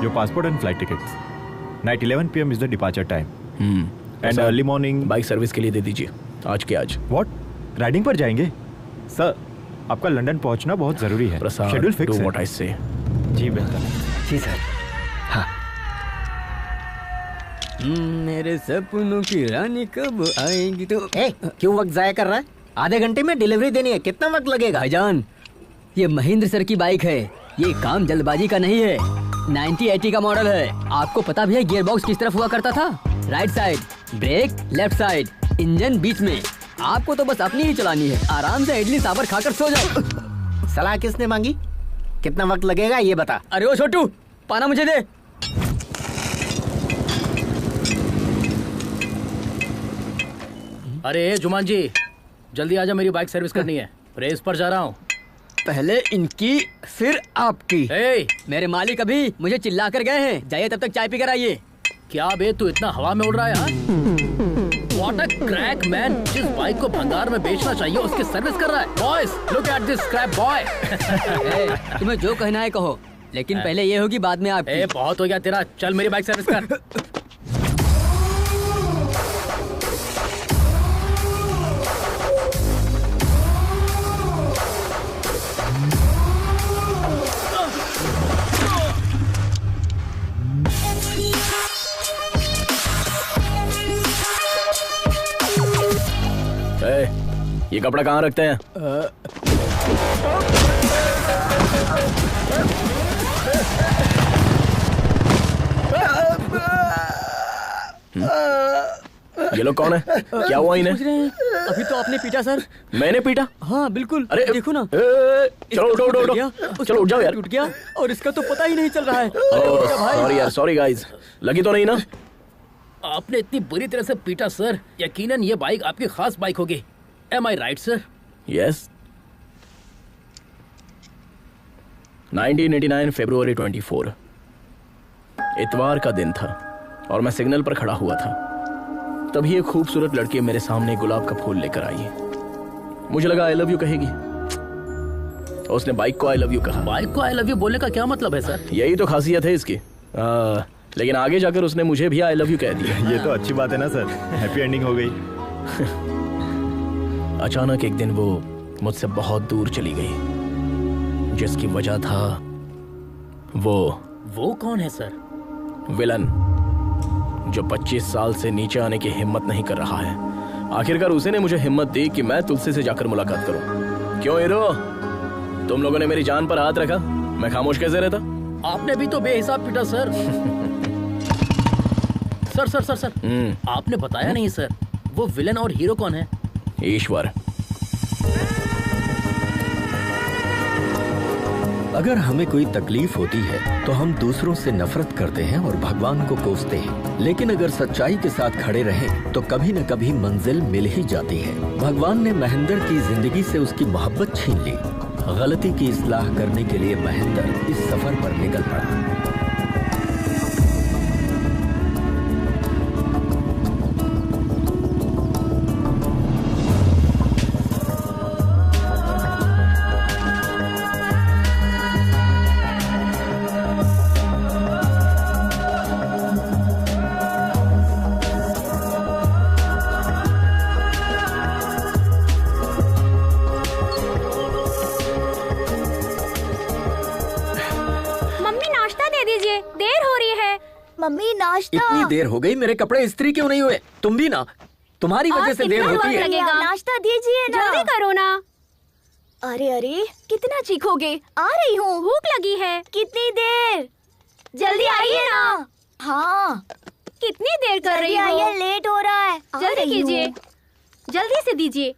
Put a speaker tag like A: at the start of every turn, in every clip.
A: your passport and flight tickets. Night 11 p.m. is the departure time. And early morning.
B: Bike service के लिए दे दीजिए आज के आज.
A: What? राइडिंग पर जाएंगे? सर, आपका लंदन पहुंचना बहुत जरूरी है. शेड्यूल फिक्स है.
B: Do what I say.
A: जी बिल्कुल.
C: जी सर. हाँ.
D: मेरे सपनों की रानी कब आएगी तो.
C: क्यों वक्त जाया कर रहा है? आधे घंटे में डिलीवरी देनी है. कितना वक्त लगेगा?
D: भाईजान, ये महेंद्र सर की बाइक है. ये काम जल्दबाजी का नहीं है. 9080 का मॉडल है. आपको पता भी है गियर बॉक्स किस तरफ हुआ करता था? Right side, brake left side, engine बीच में. आपको तो बस अपनी ही चलानी है. आराम से इडली सांभर खाकर सो जाओ.
C: सलाह किसने मांगी? कितना वक्त लगेगा ये बता.
D: अरे ओ छोटू, पाना मुझे दे.
B: अरे जुमान जी, जल्दी आजा, मेरी बाइक सर्विस करनी है. रेस पर जा रहा हूँ.
D: पहले इनकी फिर आपकी. मेरे मालिक अभी मुझे चिल्ला कर गए हैं. जाइए तब तक चाय पी कर आइए.
B: क्या बे, तू इतना हवा में उड़ रहा है? What a crack man! जिस बाइक को भंगार में बेचना चाहिए उसकी सर्विस कर रहा है. Boys, look at this scrap boy.
D: तुम्हें जो कहना है कहो, लेकिन पहले ये होगी बाद में आपकी.
B: बहुत हो गया तेरा. चल मेरी बाइक सर्विस कर. ये कपड़ा कहाँ रखते हैं? ये लोग कौन है? क्या हुआ इन्हें?
D: अभी तो आपने पीटा सर.
B: मैंने पीटा?
D: हाँ बिल्कुल.
B: अरे
D: देखो ना.
B: चलो उठो उठो उठो. चलो उठ जाओ यार.
D: टूट गया और इसका तो पता ही नहीं चल रहा है.
B: सॉरी यार, सॉरी गाइस. लगी तो नहीं ना? आपने इतनी बुरी तरह से पीटा सर. यकीनन ये बाइक आपकी खास बाइक होगी. Am I right, sir? Yes. 1989 फरवरी 24. इतवार का दिन था और मैं सिग्नल पर खड़ा हुआ था. तभी एक खूबसूरत लड़की मेरे सामने गुलाब का फूल लेकर आई. मुझे लगा आई लव यू कहेगी. उसने बाइक को आई लव यू कहा. बाइक को आई लव यू बोलने का क्या मतलब है सर? यही तो खासियत है इसकी. लेकिन आगे जाकर उसने मुझे भी आई लव यू कह दिया.
A: ये तो अच्छी बात है ना सर. हैप्पी एंडिंग हो गई.
B: अचानक एक दिन वो मुझसे बहुत दूर चली गई, जिसकी वजह था वो कौन है सर? विलन, जो 25 साल से नीचे आने की हिम्मत नहीं कर रहा है. आखिरकार उसी ने मुझे हिम्मत दी कि मैं तुलसी से जाकर मुलाकात करूं. क्यों हीरो, तुम लोगों ने मेरी जान पर हाथ रखा, मैं खामोश कैसे रहता? आपने भी तो बेहिसाब पीटा सर. सर आपने बताया नहीं सर, वो विलन और हीरो कौन है? ईश्वर.
E: अगर हमें कोई तकलीफ होती है तो हम दूसरों से नफरत करते हैं और भगवान को कोसते हैं, लेकिन अगर सच्चाई के साथ खड़े रहें तो कभी न कभी मंजिल मिल ही जाती है. भगवान ने महेंद्र की जिंदगी से उसकी मोहब्बत छीन ली. गलती की इस्लाह करने के लिए महेंद्र इस सफर पर निकल पड़ा.
C: इतनी देर हो गई, मेरे कपड़े इस्त्री क्यों नहीं हुए? तुम भी ना, तुम्हारी वजह से देर होती है.
F: नाश्ता दीजिए ना. जल्दी करो ना.
G: अरे कितना चीखोगे? आ रही हूँ.
F: भूख लगी है.
G: कितनी देर? जल्दी आइए ना. हाँ.
F: कितनी देर कर रही हो?
G: आइए, लेट हो रहा है.
F: जल्दी कीजिए, जल्दी से दीजिए.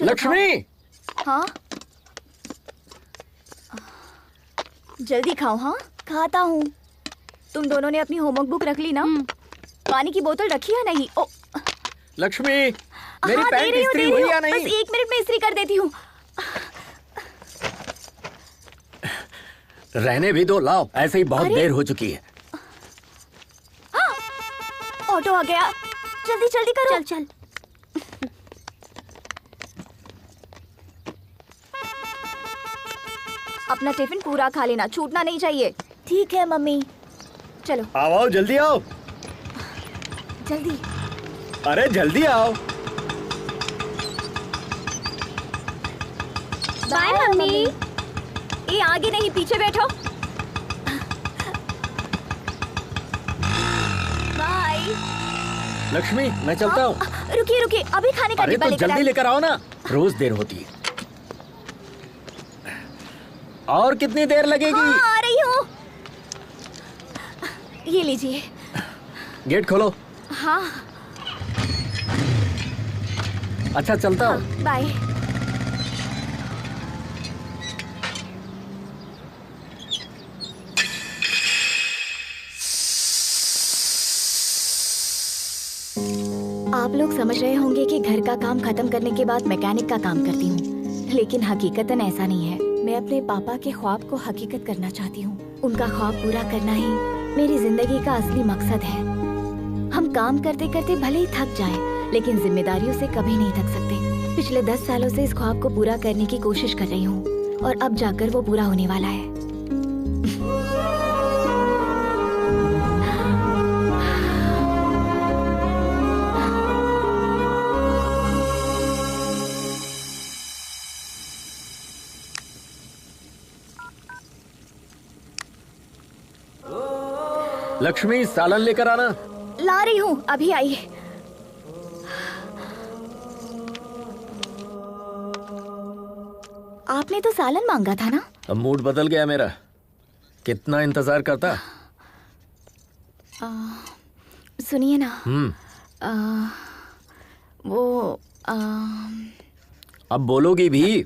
C: लक्ष्मी.
G: हाँ जल्दी खाओ. हाँ खाता हूँ. तुम दोनों ने अपनी होमवर्क बुक रख ली ना? पानी की बोतल रखी है नहीं? ओ
C: लक्ष्मी, मेरी पैंट इस्त्री हुई या नहीं?
G: बस 1 मिनट में इस्त्री कर देती हूँ.
C: रहने भी दो, लाओ. ऐसे ही बहुत देर हो चुकी है.
G: ऑटो आ गया. जल्दी जल्दी करो.
F: चल.
G: अपना टिफिन पूरा खा लेना, छूटना नहीं चाहिए। ठीक है मम्मी। चलो
A: आओ जल्दी आओ।
G: जल्दी।
A: अरे जल्दी आओ।
F: बाय मम्मी।
G: ये आगे नहीं, पीछे बैठो। बाय।
E: लक्ष्मी मैं चलता हूँ।
G: रुकिए रुकिए, अभी खाने का
E: अरे
G: डिब्बा
E: तो
G: लेकर
E: जल्दी
G: आए।
E: लेकर आओ ना, रोज देर होती है। और कितनी देर लगेगी?
G: हाँ, आ रही हूँ। ये लीजिए।
E: गेट खोलो।
G: हाँ।
E: अच्छा चलता हूँ।
G: बाय। आप लोग समझ रहे होंगे कि घर का काम खत्म करने के बाद मैकेनिक का काम करती हूँ, लेकिन हकीकतन ऐसा नहीं है। मैं अपने पापा के ख्वाब को हकीकत करना चाहती हूँ। उनका ख्वाब पूरा करना ही मेरी जिंदगी का असली मकसद है। हम काम करते करते भले ही थक जाएं, लेकिन जिम्मेदारियों से कभी नहीं थक सकते। पिछले 10 सालों से इस ख्वाब को पूरा करने की कोशिश कर रही हूँ और अब जाकर वो पूरा होने वाला है।
E: लक्ष्मी सालन लेकर आना।
G: ला रही हूँ, अभी आई। आपने तो सालन मांगा था ना?
E: अब मूड बदल गया मेरा। कितना इंतजार करता।
G: सुनिए ना। वो
E: अब बोलोगी भी?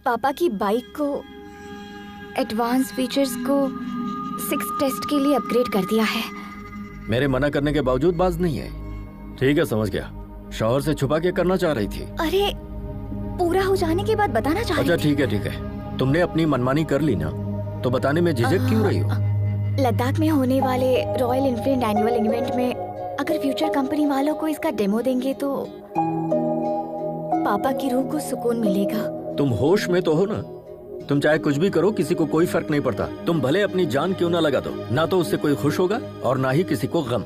G: पापा की बाइक को एडवांस फीचर्स को 6 टेस्ट के लिए अपग्रेड कर दिया है।
E: मेरे मना करने के बावजूद बाज नहीं है। ठीक है समझ गया। शौहर से छुपा के करना चाह रही थी।
G: अरे पूरा हो जाने के बाद बताना चाह रही
E: अच्छा
G: थी।
E: ठीक है। तुमने अपनी मनमानी कर ली ना, तो बताने में झिझक क्यों रही हो?
G: लद्दाख में होने वाले रॉयल एनफील्ड एनुअल इवेंट में अगर फ्यूचर कंपनी वालों को इसका डेमो देंगे तो पापा की रूह को सुकून मिलेगा।
E: तुम होश में तो हो ना? तुम चाहे कुछ भी करो, किसी को कोई फर्क नहीं पड़ता। तुम भले अपनी जान क्यों ना लगा दो, ना तो उससे कोई खुश होगा और ना ही किसी को गम।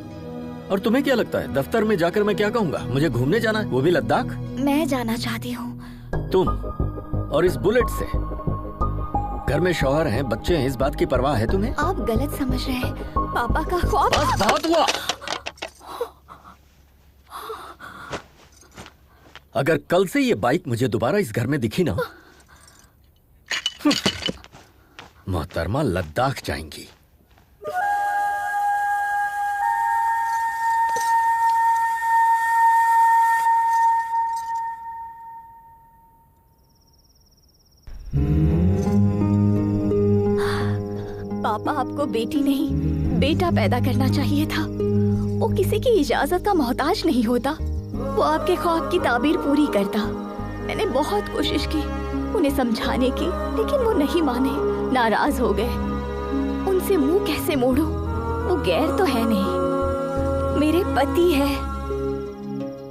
E: और तुम्हें क्या लगता है दफ्तर में जाकर मैं क्या कहूँगा? मुझे घूमने जाना है, वो भी लद्दाख।
G: मैं जाना चाहती हूँ।
E: तुम और इस बुलेट से? घर में शौहर हैं, बच्चे हैं, इस बात की परवाह है तुम्हें?
G: आप गलत समझ रहे हैं। पापा का ख्वाब।
E: बस बहुत हुआ। अगर कल से ये बाइक मुझे दोबारा इस घर में दिखी ना, मोहतरमा लद्दाख जाएंगी।
G: पापा आपको बेटी नहीं बेटा पैदा करना चाहिए था। वो किसी की इजाजत का मोहताज नहीं होता। वो आपके ख्वाब की ताबीर पूरी करता। मैंने बहुत कोशिश की उन्हें समझाने की, लेकिन वो नहीं माने, नाराज हो गए। उनसे मुंह कैसे मोड़ूं? वो गैर तो है नहीं, मेरे पति है।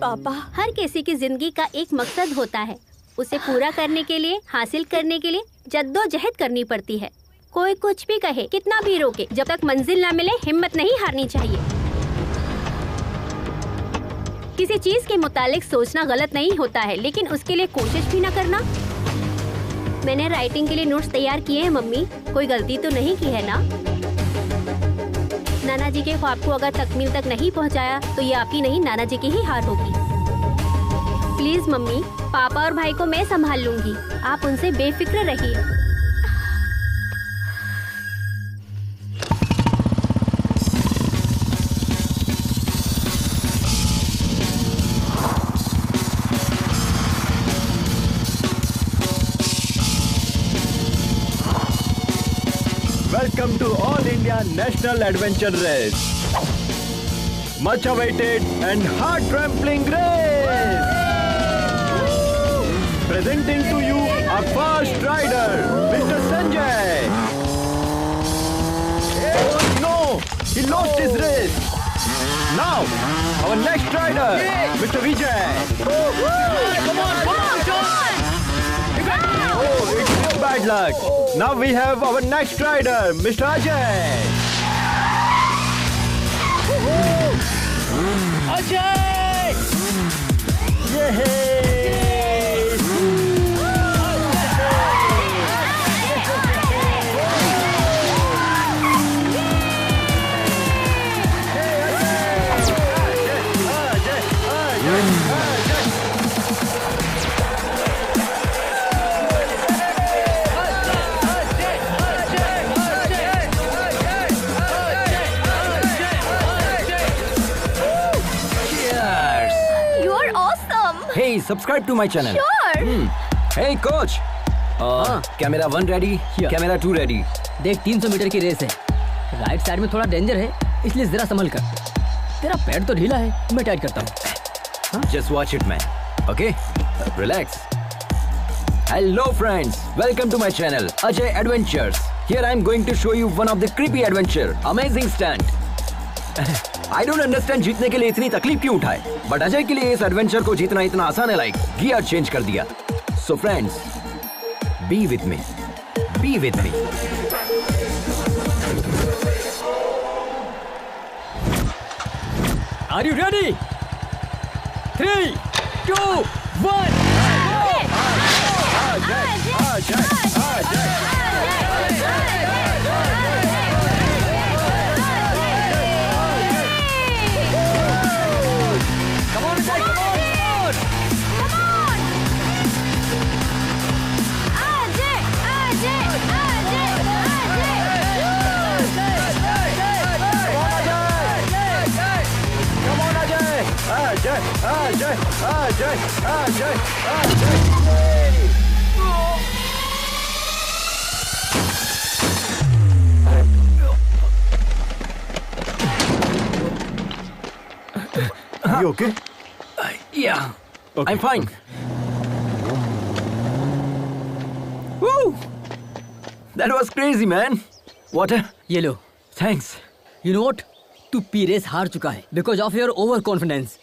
G: पापा,
F: हर किसी की जिंदगी का एक मकसद होता है। उसे पूरा करने के लिए, हासिल करने के लिए जद्दोजहद करनी पड़ती है। कोई कुछ भी कहे, कितना भी रोके, जब तक मंजिल ना मिले हिम्मत नहीं हारनी चाहिए। किसी चीज के मुतालिक सोचना गलत नहीं होता है, लेकिन उसके लिए कोशिश भी ना करना। मैंने राइटिंग के लिए नोट्स तैयार किए हैं मम्मी, कोई गलती तो नहीं की है ना? नाना जी के ख्वाब को अगर तकमील तक नहीं पहुंचाया तो ये आपकी नहीं, नाना जी की ही हार होगी। प्लीज मम्मी, पापा और भाई को मैं संभाल लूंगी, आप उनसे बेफिक्र रहिए।
A: Welcome to All India National Adventure Race. Much awaited and heart-trampling race. Presenting to you our first rider, Mr. Sanjay. Oh no, he lost his race. Now, our next rider, Mr. Vijay. Come on, come on, come on. Oh, bad luck. Now we have our next rider, Mr. Ajay.
B: Ajay!
E: Hey, subscribe to my channel.
G: Sure.
E: Hey, coach. Camera 1 ready, camera 2 ready.
D: देख 300 metre की race है. Right side में थोड़ा danger है, इसलिए जरा संभल कर. तेरा पैर तो ढीला है, मैं टाइट करता हूँ.
E: Just watch it, man. Okay? Relax. Hello, friends. Welcome to my channel, Ajay Adventures. Here I am going to show you one of the creepy adventure. Amazing stunt. I don't understand जीतने के लिए इतनी तकलीफ क्यों उठाए, but Ajay के लिए इस एडवेंचर को जीतना इतना आसान है, लाइक गियर चेंज कर दिया. So friends, be with me. Be with me.
D: Are you ready? 3, 2, 1.
A: You okay?
E: Yeah.
A: Okay.
E: I'm fine. Woo! That was crazy, man. Water?
D: ये लो.
E: Thanks.
D: You know what? तू P race हार चुका है because of your over confidence.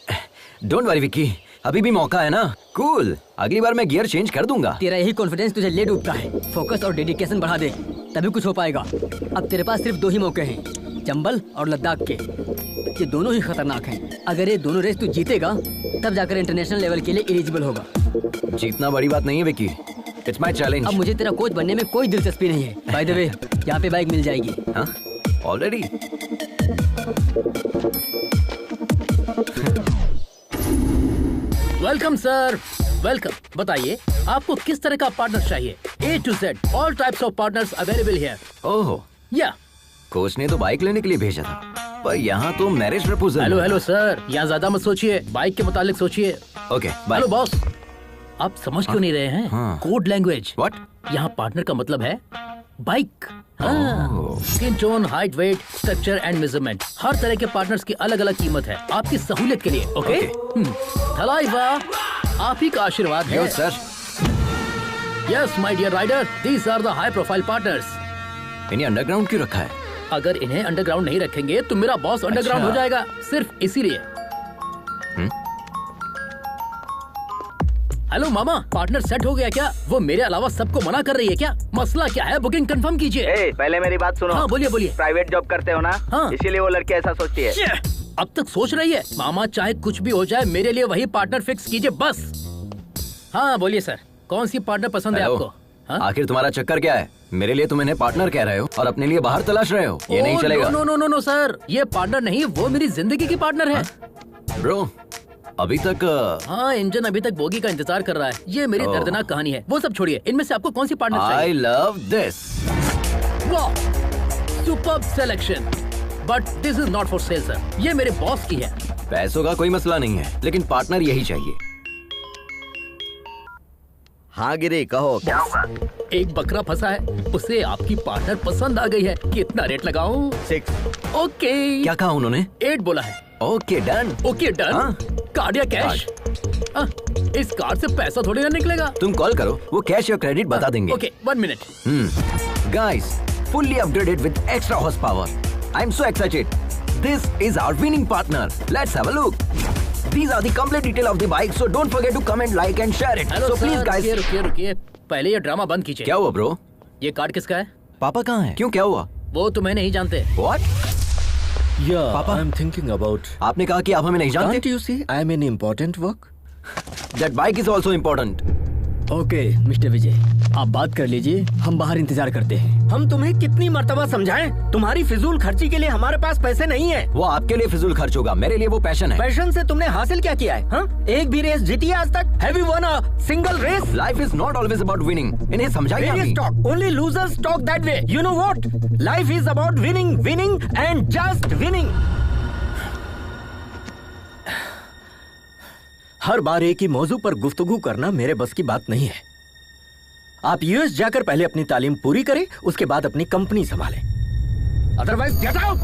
E: Don't worry, Vicky. अभी भी मौका है ना. Cool. अगली बार मैं गियर चेंज कर दूंगा.
D: तेरा यही कॉन्फिडेंस तुझे ले डूबता है. फोकस और डेडिकेशन बढ़ा दे, तभी कुछ हो पाएगा. अब तेरे पास सिर्फ 2 ही मौके हैं, चंबल और लद्दाख के. ये दोनों ही खतरनाक हैं. अगर ये दोनों रेस तू जीतेगा, तब जाकर इंटरनेशनल लेवल के लिए एलिजिबल होगा.
E: जीतना बड़ी बात नहीं है, विक्की. It's my challenge.
D: अब मुझे तेरा कोच बनने में कोई दिलचस्पी नहीं है. बाय द वे, यहाँ पे बाइक मिल जाएगी.
E: हाँ? Already?
B: Welcome sir, welcome. बताइए आपको किस तरह का पार्टनर चाहिए? A to Z, all types of partners available here.
E: ओह.
B: या
E: कोच ने तो बाइक लेने के लिए भेजा था, पर यहाँ तो मैरिज प्रपोजल.
B: हेलो सर, यहाँ ज्यादा मत सोचिए, बाइक के मुतालिक सोचिए.
E: Okay, bye.
B: हेलो बॉस, आप समझ क्यों नहीं रहे हैं? Code language.
E: व्हाट?
B: यहाँ पार्टनर का मतलब है bike. Skin tone, height, weight, structure and measurement, हर तरह के पार्टनर्स की अलग अलग कीमत है आपकी सहूलियत के लिए. ओके. थलाइवा, आप ही का आशीर्वाद है
E: sir.
B: Yes my dear rider, these are the high profile partners.
E: इन्हें अंडरग्राउंड क्यों रखा है?
B: अगर इन्हें अंडरग्राउंड नहीं रखेंगे तो मेरा बॉस अंडरग्राउंड हो जाएगा, सिर्फ इसीलिए. हेलो मामा, पार्टनर सेट हो गया क्या? वो मेरे अलावा सबको मना कर रही है क्या? मसला क्या है? बुकिंग कंफर्म कीजिए.
H: पहले मेरी बात सुनो.
B: हाँ बोलिए बोलिए.
H: प्राइवेट जॉब करते हो ना?
B: हाँ.
H: इसीलिए वो लड़की ऐसा सोचती है.
B: अब तक सोच रही है. मामा चाहे कुछ भी हो जाए, मेरे लिए वही पार्टनर फिक्स कीजिए बस. हाँ बोलिए सर, कौन सी पार्टनर पसंद है आपको?
E: आखिर तुम्हारा चक्कर क्या है? मेरे लिए तुम इन्हें पार्टनर कह रहे हो और अपने लिए बाहर तलाश रहे हो. ये नहीं चलेगा.
B: नो सर, ये पार्टनर नहीं, वो मेरी जिंदगी की पार्टनर है.
E: ब्रो, अभी तक
B: हाँ, इंजन अभी तक बोगी का इंतजार कर रहा है. ये मेरी दर्दनाक कहानी है. वो सब छोड़िए, इनमें से आपको कौन सी पार्टनर चाहिए?
E: I love this.
B: वाह, superb selection. But this is not for sale sir, ये मेरे बॉस की है.
E: पैसों का कोई मसला नहीं है, लेकिन पार्टनर यही चाहिए.
H: हाँ गिरी, कहो क्या होगा?
B: एक बकरा फंसा है, उसे आपकी पार्टनर पसंद आ गई है. कितना रेट लगाऊं?
H: 6.
B: ओके.
E: क्या कहा उन्होंने?
B: 8 बोला है.
E: Okay done.
B: Okay done. Card या कैश? इस कार्ड से पैसा थोड़ी ना निकलेगा.
E: तुम कॉल करो, वो कैश या क्रेडिट बता देंगे.
B: Okay, 1 minute.
E: Guys, fully upgraded with extra horsepower. I'm so excited. This is our winning partner. Let's have a look. These are the complete detail of the bike, so don't forget to comment, like and share it.
B: Hello,
E: so please guys.
B: रुकिए. पहले ये drama बंद कीजिए।
E: क्या हुआ bro?
B: ये card किसका है?
A: पापा कहाँ हैं?
E: क्यों, क्या हुआ?
B: वो तुम्हें नहीं जानते।
E: What?
A: पापा,
E: I'm thinking about. आपने कहा कि आप हमें नहीं जानते?
C: Can't you see I'm in important work?
E: That bike is also important.
D: Okay mister Vijay, आप बात कर लीजिए, हम बाहर इंतजार करते हैं।
C: हम तुम्हें कितनी मर्तबा समझाएं? तुम्हारी फिजूल खर्ची के लिए हमारे पास पैसे नहीं है।
E: वो आपके लिए फिजूल खर्च होगा, मेरे लिए वो पैशन है।
C: पैशन से तुमने हासिल क्या किया है? हाँ? एक भी रेस जीती है आज तक? Have you won a single race?
E: Life is not always about winning. इन्हें समझाइए
C: Various
E: अभी।
C: talk. Only losers talk that way. You know what? Life is about winning, winning and just winning. हर बार एक ही मौजू पर गुफ्तगू करना मेरे बस की बात नहीं है। आप यूएस जाकर पहले अपनी तालीम पूरी करें, उसके बाद अपनी कंपनी संभालें। Otherwise get out.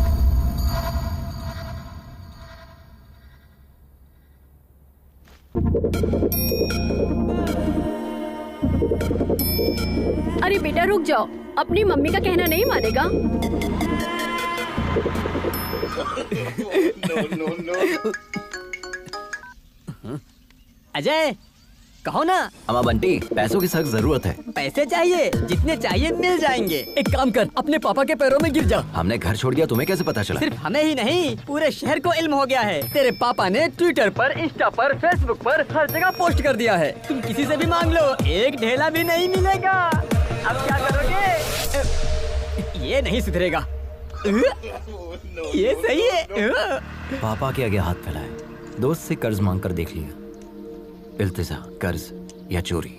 F: अरे बेटा रुक जाओ, अपनी मम्मी का कहना नहीं मानेगा।
D: अजय, कहो ना।
E: अम्मा बंटी, पैसों की सख्त जरूरत है।
D: पैसे चाहिए, जितने चाहिए मिल जाएंगे। एक काम कर, अपने पापा के पैरों में गिर जा।
E: हमने घर छोड़ दिया, तुम्हें कैसे पता चला?
D: सिर्फ हमें ही नहीं, पूरे शहर को इल्म हो गया है। तेरे पापा ने ट्विटर पर, इंस्टा पर, फेसबुक पर हर जगह पोस्ट कर दिया है। तुम किसी से भी मांग लो, एक ढेला भी नहीं मिलेगा। अब क्या करोगे? ये नहीं सुधरेगा। ये सही है।
E: पापा के आगे हाथ फैलाए, दोस्त से कर्ज मांग कर देख लिया। इल्तिजा, कर्ज या चोरी।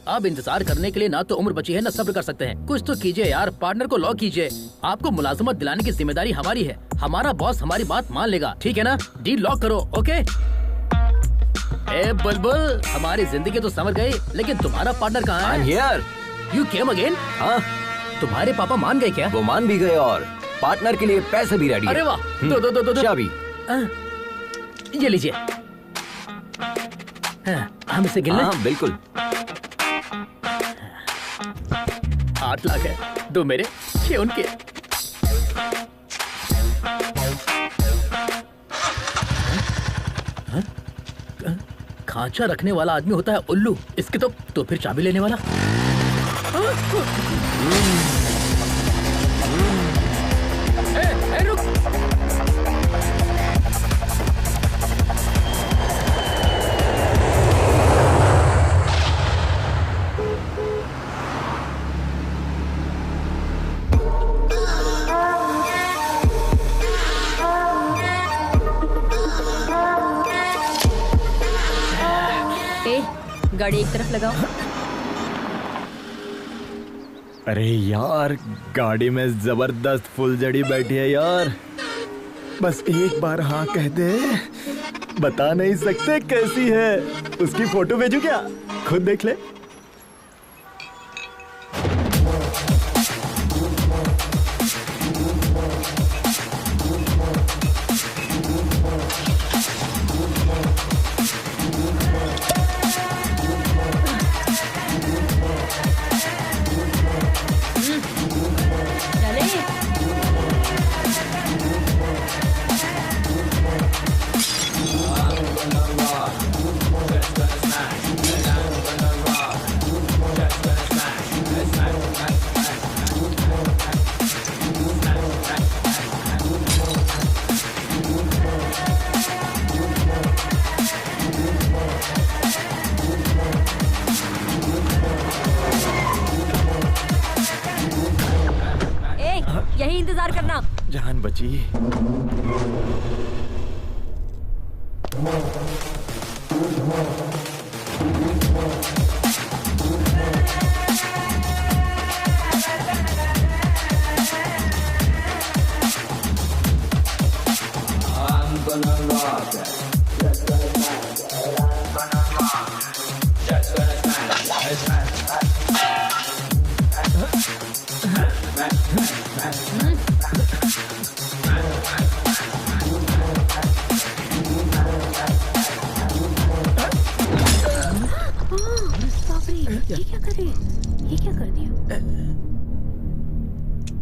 B: अब इंतजार करने के लिए ना तो उम्र बची है ना सब्र कर सकते हैं। कुछ तो कीजिए यार, पार्टनर को लॉक कीजिए। आपको मुलाजमत दिलाने की जिम्मेदारी हमारी है। हमारा बॉस हमारी बात मान लेगा, ठीक है ना? डील लॉक करो, ओके? ए बुलबुल, हमारी जिंदगी तो संवर गई, लेकिन तुम्हारा पार्टनर कहाँ है?
E: I'm here.
B: You came again?
E: हाँ,
B: तुम्हारे पापा मान गए क्या?
E: वो मान भी गए और पार्टनर के लिए पैसे भी रेडी है।
B: अरे वाह, दो
E: चाबी।
B: ये लीजिए। हम इसे गिन लें?
E: हाँ बिल्कुल।
B: 8 लाख है, 2 मेरे, 6 उनके। खांचा रखने वाला आदमी होता है उल्लू, इसके तो फिर चाबी लेने वाला। ए, रुक।
F: गाड़ी एक तरफ लगाओ।
A: अरे यार, गाड़ी में जबरदस्त फुलझड़ी बैठी है यार। बस एक बार हाँ कह दे, बता नहीं सकते कैसी है। उसकी फोटो भेजू क्या? खुद देख ले।
F: यही इंतजार करना।
A: जान बची।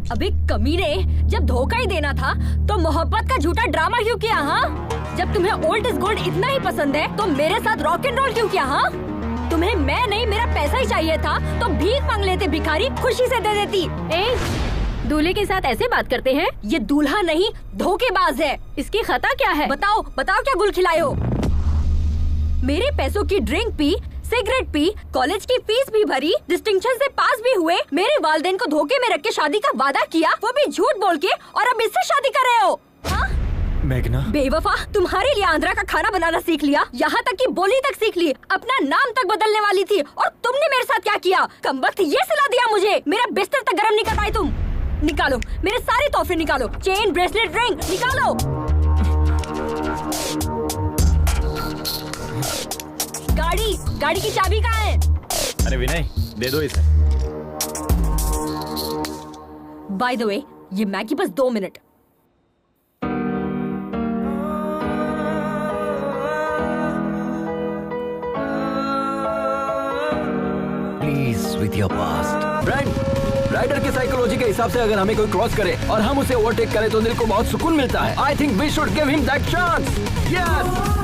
F: अबे कमीने, जब धोखा ही देना था तो मोहब्बत का झूठा ड्रामा क्यों किया? हाँ, जब तुम्हें ओल्ड इज गोल्ड इतना ही पसंद है तो मेरे साथ रॉक एंड रोल क्यों किया? हाँ,
I: तुम्हें मैं नहीं मेरा पैसा ही चाहिए था तो भीख मांग लेते भिखारी, खुशी से दे देती।
F: दूल्हे के साथ ऐसे बात करते हैं?
I: ये दूल्हा नहीं धोखेबाज है।
F: इसकी खता क्या है?
I: बताओ बताओ क्या गुल खिलाए हो? मेरे पैसों की drink P, cigarette P, college की फीस भी भरी, डिस्टिंक्शन से पास भी हुए, मेरे वालिदैन को धोखे में रख के शादी का वादा किया, वो भी झूठ बोल के, और अब इससे शादी कर रहे हो। हाँ?
A: मेघना,
I: बेवफा, तुम्हारे लिए आंध्रा का खाना बनाना सीख लिया, यहाँ तक कि बोली तक सीख ली, अपना नाम तक बदलने वाली थी, और तुमने मेरे साथ क्या किया? कमबख्त ये सिला दिया मुझे, मेरा बिस्तर तक गर्म नहीं कर पाई तुम। निकालो मेरे सारे तोहफे, निकालो, चेन, ब्रेसलेट, रिंग निकालो। गाड़ी की चाबी कहाँ है?
A: अरे विनय, दे दो इसे।
I: बाय द वे, ये मैगी बस 2 minute.
C: Please with your past. Friend, rider की साइकोलॉजी के हिसाब से अगर हमें कोई क्रॉस करे और हम उसे ओवरटेक करें तो दिल को बहुत सुकून मिलता है। I think we should give him that chance. Yes.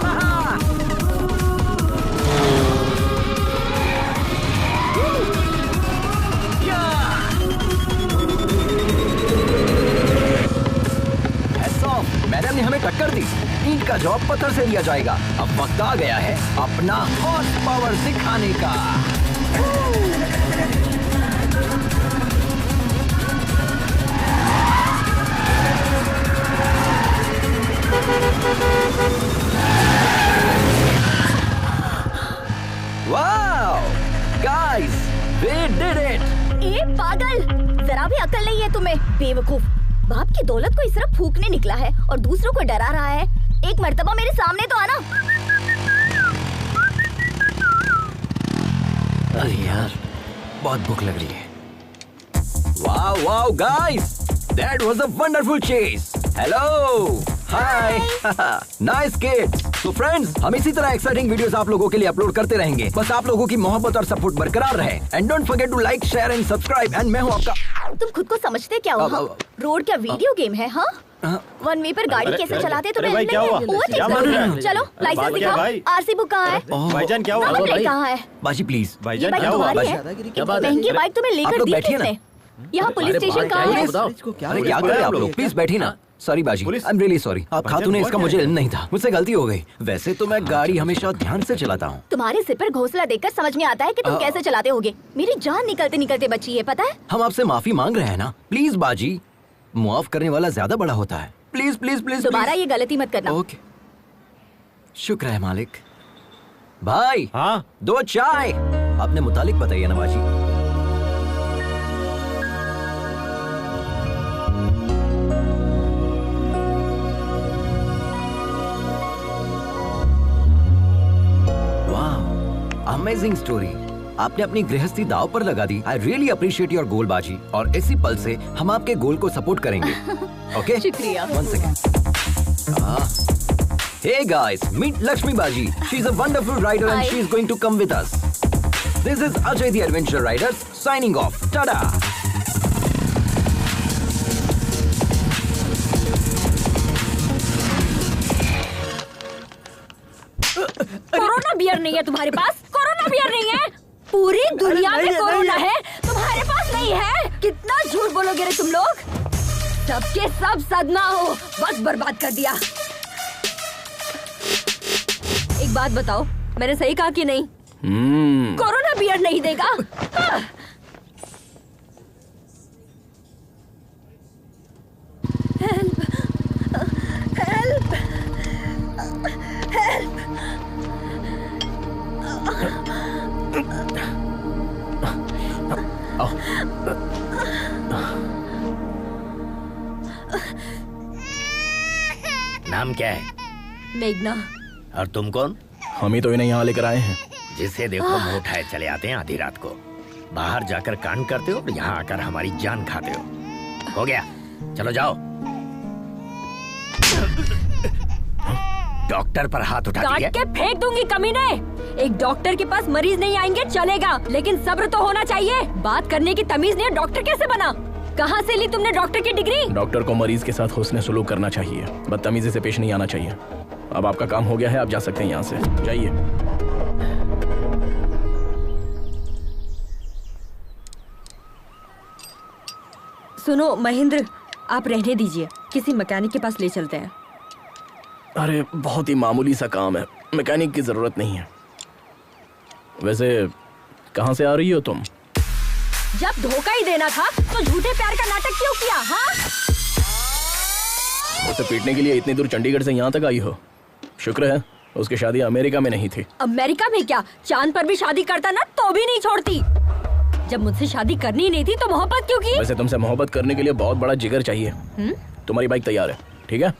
C: Madam ने हमें टक्कर दी, ईंट का जॉब पत्थर से लिया जाएगा। अब वक्त आ गया है अपना हॉर्स पावर दिखाने का। Wow guys, we did it.
G: ए पागल, जरा भी अकल नहीं है तुम्हें, बेवकूफ। बाप की दौलत को इस तरह फूकने निकला है और दूसरों को डरा रहा है। एक मर्तबा मेरे सामने तो आना।
C: अरे यार, बहुत भूख लग रही है। Wow wow guys, that was a wonderful chase. Hello, hi, nice kid. तो फ्रेंड्स, हम इसी तरह एक्साइटिंग वीडियोस आप लोगों के लिए अपलोड करते रहेंगे। बस आप लोगों की मोहब्बत और सपोर्ट बरकरार रहे। And don't forget to like, share and subscribe. And मैं हूं आपका।
G: तुम खुद को समझते क्या हो? हाँ? रोड क्या वीडियो गेम है? हाँ, 1 वे पर गाड़ी कैसे चलाते तुम्हें नहीं है? चलो लाइसेंस दिखाओ। आरसी बुक कहाँ है?
A: भाईजान क्या हुआ?
G: नंबर प्लेट कहाँ है?
C: बाजी प्लीज।
A: भाईजान क्या हुआ?
G: महंगी बाइक तुम्हें लेकर दी किसने? यहाँ पुलिस स्टेशन कहाँ है?
C: अरे क्या कर रहे हैं आप लोग? प्लीज बैठिए ना। सॉरी बाजी, आई एम रियली सॉरी। आप खातून, इसका मुझे इल्म नहीं था, मुझसे गलती हो गई। वैसे तो मैं गाड़ी हमेशा ध्यान से चलाता हूँ।
G: तुम्हारे सिर पर घोंसला देखकर समझ में आता है कि तुम कैसे चलाते होगे। मेरी जान निकलते निकलते बची है, पता है?
C: हम आपसे माफी मांग रहे हैं ना। प्लीज बाजी, मुआफ करने वाला ज्यादा बड़ा होता है। प्लीज प्लीज प्लीज
G: दोबारा ये गलती मत करना।
C: ओके, शुक्र है मालिक। भाई,
A: हाँ
C: 2 चाय। अपने मुतालिक बताइए ना बाजी। Amazing story. आपने अपनी गृहस्थी दाव पर लगा दी। I really appreciate your goal बाजी। और इसी पल से हम आपके गोल को सपोर्ट करेंगे। ओके,
G: शुक्रिया।
C: 1 second. Hey guys, meet Lakshmi बाजी। She is a wonderful rider and she is going to come with us. This is Ajay the adventure riders signing off. Tata.
I: Corona beer नहीं है तुम्हारे पास? कोरोना बियर नहीं है? पूरी दुनिया में कोरोना है, तुम्हारे पास नहीं है? कितना झूठ बोलोगे रे तुम लोग? सबके सब सदमा हो, बस बर्बाद कर दिया। एक बात बताओ, मैंने सही कहा कि नहीं? कोरोना बियर नहीं देगा? Help, help, help.
E: नाम क्या है?
I: मेघना।
E: और तुम कौन?
B: हम ही तो इन्हें यहाँ लेकर आए हैं।
E: जिसे देखो मुंह उठाए चले आते हैं आधी रात को। बाहर जाकर कांड करते हो और यहाँ आकर हमारी जान खाते हो गया, चलो जाओ। डॉक्टर पर हाथ उठा दिया।
I: काट के फेंक दूंगी कमीने। एक डॉक्टर के पास मरीज नहीं आएंगे चलेगा, लेकिन सब्र तो होना चाहिए। बात करने की तमीज नहीं है, डॉक्टर कैसे बना? कहाँ से ली तुमने डॉक्टर की डिग्री?
B: डॉक्टर को मरीज के साथ हुस्न सलूक करना चाहिए, बदतमीजी से पेश नहीं आना चाहिए। अब आपका काम हो गया है, आप जा सकते हैं यहाँ से, जाइए।
I: सुनो महेंद्र, आप रहने दीजिए, किसी मैकेनिक के पास ले चलते हैं।
B: अरे बहुत ही मामूली सा काम है, मैकेनिक की जरूरत नहीं है। वैसे कहाँ से आ रही हो तुम?
I: जब धोखा ही देना था तो झूठे प्यार का नाटक क्यों किया? हाँ,
B: उसे पीटने के लिए इतनी दूर चंडीगढ़ से यहाँ तक आई हो। शुक्र है उसकी शादी अमेरिका में नहीं थी।
I: अमेरिका में क्या, चांद पर भी शादी करता ना तो भी नहीं छोड़ती। जब मुझसे शादी करनी नहीं थी तो मोहब्बत क्यों की?
B: वैसे तुमसे मोहब्बत करने के लिए बहुत बड़ा जिगर चाहिए। तुम्हारी बाइक तैयार है, ठीक है?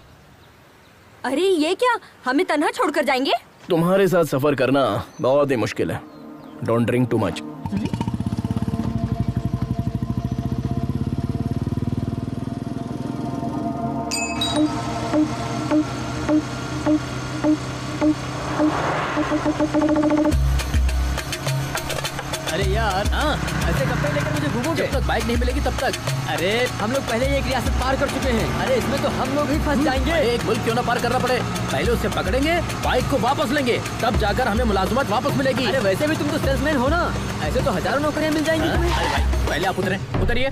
I: अरे ये क्या, हमें तन्हा छोड़कर जाएंगे?
B: तुम्हारे साथ सफर करना बहुत ही मुश्किल है। Don't drink too much.
D: अरे यार,
B: हाँ,
D: ऐसे कब तक लेकर मुझे घूमोगे?
B: जब तक बाइक नहीं मिलेगी तब तक।
D: अरे हम लोग पहले ही एक रियासत पार कर चुके हैं। अरे इसमें तो हम लोग ही फंस जाएंगे।
B: एक मुल्क क्यों ना पार करना पड़े, पहले उसे पकड़ेंगे, बाइक को वापस लेंगे, तब जाकर हमें मुलाजमत वापस मिलेगी।
D: अरे वैसे भी तुम तो सेल्समैन हो ना, ऐसे तो हजारों नौकरियां मिल जाएंगी तुम्हें।
B: अरे भाई पहले आप उतरिए।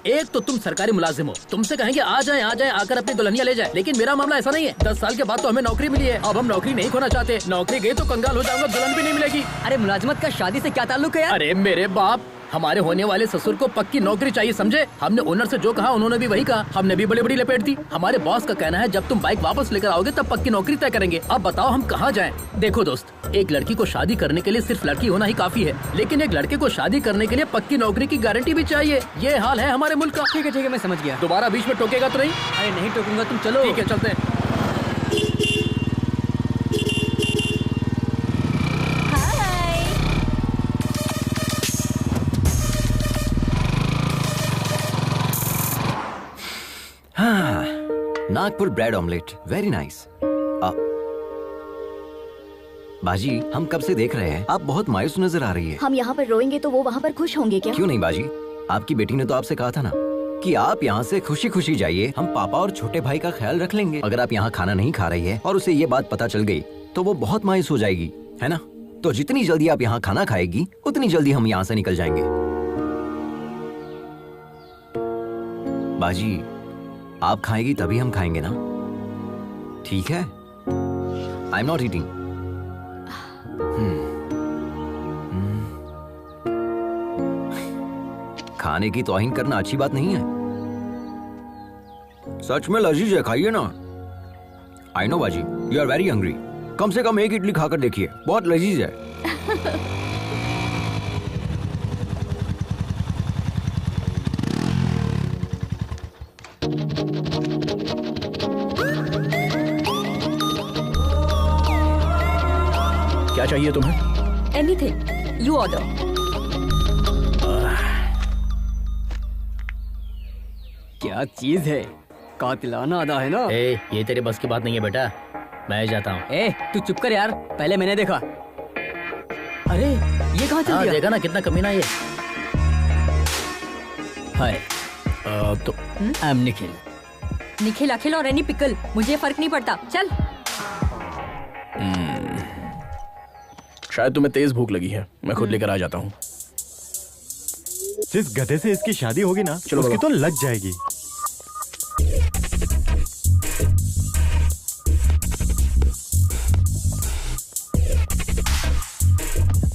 B: एक तो तुम सरकारी मुलाजिम हो, तुमसे कहेंगे आ जाएं आकर अपनी दुल्हनिया ले जाए, लेकिन मेरा मामला ऐसा नहीं है। 10 साल के बाद तो हमें नौकरी मिली है, अब हम नौकरी नहीं खोना चाहते। नौकरी गई तो कंगाल हो जाऊंगा, दुल्हन भी नहीं मिलेगी।
D: अरे मुलाजमत का शादी से क्या ताल्लुक है यार?
B: अरे मेरे बाप, हमारे होने वाले ससुर को पक्की नौकरी चाहिए, समझे? हमने ओनर से जो कहा उन्होंने भी वही कहा, हमने भी बड़ी बड़ी लपेट दी। हमारे बॉस का कहना है जब तुम बाइक वापस लेकर आओगे तब पक्की नौकरी तय करेंगे। अब बताओ हम कहाँ जाएं? देखो दोस्त, एक लड़की को शादी करने के लिए सिर्फ लड़की होना ही काफी है, लेकिन एक लड़के को शादी करने के लिए पक्की नौकरी की गारंटी भी चाहिए। ये हाल है हमारे मुल्क का।
D: ठीक है मैं समझ गया।
B: दोबारा बीच में टोकेगा तो नहीं?
D: अरे नहीं टोकूंगा, तुम चलो।
B: ठीक है चलते हैं।
C: Nagpur bread omelette, very nice. बाजी, हम कब से देख रहे हैं, आप बहुत मायूस नजर आ रही है।
G: हम यहाँ पर रोएंगे तो वो वहाँ पर खुश होंगे क्या?
C: क्यों नहीं बाजी, आपकी बेटी ने तो आपसे कहा था ना कि आप यहाँ से खुशी खुशी जाइए, हम पापा और छोटे भाई का ख्याल रख लेंगे। अगर आप यहाँ खाना नहीं खा रही है और उसे ये बात पता चल गई तो वो बहुत मायूस हो जाएगी, है ना? तो जितनी जल्दी आप यहाँ खाना खाएगी उतनी जल्दी हम यहाँ से निकल जाएंगे। बाजी, आप खाएगी तभी हम खाएंगे ना, ठीक है? I am not eating. खाने की तौहीन करना अच्छी बात नहीं है। सच में लजीज है, खाइए ना। आई नो बाजी, यू आर वेरी हंग्री। कम से कम एक इडली खाकर देखिए, बहुत लजीज है।
B: क्या चाहिए तुम्हें?
I: Anything, you order.
D: क्या चीज है, कातिलाना अदा है ना।
B: ये तेरे बस की बात नहीं है बेटा, मैं जाता हूँ।
D: तू चुप कर यार, पहले मैंने देखा। अरे ये कहाँ चल गया?
B: देखा ना कितना कमीना ये।
D: हाय,
B: तो
D: आई एम निखिल।
I: निखिल, अखिल और एनी पिकल, मुझे फर्क नहीं पड़ता, चल।
B: शायद तुम्हें तेज भूख लगी है, मैं खुद लेकर आ जाता हूँ।
A: जिस गधे से इसकी शादी होगी ना,
B: चलो
A: उसकी तो लग जाएगी।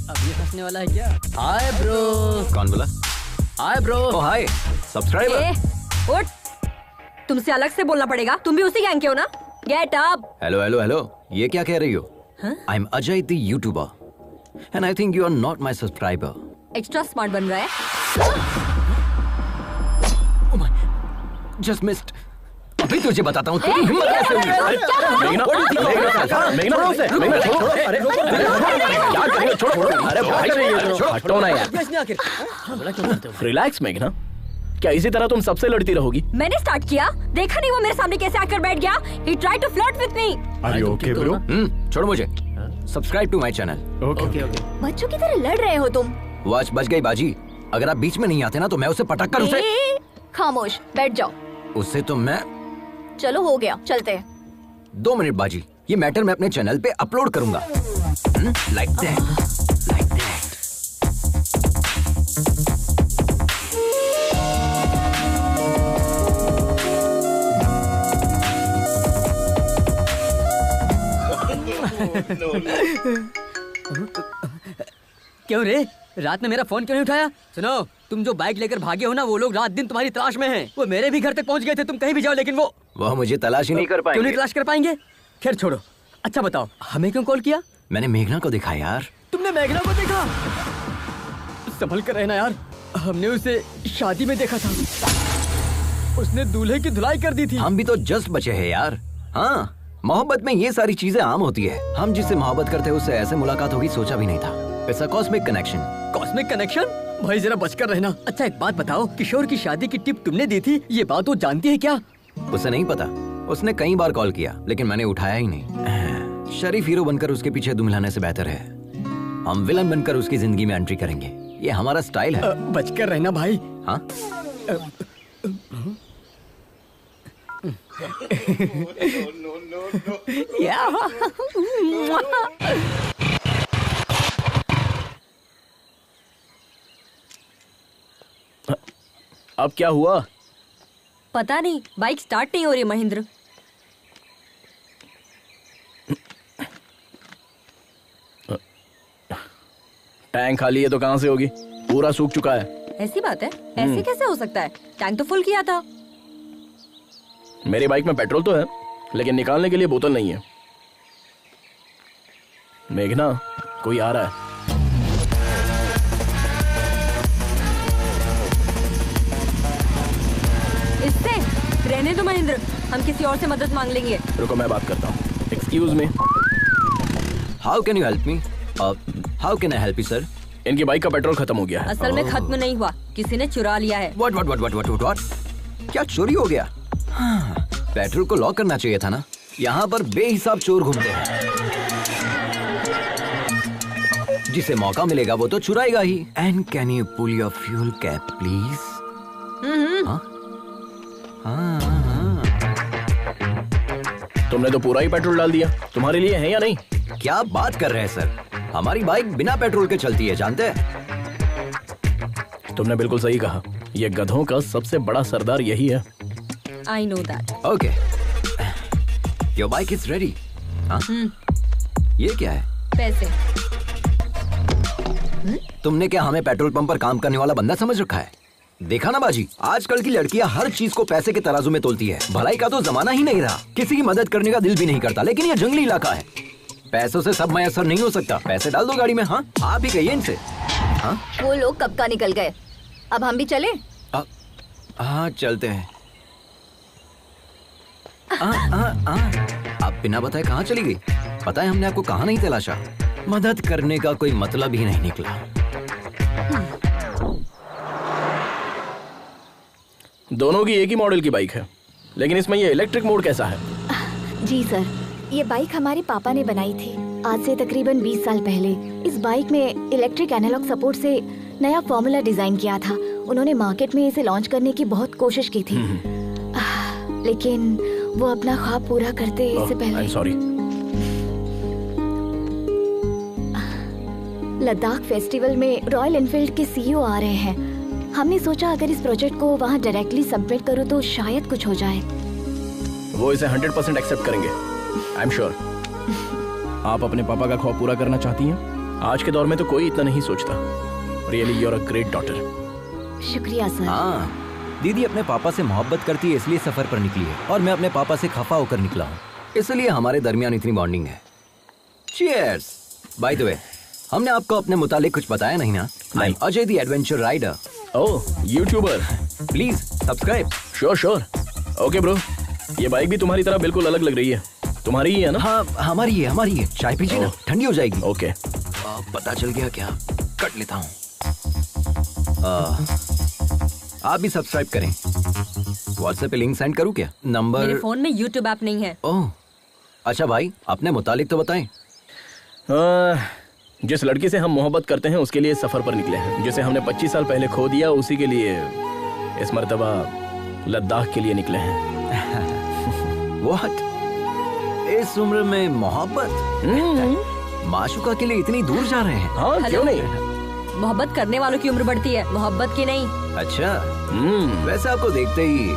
D: अब ये फंसने वाला है क्या?
B: Hi bro.
C: कौन बोला?
B: Hi bro.
C: Oh hi subscriber.
I: उठ, तुमसे अलग से बोलना पड़ेगा, तुम भी उसी गैंग के हो ना? Get up.
C: Hello hello hello, ये क्या कह रही हो? I am Ajay the YouTuber and I think you are not my subscriber.
I: Extra smart बन रहा है।
C: Just missed. अभी तुझे बताता हूँ तेरी हिम्मत कैसे हुई।
B: हटो ना यार। रिलैक्स मेघना, क्या इसी तरह तुम सबसे लड़ती रहोगी?
I: मैंने स्टार्ट किया, देखा नहीं वो मेरे सामने कैसे आकर बैठ गया। He tried to flirt with me.
A: Are you okay, bro?
C: छोड़ मुझे। Subscribe to my channel.
B: Okay.
G: बच्चों की तरह लड़ रहे हो तुम।
C: वॉच बच गई बाजी, अगर आप बीच में नहीं आते ना तो मैं उसे पटक कर उसे।
G: खामोश बैठ जाओ।
C: उससे तो मैं।
G: चलो हो गया, चलते हैं।
C: 2 मिनट बाजी, ये मैटर मैं अपने चैनल पे अपलोड करूंगा। Like that.
D: क्यों रे, रात में मेरा फोन क्यों नहीं उठाया? सुनो, तुम जो बाइक लेकर भागे हो ना, वो लोग रात दिन तुम्हारी तलाश में हैं। वो मेरे भी घर तक पहुंच गए थे, तुम कहीं भी जाओ, लेकिन वो
C: मुझे तलाश ही नहीं कर पाएंगे।
D: क्यों नहीं तलाश कर पाएंगे? खैर छोड़ो, अच्छा बताओ, हमें क्यों कॉल किया?
C: मैंने मेघना को देखा यार।
D: तुमने मेघना को देखा? संभल कर रहना यार, हमने उसे शादी में देखा था, उसने दूल्हे की धुलाई कर दी थी।
C: हम भी तो जस्ट बचे हैं यार। हाँ, मोहब्बत में ये सारी चीजें आम होती है। हम जिससे मोहब्बत करते हैं उससे ऐसे मुलाकात होगी सोचा भी नहीं था। It's a cosmic connection.
D: Cosmic connection? भाई जरा बचकर रहना। अच्छा एक बात बताओ, किशोर की शादी की टिप तुमने दी थी, ये बात वो जानती है क्या?
C: उसे नहीं पता, उसने कई बार कॉल किया लेकिन मैंने उठाया ही नहीं। शरीफ हीरो बनकर उसके पीछे दुम हिलाने से बेहतर है हम विलन बनकर उसकी जिंदगी में एंट्री करेंगे। ये हमारा स्टाइल है।
D: बचकर रहना भाई।
C: हाँ
B: अब क्या हुआ?
I: पता नहीं, बाइक स्टार्ट नहीं हो रही महेंद्र।
B: टैंक खाली है तो कहां से होगी? पूरा सूख चुका है।
I: ऐसी बात है? ऐसे कैसे हो सकता है? टैंक तो फुल किया था।
B: मेरी बाइक में पेट्रोल तो है लेकिन निकालने के लिए बोतल नहीं है। मेघना, कोई आ रहा है।
I: इससे रहने दो महेंद्र, हम किसी और से मदद मांग लेंगे।
B: रुको मैं बात करता हूँ। Excuse me,
C: how can you help me? How can I help you sir?
B: इनकी बाइक का पेट्रोल खत्म हो गया है।
I: असल में खत्म नहीं हुआ, किसी ने चुरा लिया है।
C: व्हाट? क्या चोरी हो गया? हाँ, पेट्रोल को लॉक करना चाहिए था ना। यहाँ पर बेहिसाब चोर घूमते हैं, जिसे मौका मिलेगा वो तो चुराएगा ही। And can you pull your fuel cap please?
B: तुमने तो पूरा ही पेट्रोल डाल दिया, तुम्हारे लिए है या नहीं?
C: क्या बात कर रहे हैं सर, हमारी बाइक बिना पेट्रोल के चलती है, जानते हैं?
B: तुमने बिल्कुल सही कहा, ये गधों का सबसे बड़ा सरदार यही है।
I: I know that.
C: Okay. Your bike is ready. हाँ? ये क्या है?
I: पैसे।
C: तुमने क्या हमें पेट्रोल पंप पर काम करने वाला बंदा समझ रखा है? देखा ना बाजी, आजकल की लड़कियां हर चीज को पैसे के तराजू में तोलती है। भलाई का तो जमाना ही नहीं रहा, किसी की मदद करने का दिल भी नहीं करता। लेकिन ये जंगली इलाका है, पैसों से सब मैसर नहीं हो सकता। पैसे डाल दो गाड़ी में। हाँ, आप ही कहिए इनसे। हाँ?
G: वो लोग कब का निकल गए, अब हम भी चले?
C: हाँ चलते हैं। आप बिना बताए कहाँ चली गई? पता है हमने आपको कहाँ नहीं तलाशा। मदद करने का कोई मतलब ही नहीं निकला।
B: दोनों की एक ही मॉडल की बाइक है, लेकिन इसमें ये इलेक्ट्रिक मोड कैसा है?
G: जी सर, ये बाइक हमारे पापा ने बनाई थी आज से तकरीबन 20 साल पहले। इस बाइक में इलेक्ट्रिक एनालॉग सपोर्ट से नया फॉर्मूला डिजाइन किया था। उन्होंने मार्केट में इसे लॉन्च करने की बहुत कोशिश की थी, लेकिन वो अपना ख्वाब पूरा करते इससे पहले।
B: सॉरी।
G: लद्दाख फेस्टिवल में रॉयल एनफील्ड के सीईओ आ रहे हैं। हमने सोचा अगर इस प्रोजेक्ट को वहाँ डायरेक्टली सबमिट करो तो शायद कुछ हो जाए।
B: वो इसे 100% एक्सेप्ट करेंगे, आई एम श्योर। आप अपने पापा का ख्वाब पूरा करना चाहती हैं? आज के दौर में तो कोई इतना नहीं सोचता। Really you are a great daughter.
G: शुक्रिया सर।
C: हाँ, दीदी अपने पापा से मोहब्बत करती है इसलिए सफर पर निकली है, और मैं अपने पापा से खफा होकर निकला हूँ, इसलिए हमारे दरमियान इतनी बॉन्डिंग है। चीयर्स। बाय द वे, हमने आपको अपने मुतालिक कुछ बताया नहीं ना? I am Ajay the adventure rider.
B: Oh, YouTuber.
C: Please subscribe.
B: Sure. Okay bro, ये बाइक भी तुम्हारी तरह बिल्कुल अलग लग रही है। तुम्हारी ही है ना?
C: हाँ, हमारी है। चाय पीजिए ना, ठंडी हो जाएगी।
B: ओके।
C: पता चल गया क्या? कट लेता हूँ। आप भी सब्सक्राइब करें। व्हाट्सएप पे लिंक सेंड करूँ क्या? नंबर?
I: मेरे फोन में यूट्यूब ऐप नहीं है।
C: ओह, अच्छा भाई, अपने मुतालिक तो बताएं।
B: जिस लड़की से हम मोहब्बत करते हैं उसके लिए सफर पर निकले हैं। जिसे हमने 25 साल पहले खो दिया, उसी के लिए इस मर्तबा लद्दाख के लिए निकले हैं।
C: What? इस उम्र में मोहब्बत? माशुका के लिए इतनी दूर जा रहे हैं?
B: हाँ, क्यों नहीं?
I: मोहब्बत करने वालों की उम्र बढ़ती है, मोहब्बत की नहीं।
C: अच्छा। वैसे आपको देखते ही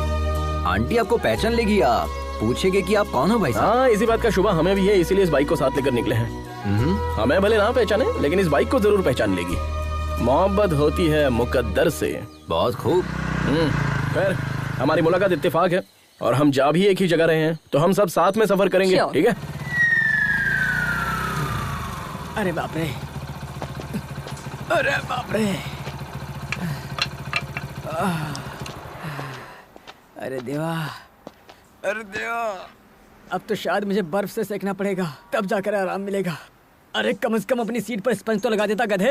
C: आंटी आपको पहचान लेगी। आप पूछेंगे कि आप कौन हो भाई साहब?
B: हाँ, इसी बात का शुबा हमें भी है, इसीलिए इस बाइक को साथ लेकर निकले हैं। हमें भले ना पहचाने, लेकिन इस बाइक को जरूर पहचान लेगी। मोहब्बत होती है मुकद्दर से।
C: बहुत खूब।
B: खैर, हमारी मुलाकात इत्तेफाक है और हम जा भी एक ही जगह रहे हैं, तो हम सब साथ में सफर करेंगे, ठीक है?
D: अरे बाप रे, अरे बाप रे, अरे देवा, अरे देवा, अब तो शायद मुझे बर्फ से सेकना पड़ेगा, तब जाकर आराम मिलेगा। अरे कम से कम अपनी सीट पर स्पंज तो लगा देता गधे।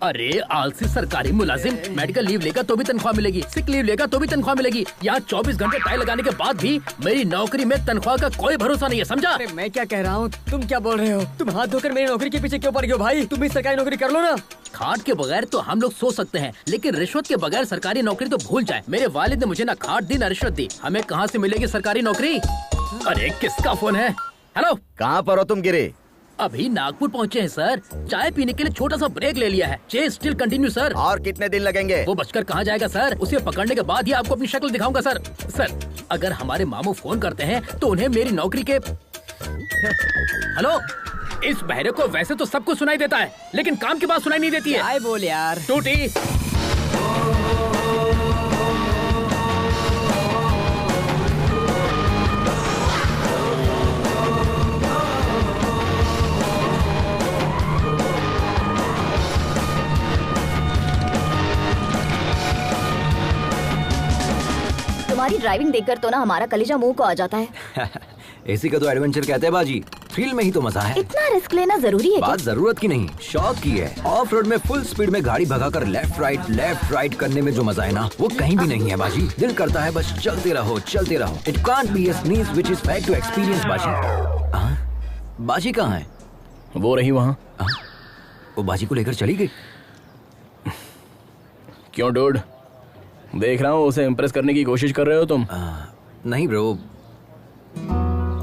B: अरे आलसी सरकारी मुलाजिम, मेडिकल लीव लेगा तो भी तनख्वाह मिलेगी, सिक लीव लेगा तो भी तनख्वाह मिलेगी। यहाँ 24 घंटे टाई लगाने के बाद भी मेरी नौकरी में तनख्वाह का कोई भरोसा नहीं है, समझा?
D: अरे मैं क्या कह रहा हूँ, तुम क्या बोल रहे हो? तुम हाथ धोकर मेरी नौकरी के पीछे क्यों पड़ गए हो भाई? तुम भी सरकारी नौकरी कर लो ना।
B: खाट के बगैर तो हम लोग सो सकते हैं, लेकिन रिश्वत के बगैर सरकारी नौकरी तो भूल जाए। मेरे वालिद ने मुझे ना खाट दी ना रिश्वत दी, हमें कहाँ से मिलेगी सरकारी नौकरी? अरे किसका फोन है? हेलो,
H: कहाँ पर हो तुम गिरे?
B: अभी नागपुर पहुँचे हैं सर, चाय पीने के लिए छोटा सा ब्रेक ले लिया है। Chase still continue sir.
H: और कितने दिन लगेंगे?
B: वो बचकर कहाँ जाएगा सर, उसे पकड़ने के बाद ही आपको अपनी शक्ल दिखाऊंगा सर। सर, अगर हमारे मामू फोन करते हैं तो उन्हें मेरी नौकरी के हेलो, इस बहरे को वैसे तो सब कुछ सुनाई देता है, लेकिन काम की बात सुनाई नहीं देती है।
D: बोल यार
B: टूटी।
G: तुम्हारी ड्राइविंग देखकर तो ना हमारा कलेजा मुंह को आ जाता है।
C: इसी का तो एडवेंचर कहते हैं बाजी, थ्रिल में ही तो मजा है।
G: इतना रिस्क लेना जरूरी है क्या?
C: बात जरूरत की नहीं, शौक की है। ऑफ रोड में फुल स्पीड में गाड़ी भगाकर लेफ्ट राइट करने में जो मजा है ना, वो कहीं भी नहीं है बाजी। दिल करता है बस चलते रहो। It can't be a sneeze which is fact to experience बाजी। बाजी कहाँ है?
B: वो रही वहाँ।
C: वो बाजी को लेकर चली गई।
B: क्यों डूड, देख रहा हूँ उसे इम्प्रेस करने की कोशिश कर रहे हो तुम?
C: नहीं ब्रो,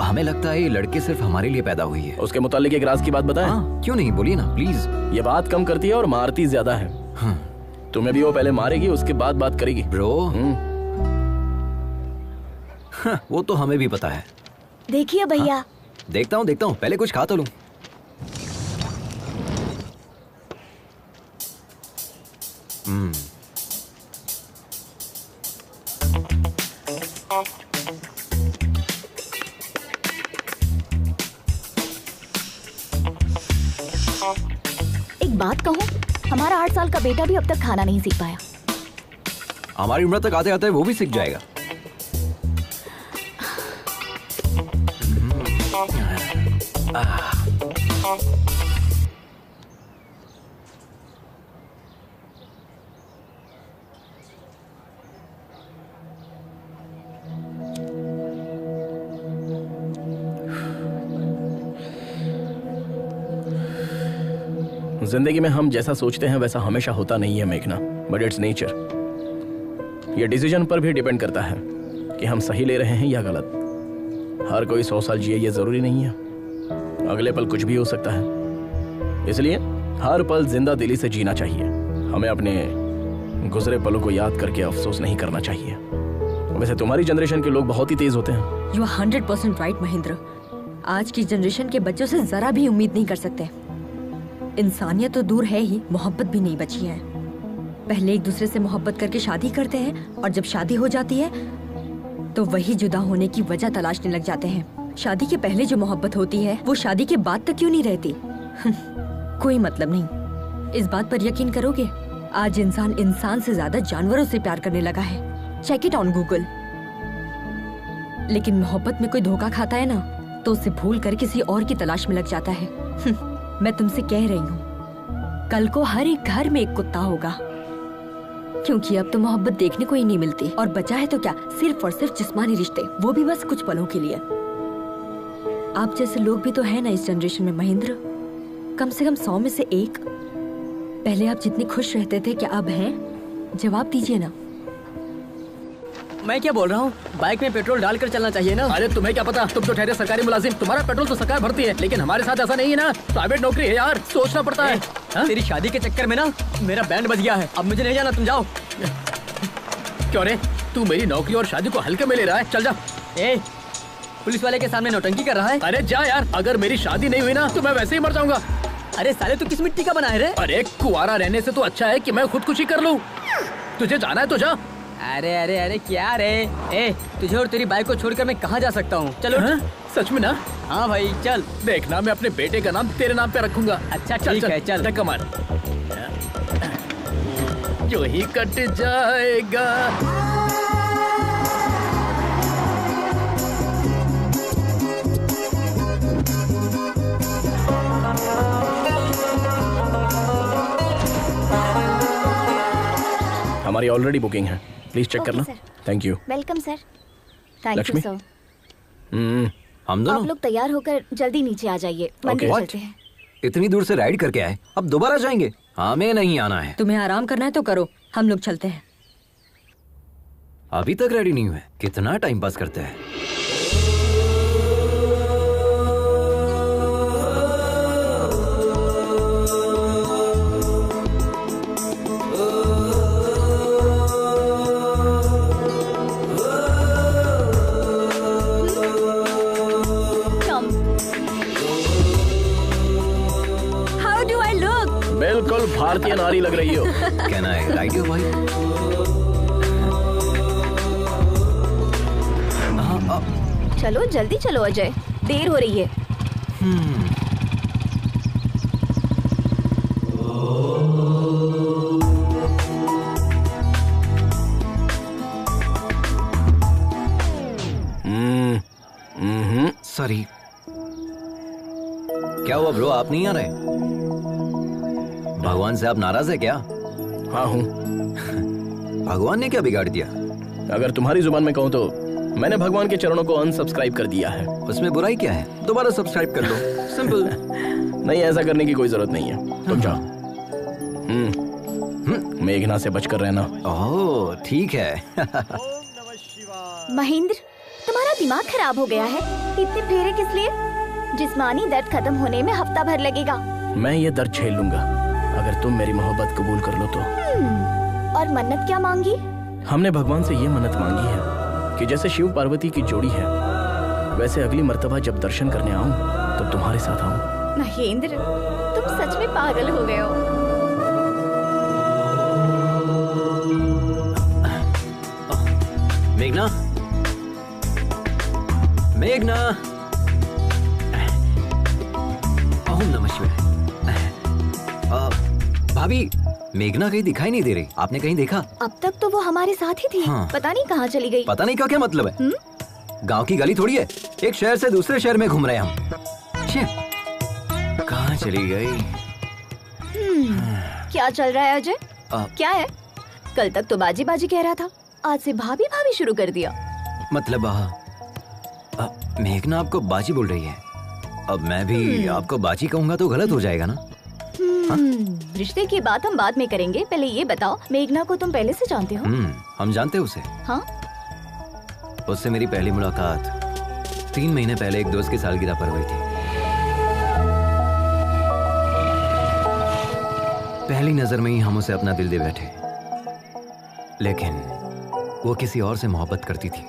C: हमें लगता है ये लड़की सिर्फ हमारे लिए पैदा हुई है।
B: उसके मुतालिक एक राज की बात बताएं?
C: क्यों नहीं, बोलिए ना प्लीज।
B: ये बात कम करती है और मारती ज्यादा है। तुम्हें भी वो पहले मारेगी, उसके बाद बात करेगी।
C: ब्रो वो तो हमें भी पता है।
G: देखिए भैया।
C: देखता हूँ, पहले कुछ खा तो लूं।
G: एक बात कहूँ, हमारा 8 साल का बेटा भी अब तक खाना नहीं सीख पाया।
C: हमारी उम्र तक आते आते वो भी सीख जाएगा।
B: जिंदगी में हम जैसा सोचते हैं वैसा हमेशा होता नहीं है मेघना, बट इट्स नेचर। ये डिसीजन पर भी डिपेंड करता है कि हम सही ले रहे हैं या गलत। हर कोई 100 साल जिए ये जरूरी नहीं है, अगले पल कुछ भी हो सकता है। इसलिए हर पल जिंदा दिली से जीना चाहिए। हमें अपने गुजरे पलों को याद करके अफसोस नहीं करना चाहिए। वैसे तुम्हारी जनरेशन के लोग बहुत ही तेज होते हैं।
I: You are 100% right Mahendra. आज की जनरेशन के बच्चों से जरा भी उम्मीद नहीं कर सकते। इंसानियत तो दूर है ही, मोहब्बत भी नहीं बची है। पहले एक दूसरे से मोहब्बत करके शादी करते हैं और जब शादी हो जाती है तो वही जुदा होने की वजह तलाशने लग जाते हैं। शादी के पहले जो मोहब्बत होती है वो शादी के बाद तक क्यों नहीं रहती? कोई मतलब नहीं। इस बात पर यकीन करोगे, आज इंसान से ज्यादा जानवरों से प्यार करने लगा है। Check it on Google. लेकिन मोहब्बत में कोई धोखा खाता है ना, तो उसे भूल कर किसी और की तलाश में लग जाता है। मैं तुमसे कह रही हूँ, कल को हर एक घर में एक कुत्ता होगा, क्योंकि अब तो मोहब्बत देखने को ही नहीं मिलती। और बचा है तो क्या, सिर्फ और सिर्फ जिस्मानी रिश्ते, वो भी बस कुछ पलों के लिए। आप जैसे लोग भी तो है ना इस जनरेशन में महेंद्र, कम से कम 100 में से एक। पहले आप जितने खुश रहते थे, क्या अब हैं? जवाब दीजिए ना।
D: मैं क्या बोल रहा हूँ, बाइक में पेट्रोल डालकर चलना चाहिए ना।
B: अरे तुम्हें क्या पता, तुम तो ठहरे सरकारी मुलाजिम, तुम्हारा पेट्रोल तो सरकार भरती है, लेकिन हमारे साथ ऐसा नहीं है ना। प्राइवेट नौकरी है यार, सोचना पड़ता है।
D: तेरी शादी के चक्कर में ना मेरा बैंड बज गया है, अब मुझे नहीं जाना, तुम जाओ।
B: क्यों रे, तू मेरी नौकरी और शादी को हल्के में ले रहा है? चल जा।
D: पुलिस वाले के सामने नौटंकी कर रहा है।
B: अरे जा यार, अगर मेरी शादी नहीं हुई ना तो मैं वैसे ही मर जाऊंगा।
D: अरे साले तू किस मिट्टी का बना है रे?
B: अरे कुआरा रहने से तो अच्छा है कि मैं खुदकुशी कर लूं। तुझे जाना है तो जा।
D: अरे अरे अरे क्या रे? ए तुझे और तेरी बाइक को छोड़कर मैं कहाँ जा सकता हूँ? चलो।
B: सच में ना?
D: हाँ भाई चल।
B: देखना मैं अपने बेटे का नाम तेरे नाम पे रखूंगा।
D: अच्छा ठीक है चल।
B: कमाल जो ही कट जाएगा। हमारी ऑलरेडी बुकिंग है, प्लीज चेक करना। Thank you.
G: Welcome sir. Thank you sir.
C: हम दोनों
G: आप लोग तैयार होकर जल्दी नीचे आ जाइए, मंदिर चलते हैं।
C: इतनी दूर से राइड करके आए, अब दोबारा जाएंगे? हमें नहीं आना है।
I: तुम्हें आराम करना है तो करो, हम लोग चलते हैं।
C: अभी तक रेडी नहीं हुए, कितना टाइम पास करते हैं।
B: बिल्कुल भारतीय नारी लग रही हो।
C: कहना है राइट हो भाई।
G: चलो जल्दी चलो अजय, देर हो रही है।
C: सॉरी। क्या हुआ ब्रो, आप नहीं आ रहे? भगवान से आप नाराज है क्या?
B: हाँ हूँ।
C: भगवान ने क्या बिगाड़ दिया?
B: अगर तुम्हारी जुबान में कहूँ तो मैंने भगवान के चरणों को अनसब्सक्राइब कर दिया है।
C: उसमें बुराई क्या है? दोबारा सब्सक्राइब कर लो, सिंपल।
B: नहीं, ऐसा करने की कोई जरूरत नहीं है, तुम जाओ। मेघना से बचकर रहना।
C: ओह ठीक है।
G: महेंद्र, तुम्हारा दिमाग खराब हो गया है। इतने फेरे किस लिए? जिस्मानी दर्द खत्म होने में हफ्ता भर लगेगा।
B: मैं ये दर्द झेल लूंगा अगर तुम मेरी मोहब्बत कबूल कर लो तो।
G: और मन्नत क्या मांगी?
B: हमने भगवान से ये मन्नत मांगी है कि जैसे शिव पार्वती की जोड़ी है वैसे अगली मर्तबा जब दर्शन करने आऊं तो तुम्हारे साथ आऊं।
G: महेंद्र, तुम सच में पागल हो गए हो।
C: मेघना, मेघना, ओम नमः शिवाय। भाभी, मेघना कहीं दिखाई नहीं दे रही, आपने कहीं देखा?
G: अब तक तो वो हमारे साथ ही थी।
C: हाँ।
G: पता नहीं कहाँ चली गई।
C: पता नहीं का क्या मतलब है? गांव की गली थोड़ी है, एक शहर से दूसरे शहर में घूम रहे हैं हम। कहाँ चली गई?
G: क्या चल रहा है अजय? क्या है? कल तक तो बाजी बाजी कह रहा था, आज से भाभी भाभी शुरू कर दिया।
C: मतलब मेघना आपको बाजी बोल रही है, अब मैं भी आपको बाजी कहूँगा तो गलत हो जाएगा ना?
G: रिश्ते की बात हम बाद में करेंगे, पहले ये बताओ मेघना को तुम पहले से जानते हो?
C: हम जानते हैं उसे।
G: हाँ?
C: उससे मेरी पहली मुलाकात 3 महीने पहले एक दोस्त की सालगिरह पर हुई थी। पहली नजर में ही हम उसे अपना दिल दे बैठे, लेकिन वो किसी और से मोहब्बत करती थी।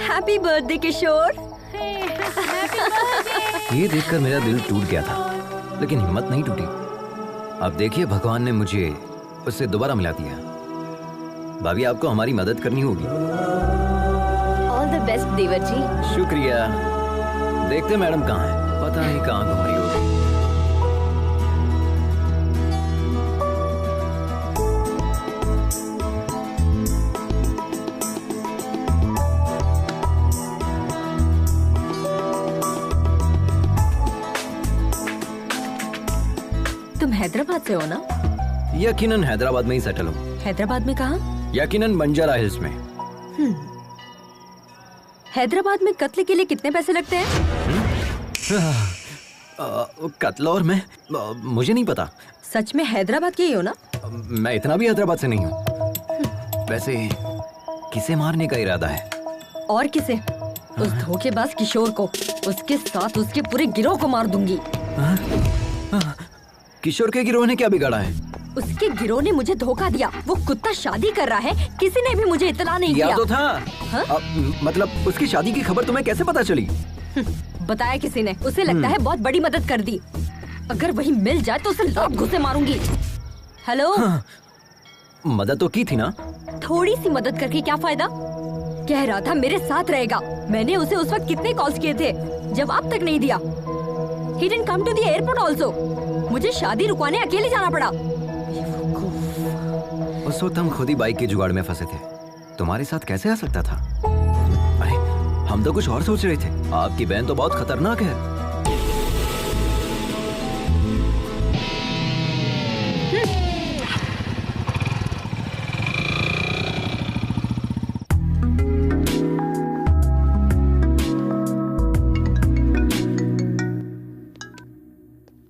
I: हैप्पी बर्थडे किशोर।
C: ये देखकर मेरा दिल टूट गया था, लेकिन हिम्मत नहीं टूटी। अब देखिए भगवान ने मुझे उससे दोबारा मिला दिया। भाभी, आपको हमारी मदद करनी होगी।
G: ऑल द बेस्ट देवर जी।
C: शुक्रिया। देखते मैडम कहाँ है, पता नहीं कहाँ घूम रही होगी।
I: तुम हैदराबाद से हो ना?
C: यकीनन हैदराबाद में ही सेटल हूँ।
I: हैदराबाद में कहाँ?
C: यकीनन बंजारा हिल्स में।
I: हैदराबाद में कत्ल के लिए कितने पैसे लगते हैं?
C: कत्ल और मैं मुझे नहीं पता।
I: सच में हैदराबाद के ही हो ना?
C: मैं इतना भी हैदराबाद से नहीं हूँ। वैसे किसे मारने का इरादा है?
I: और किसे? उस धोखेबाज किशोर को, उसके साथ उसके पूरे गिरोह को मार दूंगी।
C: किशोर के गिरोह ने क्या बिगाड़ा है?
I: उसके गिरोह ने मुझे धोखा दिया। वो कुत्ता शादी कर रहा है, किसी ने भी मुझे इत्तला नहीं किया।
C: तो था।
I: हाँ?
C: मतलब उसकी शादी की खबर तुम्हें कैसे पता चली?
I: बताया किसी ने। उसे लगता है बहुत बड़ी मदद कर दी। अगर वही मिल जाए तो उसे लात घुसे मारूंगी। हेलो।
C: हाँ, मदद तो की थी ना?
I: थोड़ी सी मदद करके क्या फायदा? कह रहा था मेरे साथ रहेगा। मैंने उसे उस वक्त कितने कॉल्स किए थे, जवाब तक नहीं दिया। He didn't come to the airport also. मुझे शादी रुकवाने अकेले जाना पड़ा।
C: उस वक्त हम खुद ही बाइक के जुगाड़ में फंसे थे। तुम्हारे साथ कैसे आ सकता था? अरे हम तो कुछ और सोच रहे थे। आपकी बहन तो बहुत खतरनाक है।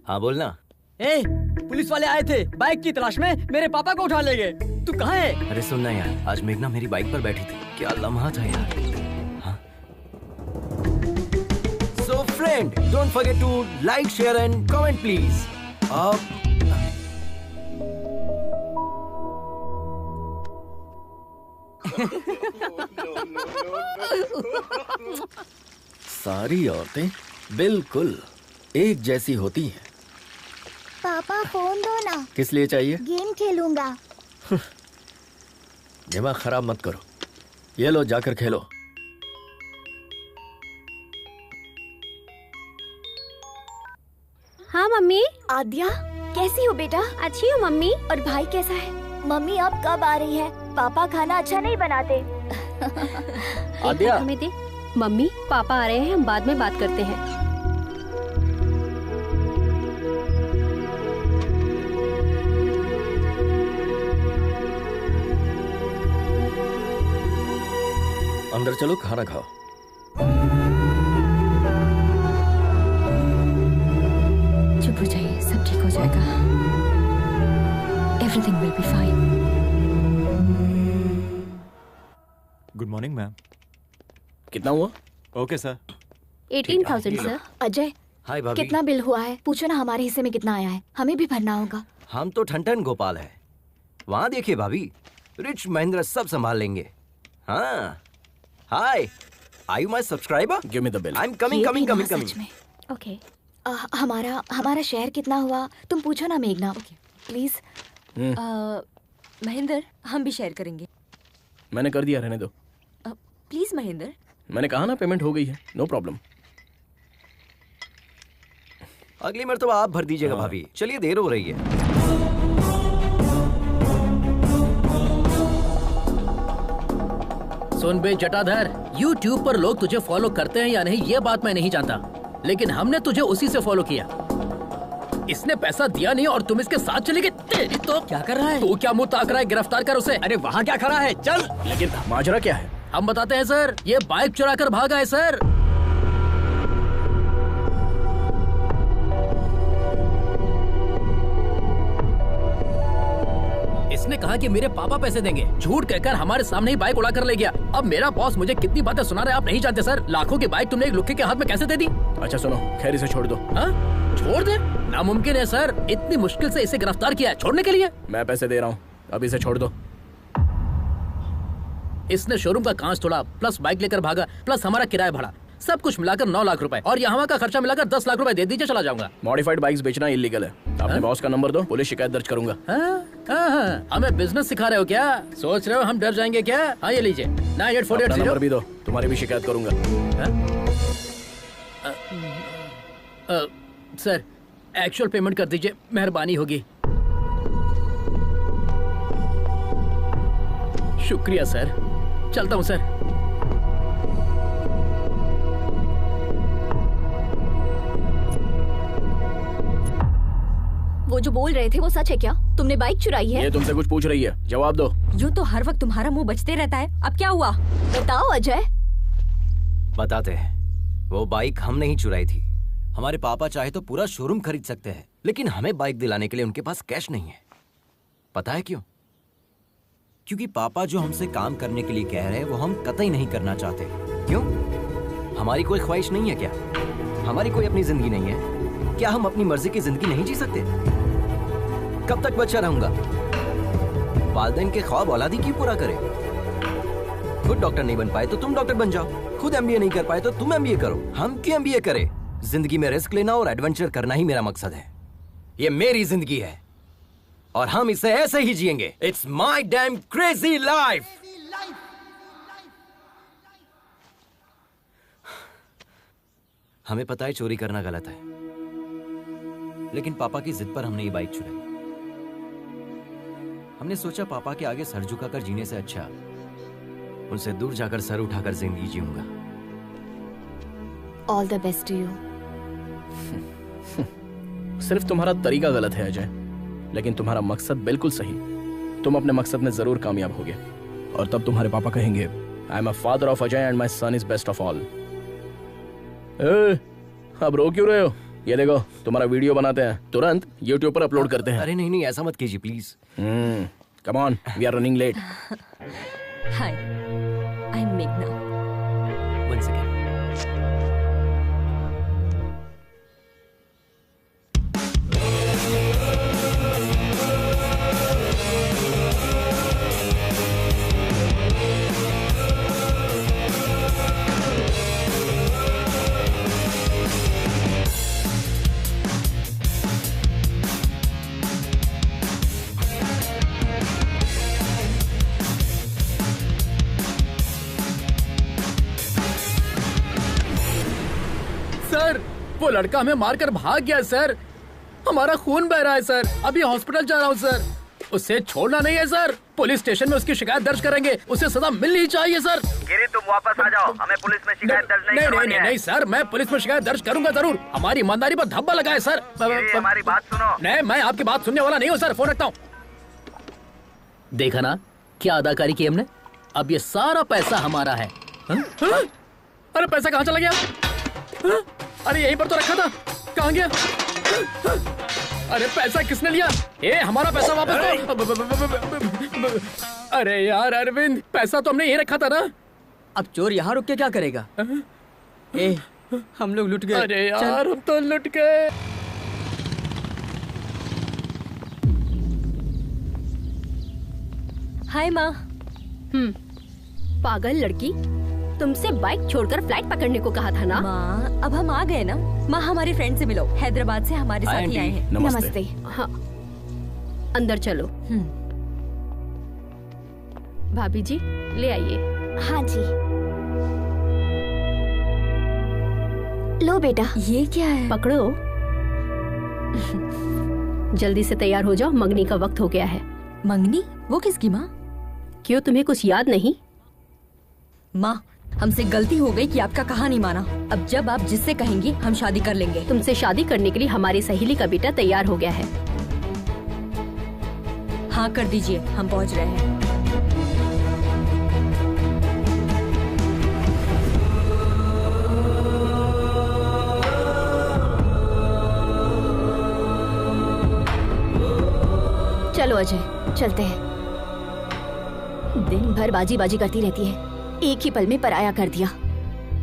C: हाँ बोलना।
D: ए, पुलिस वाले आए थे बाइक की तलाश में, मेरे पापा को उठा ले गए। तू कहाँ है?
C: अरे सुनना यार, आज मेघना मेरी बाइक पर बैठी थी। क्या लम्हा था यार। हाँ? So friend, don't forget to like, share and comment please.
E: सारी औरतें बिल्कुल एक जैसी होती हैं।
J: पापा फोन दो ना।
E: किस लिए चाहिए?
J: गेम खेलूंगा।
E: दिमाग खराब मत करो। ये लो, जाकर खेलो।
F: हाँ मम्मी।
G: आद्या कैसी हो बेटा?
F: अच्छी हूँ मम्मी।
G: और भाई कैसा है? मम्मी अब कब आ रही है? पापा खाना अच्छा नहीं बनाते।
F: आद्या हमें दे। मम्मी पापा आ रहे हैं, हम बाद में बात करते हैं।
E: अंदर चलो, खाना खाओ।
I: चुप हो जाइए, सब ठीक हो जाएगा। Everything will be fine.
A: Good morning ma'am.
B: कितना हुआ?
A: Okay sir.
F: 18,000 सर।
G: अजय,
C: हाय भाभी।
G: कितना बिल हुआ है? पूछो ना हमारे हिस्से में कितना आया है, हमें भी भरना होगा।
C: हम तो ठन गोपाल है। वहाँ देखिए भाभी, रिच महेंद्र सब संभाल लेंगे। हाँ। Hi, are you my subscriber?
B: Give me the bill.
C: I am coming.
F: Okay.
G: हमारा शेयर कितना हुआ तुम पूछो ना मेघना, प्लीज।
I: महेंद्र, हम भी शेयर करेंगे।
B: मैंने कर दिया, रहने दो।
I: प्लीज महेंद्र।
B: मैंने कहा ना पेमेंट हो गई है, नो प्रॉब्लम।
C: अगली मर्तबा आप भर दीजिएगा भाभी। चलिए देर हो रही है।
K: सुन बे जटाधर, YouTube पर लोग तुझे फॉलो करते हैं या नहीं ये बात मैं नहीं जानता, लेकिन हमने तुझे उसी से फॉलो किया। इसने पैसा दिया नहीं और तुम इसके साथ चले गए। तेरी तो
D: क्या कर रहा है?
K: तू क्या मुंह ताक रहा है? गिरफ्तार कर उसे।
D: अरे वहाँ क्या खड़ा है? चल।
B: लेकिन माजरा क्या है?
K: हम बताते हैं सर, ये बाइक चुरा कर भागा है सर। इसने कहा कि मेरे पापा पैसे देंगे, झूठ कहकर हमारे सामने ही बाइक उड़ा कर ले गया। अब मेरा बॉस मुझे कितनी बातें सुना रहा है आप नहीं जानते सर। लाखों की बाइक तुमने एक लुक्के के हाथ में कैसे दे दी?
B: अच्छा सुनो, खैर इसे छोड़ दो।
K: हाँ? छोड़ दे? नामुमकिन है सर, इतनी मुश्किल से इसे गिरफ्तार किया है, छोड़ने के लिए।
B: मैं पैसे दे रहा हूँ, अब इसे छोड़ दो।
K: इसने शोरूम का कांच तोड़ा, प्लस बाइक लेकर भागा, प्लस हमारा किराया भरा, सब कुछ मिलाकर 9 लाख रुपए, और यहाँ का खर्चा मिलाकर 10 लाख रुपए दे दीजिए, चला जाऊंगा।
B: मॉडिफाइड बाइक्स बेचना इलीगल है। अपने बॉस का नंबर दो, पुलिस शिकायत दर्ज करूंगा।
K: हमें बिजनेस सिखा रहे हो क्या? सोच रहे हो हम डर जाएंगे क्या? हाँ ये लीजिए, 9848
B: नंबर भी दो, तुम्हारी भी शिकायत करूंगा।
K: सर एक्चुअल पेमेंट कर दीजिए, मेहरबानी होगी। शुक्रिया सर, चलता हूँ सर।
G: वो जो बोल रहे थे वो सच है क्या? तुमने बाइक चुराई है?
B: ये तुमसे कुछ पूछ रही है, जवाब दो।
I: यूँ तो हर वक्त तुम्हारा मुंह बचते रहता है, अब क्या हुआ?
G: बताओ अजय।
C: बताते हैं। वो बाइक हम नहीं चुराई थी। हमारे पापा चाहे तो पूरा शोरूम खरीद सकते हैं, लेकिन हमें बाइक दिलाने के लिए उनके पास कैश नहीं है। पता है क्यों? क्योंकि पापा जो हमसे काम करने के लिए कह रहे हैं वो हम कतई नहीं करना चाहते। क्यों? हमारी कोई ख्वाहिश नहीं है क्या? हमारी कोई अपनी जिंदगी नहीं है क्या? हम अपनी मर्जी की जिंदगी नहीं जी सकते? कब तक बच्चा रहूंगा? वालिदैन के ख्वाब औलादी क्यों पूरा करे? खुद डॉक्टर नहीं बन पाए तो तुम डॉक्टर बन जाओ, खुद एमबीए नहीं कर पाए तो तुम एमबीए करो, हम क्यों एमबीए करें? जिंदगी में रिस्क लेना और एडवेंचर करना ही मेरा मकसद है। ये मेरी जिंदगी है और हम इसे ऐसे ही जिएंगे। It's my dam crazy life. हमें पता है चोरी करना गलत है, लेकिन पापा की जिद पर हमने ये बाइक चुराई। हमने सोचा पापा के आगे सर झुकाकर जीने से अच्छा उनसे दूर जाकर सर उठाकर जिंदगी जीऊंगा।
G: All the best to you.
B: सिर्फ तुम्हारा तरीका गलत है अजय, लेकिन तुम्हारा मकसद बिल्कुल सही। तुम अपने मकसद में जरूर कामयाब होगे और तब तुम्हारे पापा कहेंगे I am a father of Ajay and my son is best of all. अब रो क्यों रहे हो? ये देखो तुम्हारा वीडियो बनाते हैं, तुरंत YouTube पर अपलोड करते हैं।
C: अरे नहीं नहीं, ऐसा मत कीजिए please.
B: Come on, we are running late.
I: Hi, I am मेघना।
C: One second.
K: सर, वो लड़का हमें मारकर भाग गया सर। हमारा खून बह रहा है सर। अभी हॉस्पिटल जा रहा हूँ सर। उसे छोड़ना नहीं है सर। पुलिस स्टेशन में उसकी शिकायत दर्ज करेंगे। उसे सजा मिलनी चाहिए सर।
L: गिरी, तुम वापस आ जाओ। हमें पुलिस में शिकायत दर्ज नहीं करवानी है।
K: नहीं सर, मैं पुलिस में शिकायत दर्ज करूंगा जरूर। हमारी ईमानदारी पर धब्बा लगा है सर।
L: हमारी बात सुनो।
K: नहीं, मैं आपकी बात सुनने वाला नहीं हूँ सर। फोन रखता हूँ। देखा ना क्या अदाकारी की हमने। अब ये सारा पैसा हमारा है। अरे पैसा कहाँ चला गया? अरे यहीं पर तो रखा था, कहाँ गया? अरे पैसा किसने लिया? हमारा पैसा वापस दो। अरे यार अरविंद, पैसा तो हमने यहीं रखा था ना।
D: अब चोर यहाँ रुक के क्या करेगा? हम लोग लुट गए।
K: अरे यार हम तो लुट गए।
I: हाय माँ।
F: पागल लड़की, तुमसे बाइक छोड़कर फ्लाइट पकड़ने को कहा था ना।
I: माँ, अब हम आ गए ना। माँ, हमारे फ्रेंड से मिलो। हैदराबाद से हमारे साथ ही आए हैं।
F: नमस्ते। हाँ, अंदर चलो। भाभी जी ले आइए।
G: हाँ जी। लो बेटा।
I: ये क्या है?
F: पकड़ो। जल्दी से तैयार हो जाओ, मंगनी का वक्त हो गया है।
I: मंगनी? वो किसकी माँ?
F: क्यों, तुम्हें कुछ याद नहीं?
I: माँ, हमसे गलती हो गई कि आपका कहा नहीं माना। अब जब आप जिससे कहेंगी हम शादी कर लेंगे।
F: तुमसे शादी करने के लिए हमारी सहेली का बेटा तैयार हो गया है।
I: हाँ कर दीजिए, हम पहुँच रहे हैं।
G: चलो अजय, चलते हैं। दिन भर बाजी बाजी करती रहती है, एक ही पल में पराया कर दिया।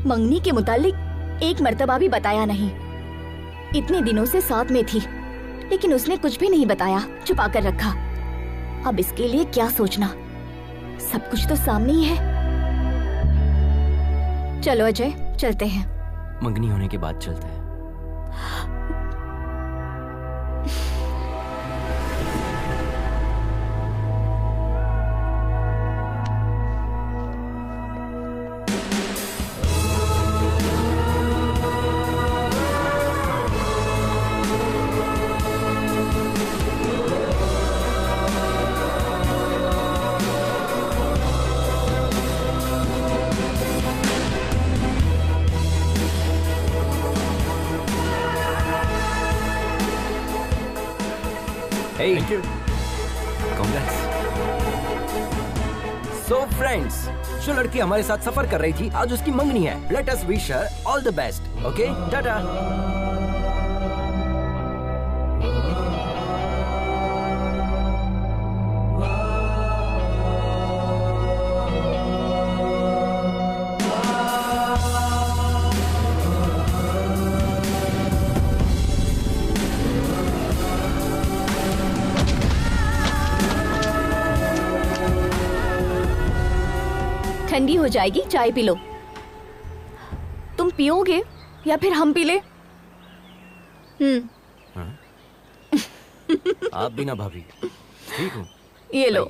G: मंगनी के मुतालिक एक मर्तबा भी बताया नहीं। इतने दिनों से साथ में थी, लेकिन उसने कुछ भी नहीं बताया, छुपा कर रखा। अब इसके लिए क्या सोचना, सब कुछ तो सामने ही है। चलो अजय, चलते हैं।
C: मंगनी होने के बाद चलते हैं। Hey, thank you. Congrats. So friends, जो लड़की हमारे साथ सफर कर रही थी, आज उसकी मंगनी है। Let us wish her all the best. Okay? Tata.
G: ठंडी हो जाएगी, चाय पी लो। तुम पियोगे या फिर हम पी ले?
C: आप भी ना भाभी, ठीक हूँ।
G: ये लो।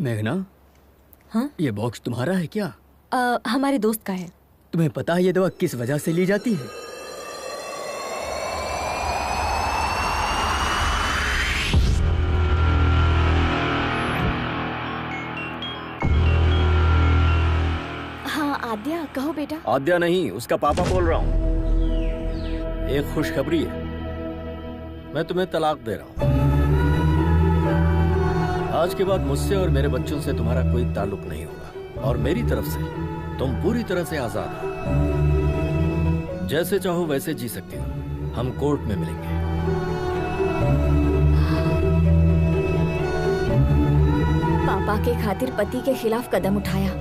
D: मेघना,
I: हाँ?
D: ये बॉक्स तुम्हारा है क्या?
I: हमारे दोस्त का है।
D: तुम्हें पता है ये दवा किस वजह से ली जाती है?
G: हाँ आद्या, कहो बेटा।
E: आद्या नहीं, उसका पापा बोल रहा हूँ। एक खुशखबरी है, मैं तुम्हें तलाक दे रहा हूँ। आज के बाद मुझसे और मेरे बच्चों से तुम्हारा कोई ताल्लुक नहीं होगा, और मेरी तरफ से तुम पूरी तरह से आजाद हो। जैसे चाहो वैसे जी सकती हो। हम कोर्ट में मिलेंगे।
G: पापा के खातिर पति के खिलाफ कदम उठाया।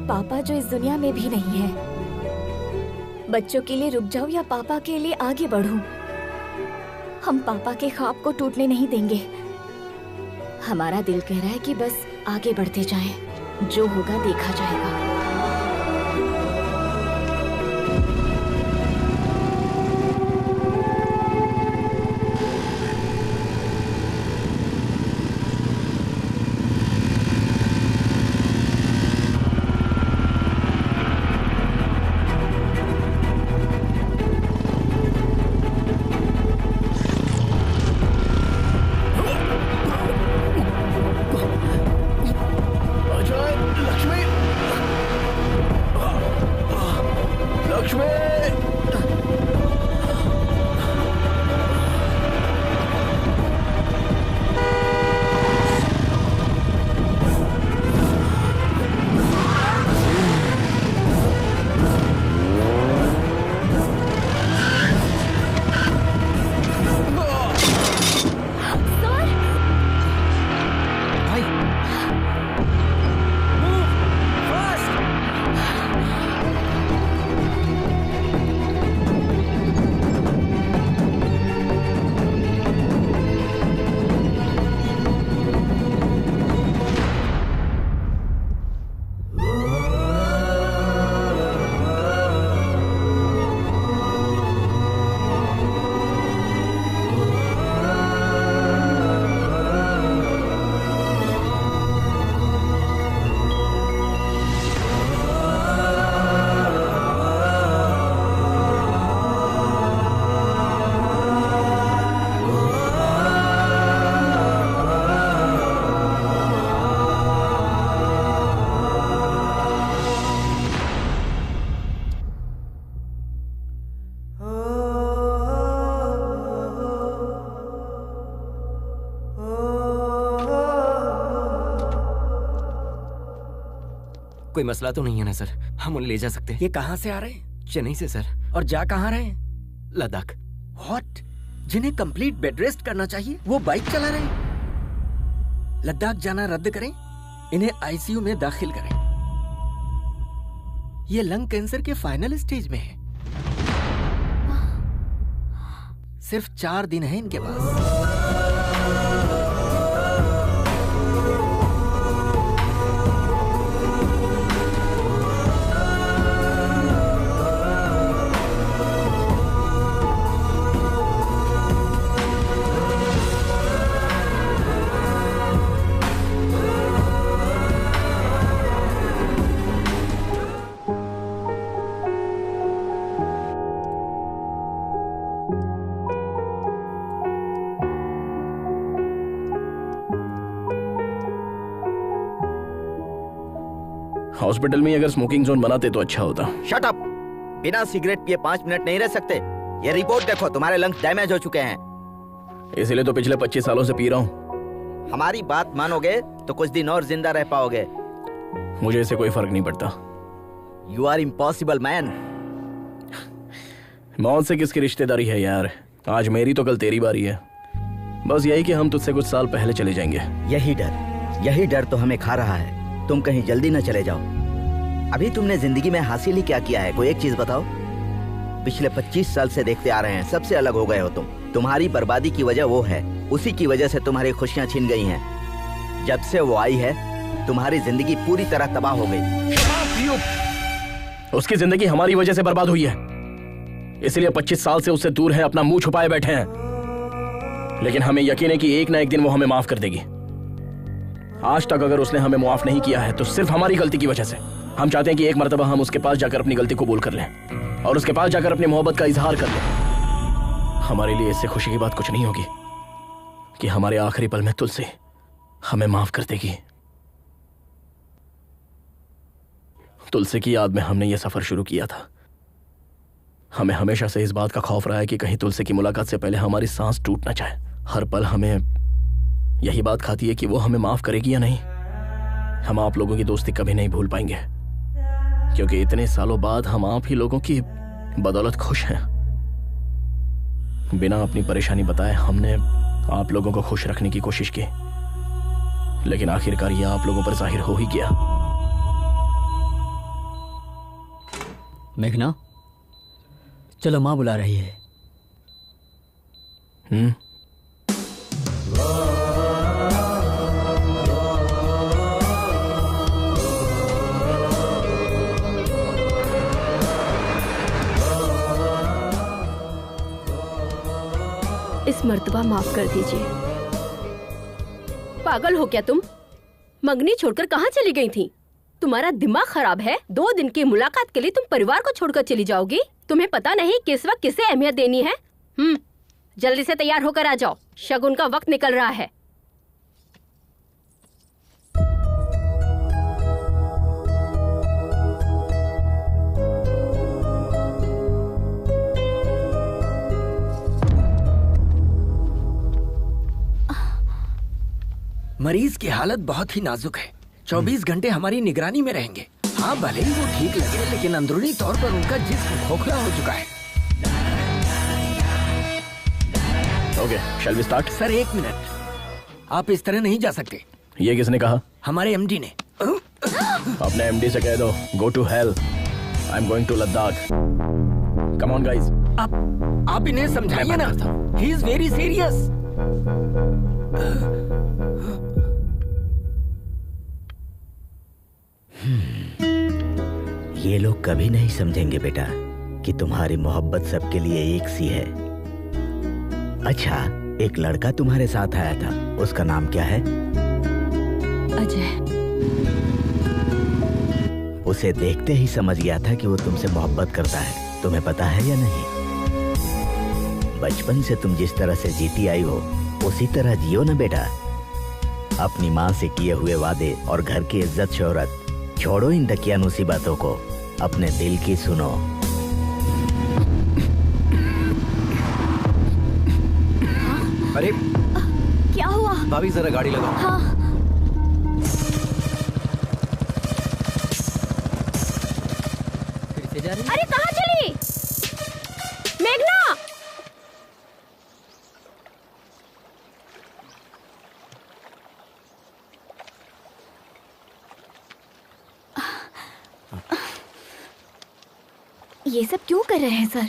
G: पापा जो इस दुनिया में भी नहीं है। बच्चों के लिए रुक जाऊं या पापा के लिए आगे बढ़ूं? हम पापा के ख्वाब को टूटने नहीं देंगे। हमारा दिल कह रहा है कि बस आगे बढ़ते जाएं। जो होगा देखा जाएगा।
C: कोई मसला तो नहीं है ना सर? हम उन्हें ले जा सकते हैं।
E: ये कहाँ से आ रहे हैं?
C: चेन्नई से सर।
E: और जा कहाँ रहे हैं?
C: लद्दाख।
E: व्हाट? जिन्हें कंप्लीट बेड रेस्ट करना चाहिए वो बाइक चला रहे हैं। लद्दाख जाना रद्द करें, इन्हें आईसीयू में दाखिल करें। ये लंग कैंसर के फाइनल स्टेज में है। सिर्फ 4 दिन है इनके पास।
B: हॉस्पिटल में अगर स्मोकिंग जोन बनाते तो अच्छा होता।
H: Shut up! बिना सिगरेट पिए 5 मिनट नहीं रह सकते। ये रिपोर्ट देखो, तुम्हारे लंग्स डैमेज हो चुके हैं।
B: इसीलिए तो पिछले 25 सालों से पी रहा हूँ।
H: हमारी बात मानोगे तो कुछ दिन और जिंदा रह पाओगे।
B: मुझे इससे कोई फर्क नहीं पड़ता।
H: You are impossible man.
B: मौत से किसकी रिश्तेदारी है यार? आज मेरी तो कल तेरी बारी है। बस यही कि हम तुझसे कुछ साल पहले चले जाएंगे।
H: यही डर तो हमें खा रहा है। तुम कहीं जल्दी न चले जाओ। अभी तुमने जिंदगी में हासिल ही क्या किया है? कोई एक चीज बताओ। पिछले 25 साल से देखते आ रहे हैं, सबसे अलग हो गए हो तुम। तुम्हारी बर्बादी की वजह वो है, उसी की वजह से तुम्हारी खुशियां छिन गई हैं। जब से वो आई है तुम्हारी जिंदगी पूरी तरह तबाह हो गई।
B: उसकी जिंदगी हमारी वजह से बर्बाद हुई है, इसलिए 25 साल से उससे दूर है, अपना मुंह छुपाए बैठे हैं। लेकिन हमें यकीन है कि एक ना एक दिन वो हमें माफ कर देगी। आज तक अगर उसने हमें माफ नहीं किया है तो सिर्फ हमारी गलती की वजह से। हम चाहते हैं कि एक मर्तबा हम उसके पास जाकर अपनी गलती कबूल कर लें और उसके पास जाकर अपनी मोहब्बत का इजहार कर लें। हमारे लिए इससे खुशी की बात कुछ नहीं होगी कि हमारे आखिरी पल में तुलसी हमें माफ कर देगी। तुलसी की याद में हमने यह सफर शुरू किया था। हमें हमेशा से इस बात का खौफ रहा है कि कहीं तुलसी की मुलाकात से पहले हमारी सांस टूट ना जाए। हर पल हमें यही बात खाती है कि वो हमें माफ करेगी या नहीं। हम आप लोगों की दोस्ती कभी नहीं भूल पाएंगे, क्योंकि इतने सालों बाद हम आप ही लोगों की बदौलत खुश हैं। बिना अपनी परेशानी बताए हमने आप लोगों को खुश रखने की कोशिश की, लेकिन आखिरकार यह आप लोगों पर जाहिर हो ही गया।
D: मेघना, चलो माँ बुला रही है।
F: इस मर्तबा माफ कर दीजिए। पागल हो क्या तुम? मंगनी छोड़कर कहाँ चली गई थी? तुम्हारा दिमाग खराब है? 2 दिन की मुलाकात के लिए तुम परिवार को छोड़कर चली जाओगी? तुम्हें पता नहीं किस वक्त किसे अहमियत देनी है? जल्दी से तैयार होकर आ जाओ, शगुन का वक्त निकल रहा है।
E: मरीज की हालत बहुत ही नाजुक है। 24 घंटे हमारी निगरानी में रहेंगे। हाँ, भले ही वो ठीक लगे, लेकिन अंदरूनी तौर पर उनका जिस्म खोखला हो चुका है।
B: Okay, shall we start?
E: Sir 1 minute, आप इस तरह नहीं जा सकते।
B: ये किसने कहा?
E: हमारे एमडी ने।
B: अपने एमडी से कह दो, go to hell, I am going to Ladakh. Come on guys.
E: आप इन्हें समझाइए ना, ही इज वेरी सीरियस।
H: ये लोग कभी नहीं समझेंगे बेटा कि तुम्हारी मोहब्बत सबके लिए एक सी है। अच्छा, एक लड़का तुम्हारे साथ आया था, उसका नाम क्या है?
G: अजय।
H: उसे देखते ही समझ गया था कि वो तुमसे मोहब्बत करता है। तुम्हें पता है या नहीं? बचपन से तुम जिस तरह से जीती आई हो उसी तरह जियो ना बेटा। अपनी माँ से किए हुए वादे और घर की इज्जत शोहरत छोड़ो, इन दकियानूसी बातों को, अपने दिल की सुनो।
C: अरे
G: क्या हुआ?
C: भाभी जरा गाड़ी लगाओ।
G: हाँ।
F: अरे कहाँ चली मेघना?
G: ये सब क्यों कर रहे हैं सर?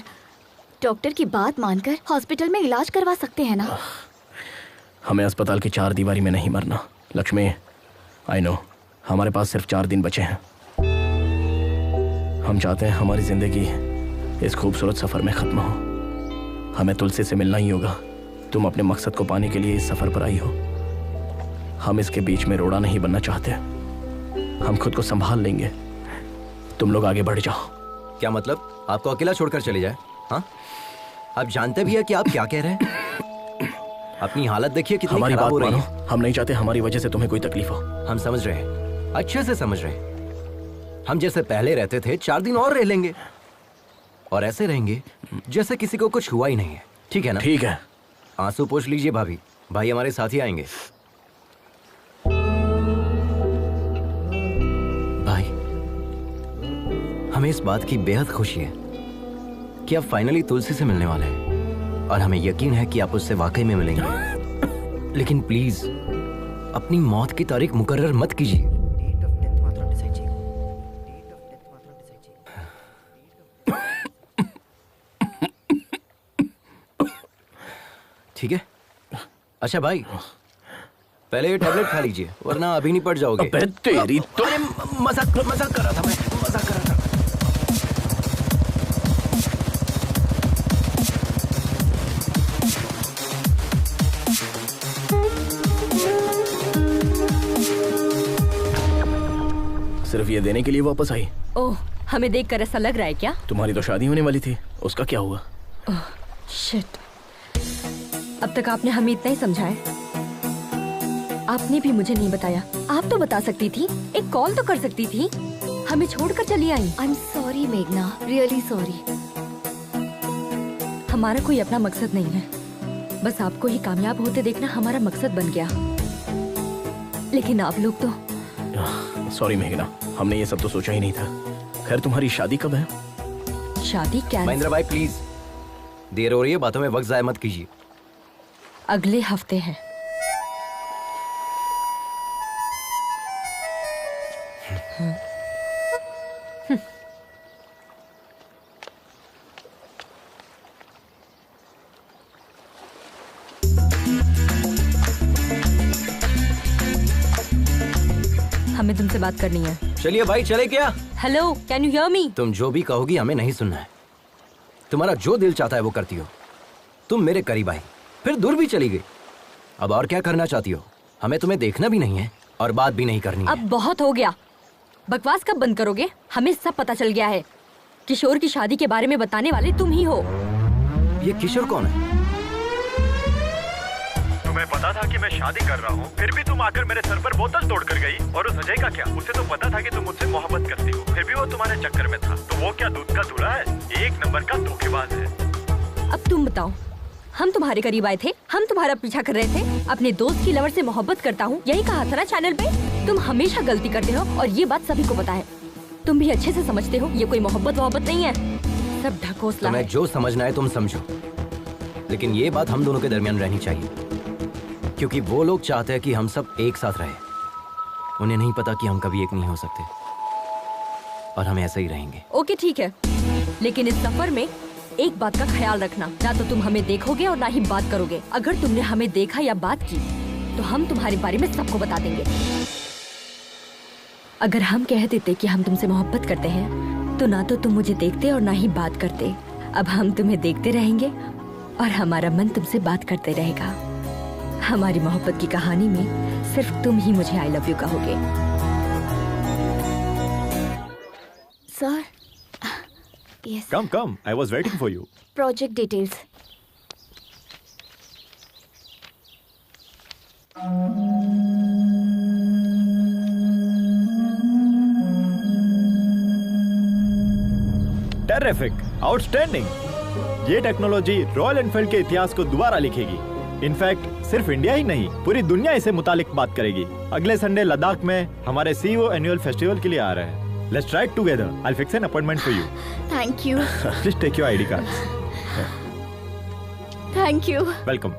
G: डॉक्टर की बात मानकर हॉस्पिटल में इलाज करवा सकते हैं ना।
B: हमें अस्पताल की 4 दीवारी में नहीं मरना। लक्ष्मी, आई नो, हमारे पास सिर्फ 4 दिन बचे हैं। हम चाहते हैं हमारी जिंदगी इस खूबसूरत सफर में खत्म हो। हमें तुलसी से मिलना ही होगा। तुम अपने मकसद को पाने के लिए इस सफर पर आई हो। हम इसके बीच में रोड़ा नहीं बनना चाहते। हम खुद को संभाल लेंगे, तुम लोग आगे बढ़ जाओ।
C: क्या मतलब? आपको अकेला छोड़कर चले जाए? हाँ, आप जानते भी है कि आप क्या कह रहे हैं? अपनी हालत देखिए कितनी
B: हमारी
C: खराब
B: बात
C: हो रही
B: मानो।
C: है।
B: हम नहीं चाहते हमारी वजह से तुम्हें कोई तकलीफ हो।
C: हम समझ रहे हैं, अच्छे से समझ रहे हैं। हम जैसे पहले रहते थे 4 दिन और रह लेंगे, और ऐसे रहेंगे जैसे किसी को कुछ हुआ ही नहीं है। ठीक है ना?
B: ठीक है।
C: आंसू पोंछ लीजिए भाभी, भाई हमारे साथ ही आएंगे। भाई, हमें इस बात की बेहद खुशी है कि आप फाइनली तुलसी से मिलने वाले हैं, और हमें यकीन है कि आप उससे वाकई में मिलेंगे। लेकिन प्लीज अपनी मौत की तारीख मुकर्रर मत कीजिए। ठीक है? अच्छा भाई, पहले ये टैबलेट खा लीजिए वरना अभी नहीं पड़ जाओगे।
B: अबे तेरी तो
C: अरे मजाक कर रहा था मैं, मजाक कर रहा था।
B: सिर्फ ये देने के लिए वापस आई?
I: ओह, हमें देखकर ऐसा लग रहा है क्या?
B: तुम्हारी तो शादी होने वाली थी, उसका क्या हुआ?
I: ओह शिट, अब तक आपने हमें इतना ही समझाया। आपने भी मुझे नहीं बताया। आप तो बता सकती थी, एक कॉल तो कर सकती थी। हमें छोड़कर चली आई।
G: आई एम सॉरी मेघना, रियली सॉरी।
I: हमारा कोई अपना मकसद नहीं है, बस आपको ही कामयाब होते देखना हमारा मकसद बन गया। लेकिन आप लोग तो।
B: सॉरी मेघना, हमने ये सब तो सोचा ही नहीं था। खैर तुम्हारी शादी कब है?
I: शादी क्या?
C: महेंद्र भाई प्लीज, देर हो रही है, बातों में वक्त जाया मत कीजिए।
I: अगले हफ्ते है। हमें तुमसे बात करनी है।
C: चलिए भाई, चले क्या?
I: Hello, can you hear me?
C: तुम जो भी कहोगी हमें नहीं सुनना है। तुम्हारा जो दिल चाहता है वो करती हो। तुम मेरे करीब आई, फिर दूर भी चली गई। अब और क्या करना चाहती हो? हमें तुम्हें देखना भी नहीं है और बात भी नहीं करनी है।
I: अब बहुत हो गया, बकवास कब बंद करोगे? हमें सब पता चल गया है। किशोर की शादी के बारे में बताने वाले तुम ही हो।
C: ये किशोर कौन है?
A: तुम्हें पता था कि मैं शादी कर रहा हूँ, फिर भी तुम आकर मेरे सर पर बोतल तोड़ कर गई। और उस अजय का क्या? उसे तो पता था कि तुम मुझसे मोहब्बत करती हो, फिर भी वो तुम्हारे चक्कर में था। तो वो क्या दूध का दूल्हा है? एक नंबर का धोखेबाज है।
I: अब तुम बताओ, हम तुम्हारे करीब आए थे, हम तुम्हारा पीछा कर रहे थे। अपने दोस्त की लवर से मोहब्बत करता हूँ, यही कहा था ना चैनल पे। तुम हमेशा गलती करते हो और ये बात सभी को पता है। तुम भी अच्छे से समझते हो ये कोई मोहब्बत नहीं है, सब ढकोसला है।
C: तुम्हें जो समझना है तुम समझो, लेकिन ये बात हम दोनों के दरमियान रहनी चाहिए, क्योंकि वो लोग चाहते हैं कि हम सब एक साथ रहें। उन्हें नहीं पता कि हम कभी एक नहीं हो सकते और हम ऐसे ही रहेंगे।
I: ओके ठीक है, लेकिन इस सफर में एक बात का ख्याल रखना, ना तो तुम हमें देखोगे और ना ही बात करोगे। अगर तुमने हमें देखा या बात की तो हम तुम्हारे बारे में सबको बता देंगे। अगर हम कह देते कि हम तुमसे मोहब्बत करते हैं तो ना तो तुम मुझे देखते और ना ही बात करते। अब हम तुम्हें देखते रहेंगे और हमारा मन तुमसे बात करते रहेगा। हमारी मोहब्बत की कहानी में सिर्फ तुम ही मुझे आई लव यू कहोगे।
G: Sir, yes.
A: Come. I was waiting for you.
G: Project details.
A: Terrific, outstanding. ये टेक्नोलॉजी रॉयल एनफील्ड के इतिहास को दोबारा लिखेगी। इनफैक्ट सिर्फ इंडिया ही नहीं, पूरी दुनिया इसे मुतालिक बात करेगी। अगले संडे लद्दाख में हमारे CEO एनुअल फेस्टिवल के लिए आ रहे हैं। Let's try it together. I'll fix an appointment for you.
G: Thank you.
A: Please take your ID cards.
G: Thank you.
A: Welcome.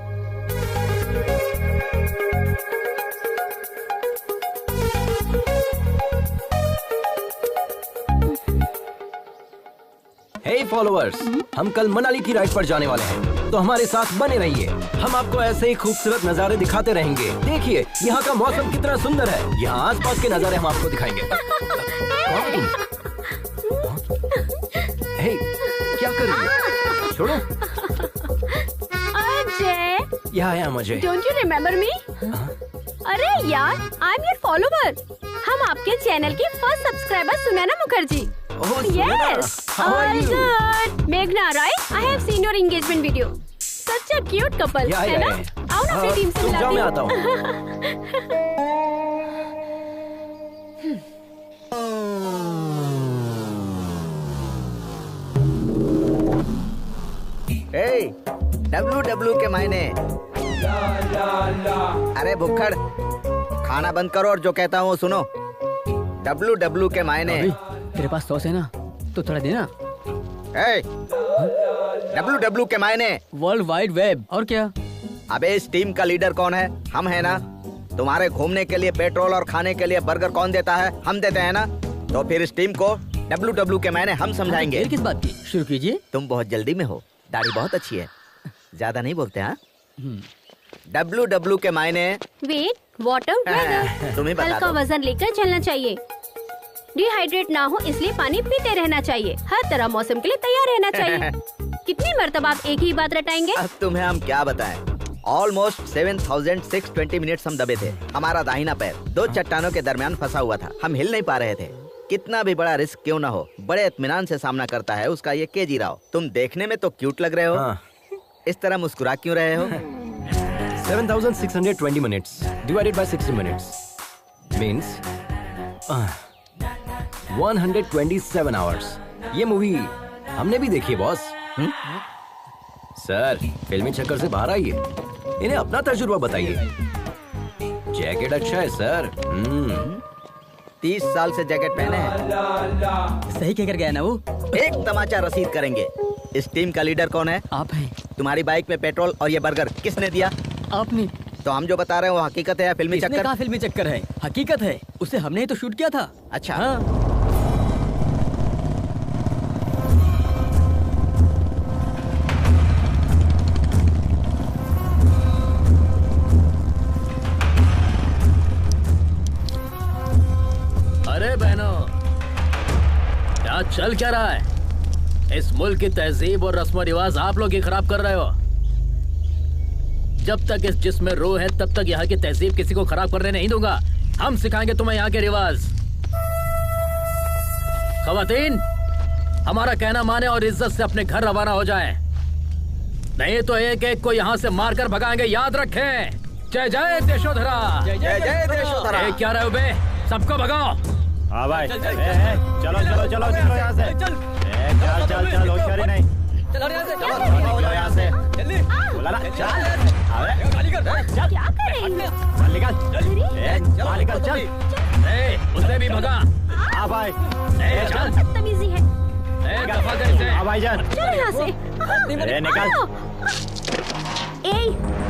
C: Hey followers, हम कल मनाली की राइड पर जाने वाले हैं, तो हमारे साथ बने रहिए। हम आपको ऐसे ही खूबसूरत नज़ारे दिखाते रहेंगे। देखिए यहाँ का मौसम कितना सुंदर है। यहाँ आसपास के नज़ारे हम आपको दिखाएंगे। हे, क्या कर रही है? छोड़ो।
F: अजय,
C: यहाँ आया मुझे।
F: Don't you remember me? अरे यार, आई एम योर फॉलोवर। हम आपके चैनल की first subscriber Sunaina Mukherjee. Yes, all good. Meghna, right? I have seen your engagement video. Such a cute couple, है ना? आओ ना अपनी टीम से मिलाते हैं।
C: मैं आता हूँ।
H: Hey, WW के मायने। अरे भुक्खड़, खाना बंद करो और जो कहता हूँ सुनो। WW के मायने।
D: तेरे पास सॉस है ना, तो थोड़ा देना।
H: WW के मायने
D: वर्ल्ड वाइड वेब। और क्या?
H: अबे इस टीम का लीडर कौन है? हम है ना। तुम्हारे घूमने के लिए पेट्रोल और खाने के लिए बर्गर कौन देता है? हम देते हैं ना। तो फिर इस टीम को WW के मायने हम समझाएंगे।
D: किस बात की? शुरू कीजिए।
H: तुम बहुत जल्दी में हो, दाढ़ी बहुत अच्छी है, ज्यादा नहीं बोलते हाँ? WW के मायने
F: वेट, वाटर, वेदर।
H: तुम ही बता
F: हल्का
H: दो।
F: वजन लेकर चलना चाहिए। डिहाइड्रेट ना हो इसलिए पानी पीते रहना चाहिए। हर तरह मौसम के लिए तैयार रहना चाहिए। कितनी मर्तबा आप एक ही बात रटाएंगे?
H: अब तुम्हें हम क्या बताएं? ऑलमोस्ट 7,620 मिनट्स हम दबे थे। हमारा दाहिना पैर 2 चट्टानों के दरमियान फंसा हुआ था। हम हिल नहीं पा रहे थे। कितना भी बड़ा रिस्क क्यों ना हो, बड़े इत्मीनान से सामना करता है उसका ये केजी राव। तुम देखने में तो क्यूट लग रहे हो।
C: हाँ।
H: इस तरह मुस्कुरा क्यों रहे हो?
C: 7,620 minutes divided by 60 minutes means 127 hours. ये मूवी हमने भी देखी है बॉस। सर फिल्मी चक्कर से बाहर आइए, इन्हें अपना तजुर्बा बताइए। जैकेट अच्छा है सर।
H: 30 साल से जैकेट पहने हैं।
D: सही कहकर गया ना वो।
H: एक तमाचा रसीद करेंगे। इस टीम का लीडर कौन है?
D: आप हैं।
H: तुम्हारी बाइक में पेट्रोल और ये बर्गर किसने दिया?
D: आपने।
H: तो हम जो बता रहे हैं वो हकीकत है या फिल्मी
D: किसने
H: चक्कर?
D: कहा फिल्मी चक्कर है? हकीकत है, उसे हमने ही तो शूट किया था।
H: अच्छा।
D: हाँ।
K: अरे बहनों, क्या चल क्या रहा है? इस मुल्क की तहजीब और रस्म रिवाज आप लोग ही खराब कर रहे हो। जब तक इस जिस्म में रूह है तब तक यहाँ की तहजीब किसी को खराब करने नहीं दूंगा। हम सिखाएंगे तुम्हें यहाँ के रिवाज। खवातीन, हमारा कहना माने और इज्जत से अपने घर रवाना हो जाएं। नहीं तो एक एक को यहाँ से मारकर भगाएंगे, याद रखें। जय जय देशोधरा।
H: जय जय देशोधरा।
K: क्या रहे हो बे? सबको भगाओ।
A: हाँ भाई, चलो चलो चलो चलो यहाँ से। चल चल चल, होशियारी नहीं।
D: चलो यहाँ से,
A: चलो यहाँ से। बोला ना, चल। अबे,
F: क्या कर रहे हैं?
A: चल निकल। चल निकल, चल।
K: उसे भी भगा।
A: हाँ भाई।
K: चल।
F: बदतमीजी है।
K: दफा कर इसे।
A: हाँ भाईजान।
F: चल यहाँ से।
A: निकल।
I: ए,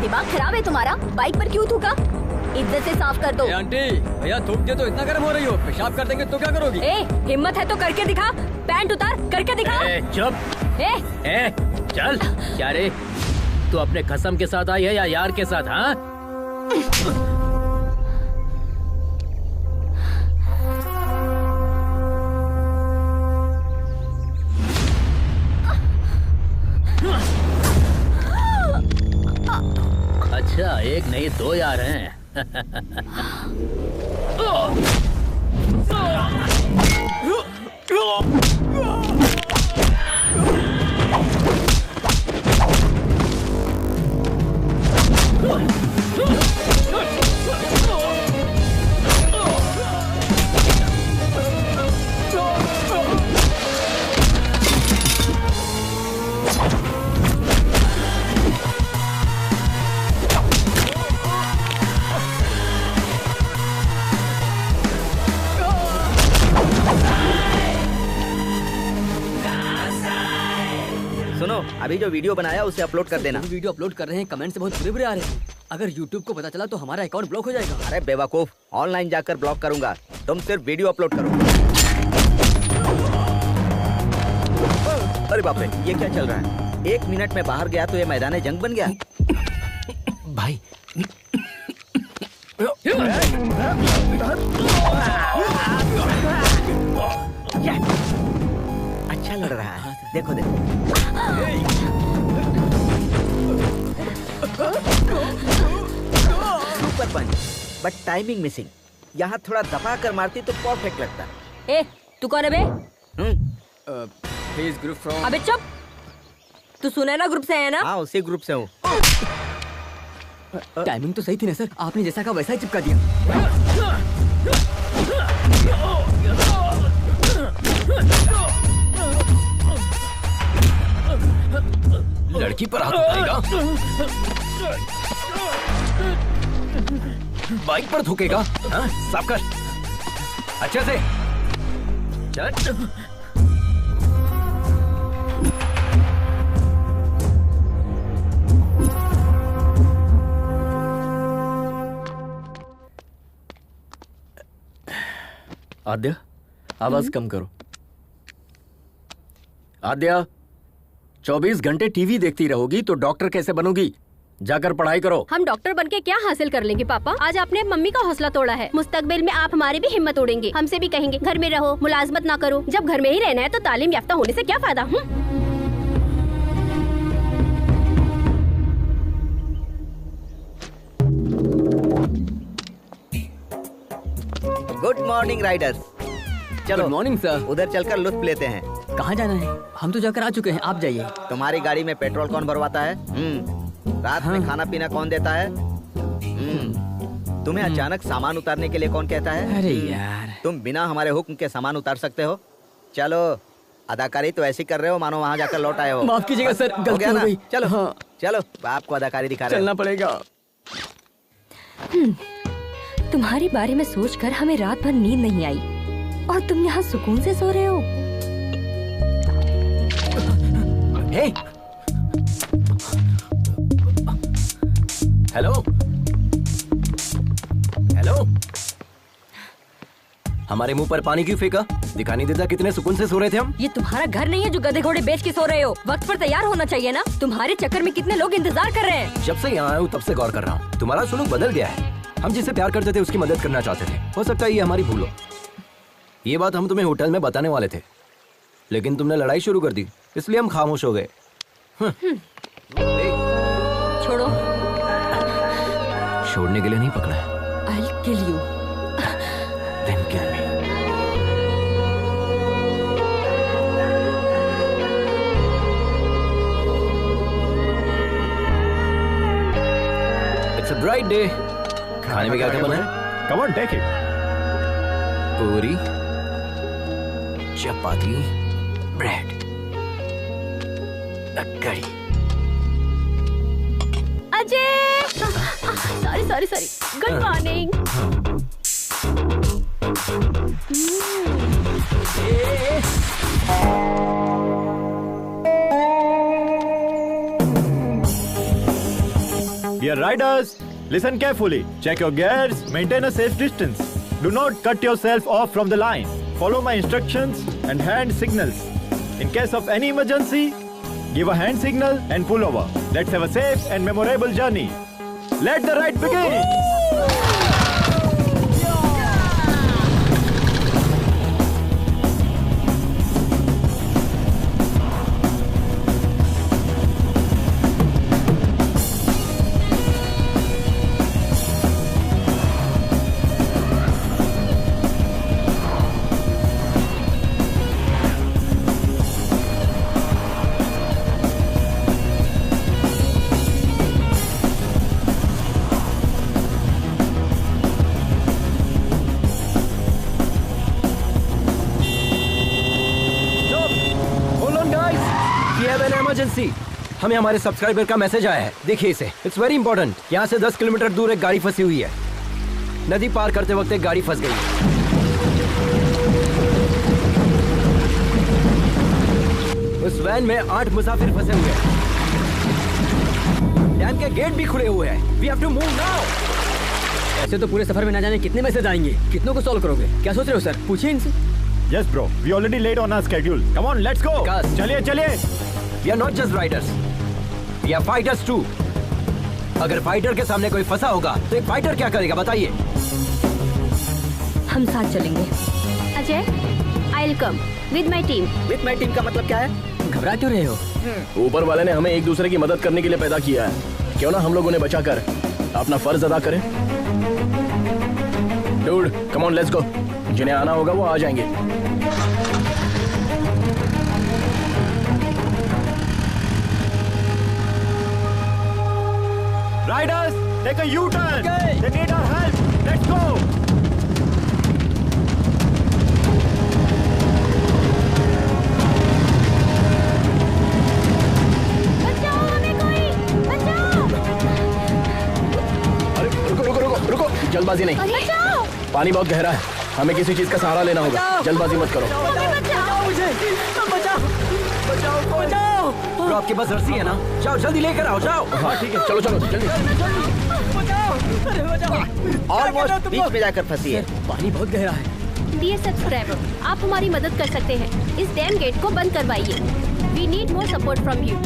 I: दिमाग खराब है तुम्हारा? बाइक पर क्यों थूका? इज्जत से साफ कर दो।
D: आंटी, भैया थूक दे तो इतना गर्म हो रही हो, पेशाब कर देंगे तो क्या करोगी?
I: ए, हिम्मत है तो करके दिखा। पैंट उतार, करके दिखा।
K: चुप।
I: ए,
K: चल। क्या रे, तू अपने कसम के साथ आई है या यार के साथ? हाँ, अच्छा, एक नहीं दो यार हैं।
H: सुनो, अभी जो वीडियो बनाया उसे अपलोड कर देना।
D: वीडियो अपलोड कर रहे हैं, कमेंट से बहुत बुरे-बुरे आ रहे हैं। अगर YouTube को पता चला तो हमारा अकाउंट ब्लॉक हो जाएगा।
H: अरे बेवकूफ, ऑनलाइन जाकर ब्लॉक करूंगा। तुम सिर्फ वीडियो अपलोड करो। अरे बाप रे, ये क्या चल रहा है? 1 मिनट में बाहर गया तो ये मैदान जंग बन गया।
C: भाई
H: अच्छा लड़ रहा है, देखो देखो। Super punch, but timing missing. यहाँ थोड़ा दबा कर मारती तो परफेक्ट लगता।
I: ए, तू कौन है बे?
D: Group from.
I: अबे चुप। तू सुनैना ग्रुप से है ना?
H: हाँ, उसी ग्रुप से हूँ।
D: टाइमिंग तो सही थी ना सर, आपने जैसा कहा वैसा ही चिपका दिया।
C: लड़की पर हाथ उठाएगा, बाइक पर थूकेगा। हाँ, साफ कर अच्छे से। चल।
E: आद्या, आवाज कम करो। आद्या, 24 घंटे टीवी देखती रहोगी तो डॉक्टर कैसे बनोगी? जाकर पढ़ाई करो।
F: हम डॉक्टर बनके क्या हासिल कर लेंगे पापा? आज आपने मम्मी का हौसला तोड़ा है। मुस्तकबिल में आप हमारी भी हिम्मत तोड़ेंगे। हमसे भी कहेंगे घर में रहो, मुलाजमत ना करो। जब घर में ही रहना है तो तालीम याफ्ता होने से क्या फायदा?
H: Good morning Riders. चलो
D: गुड मॉर्निंग सर।
H: उधर चलकर लुत्फ लेते हैं।
D: कहाँ जाना है? हम तो जाकर आ चुके हैं, आप जाइए।
H: तुम्हारी गाड़ी में पेट्रोल कौन भरवाता है? रात में खाना पीना कौन देता है? तुम्हें अचानक सामान उतारने के लिए कौन कहता है?
D: अरे यार,
H: तुम बिना हमारे हुक्म के सामान उतार सकते हो? चलो, अदाकारी तो ऐसी कर रहे हो मानो वहाँ जाकर लौट आए हो।
D: माफ कीजिएगा सर, गलती हो गई।
H: चलो हाँ, चलो आपको अदाकारी दिखा रहे हो।
D: चलना पड़ेगा।
I: तुम्हारे बारे में सोचकर हमें रात भर नींद नहीं आई और तुम यहाँ सुकून से सो रहे हो।
C: हे, हेलो हेलो, हमारे मुंह पर पानी क्यों फेंका? दिखाई नहीं देता कितने सुकून से सो रहे थे हम?
I: ये तुम्हारा घर नहीं है जो गधे घोड़े बेच के सो रहे हो। वक्त पर तैयार होना चाहिए ना। तुम्हारे चक्कर में कितने लोग इंतजार कर रहे हैं।
C: जब से यहाँ आया हूँ तब से गौर कर रहा हूँ, तुम्हारा सुलूक बदल गया है। हम जिसे प्यार करते थे उसकी मदद करना चाहते थे। हो सकता है ये हमारी भूल हो। ये बात हम तुम्हें होटल में बताने वाले थे, लेकिन तुमने लड़ाई शुरू कर दी, इसलिए हम खामोश हो गए।
I: छोड़ो।
C: छोड़ने के लिए नहीं पकड़ा है।
I: I'll kill you.
C: Then kill me. It's a bright day. खाने में क्या क्या बना है?
A: Come on, take it.
C: पूरी, चपाती, ब्रेड, कड़ी।
F: Ajay, sorry. Good morning.
A: Dear riders, listen carefully. Check your gears. Maintain a safe distance. Do not cut yourself off from the line. Follow my instructions and hand signals. In case of any emergency, give a hand signal and pull over. Let's have a safe and memorable journey. Let the ride begin.
C: Emergency, हमें हमारे subscriber का message आया है। देखिए इसे, it's very important. यहाँ से 10 kilometre दूर एक गाड़ी फंसी हुई है। नदी पार करते वक्त एक गाड़ी फंस गई। उस वैन में 8 मुसाफिर फंसे हुए हैं। डैम के गेट भी खुले हुए हैं। We have to move now.
D: ऐसे तो पूरे सफर में ना जाने कितने मैसेज आएंगे। कितनों को सॉल्व करोगे? क्या सोच रहे हो सर? पूछिए इनसे।
A: Yes, bro. We already late on our schedule. Come on, let's go. चलिए।
C: We are not just riders. We are fighters too. अगर फाइटर के सामने कोई फंसा होगा तो एक फाइटर क्या करेगा बताइए?
I: हम साथ चलेंगे।
F: Ajay, I'll come with my team.
H: With my team का मतलब क्या है?
D: घबरा क्यों रहे हो?
B: ऊपर वाले ने हमें एक दूसरे की मदद करने के लिए पैदा किया है। क्यों ना हम लोग उन्हें बचाकर अपना फर्ज अदा करें? Dude, come on, let's go. जिन्हें आना होगा वो आ जाएंगे।
A: Riders, take a U-turn. They need our help. Let's go.
F: बचाओ हमें कोई, बचाओ।
B: अरे रुको, जल्दबाजी नहीं।
F: बचाओ।
B: पानी बहुत गहरा है, हमें किसी चीज का सहारा लेना होगा। जल्दबाजी मत करो।
C: बचाओ। तो आपके पास रस्सी है ना? जाओ जल्दी लेकर आओ, जाओ।
B: हाँ ठीक है, चलो जल्दी।
H: ऑलमोस्ट बीच में जाकर फंसी है।
D: पानी बहुत गहरा है।
F: डियर सब्सक्राइबर, आप हमारी मदद कर सकते हैं। इस डैम गेट को बंद करवाइए। We need more support from you.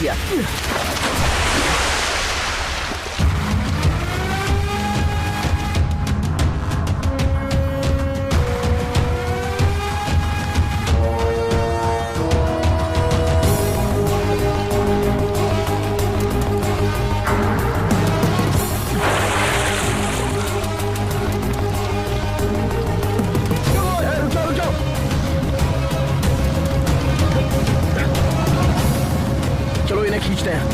H: किया।
B: चलो इन्हें खींचते हैं।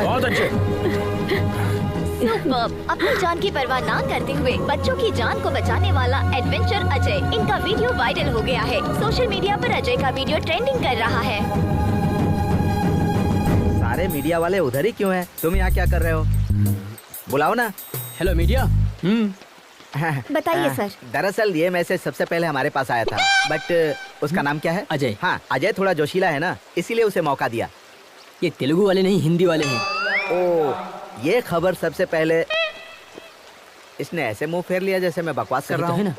B: बहुत अच्छे।
G: अपनी जान की परवाह ना करते हुए बच्चों की जान को बचाने वाला एडवेंचर अजय, इनका वीडियो वायरल हो गया है। सोशल मीडिया पर अजय का वीडियो ट्रेंडिंग कर रहा है।
H: सारे मीडिया वाले उधर ही क्यों हैं? तुम यहाँ क्या कर रहे हो? बुलाओ ना।
D: Hello media.
G: बताइए सर।
H: दरअसल ये मैसेज सबसे पहले हमारे पास आया था, बट उसका नाम क्या है?
D: अजय।
H: हाँ, अजय थोड़ा जोशीला है ना, इसीलिए उसे मौका दिया।
D: ये तेलुगु वाले नहीं, हिंदी वाले हैं।
H: ओ, ये खबर सबसे पहले इसने ऐसे मुंह फेर लिया जैसे मैं बकवास कर रहा हूँ ना।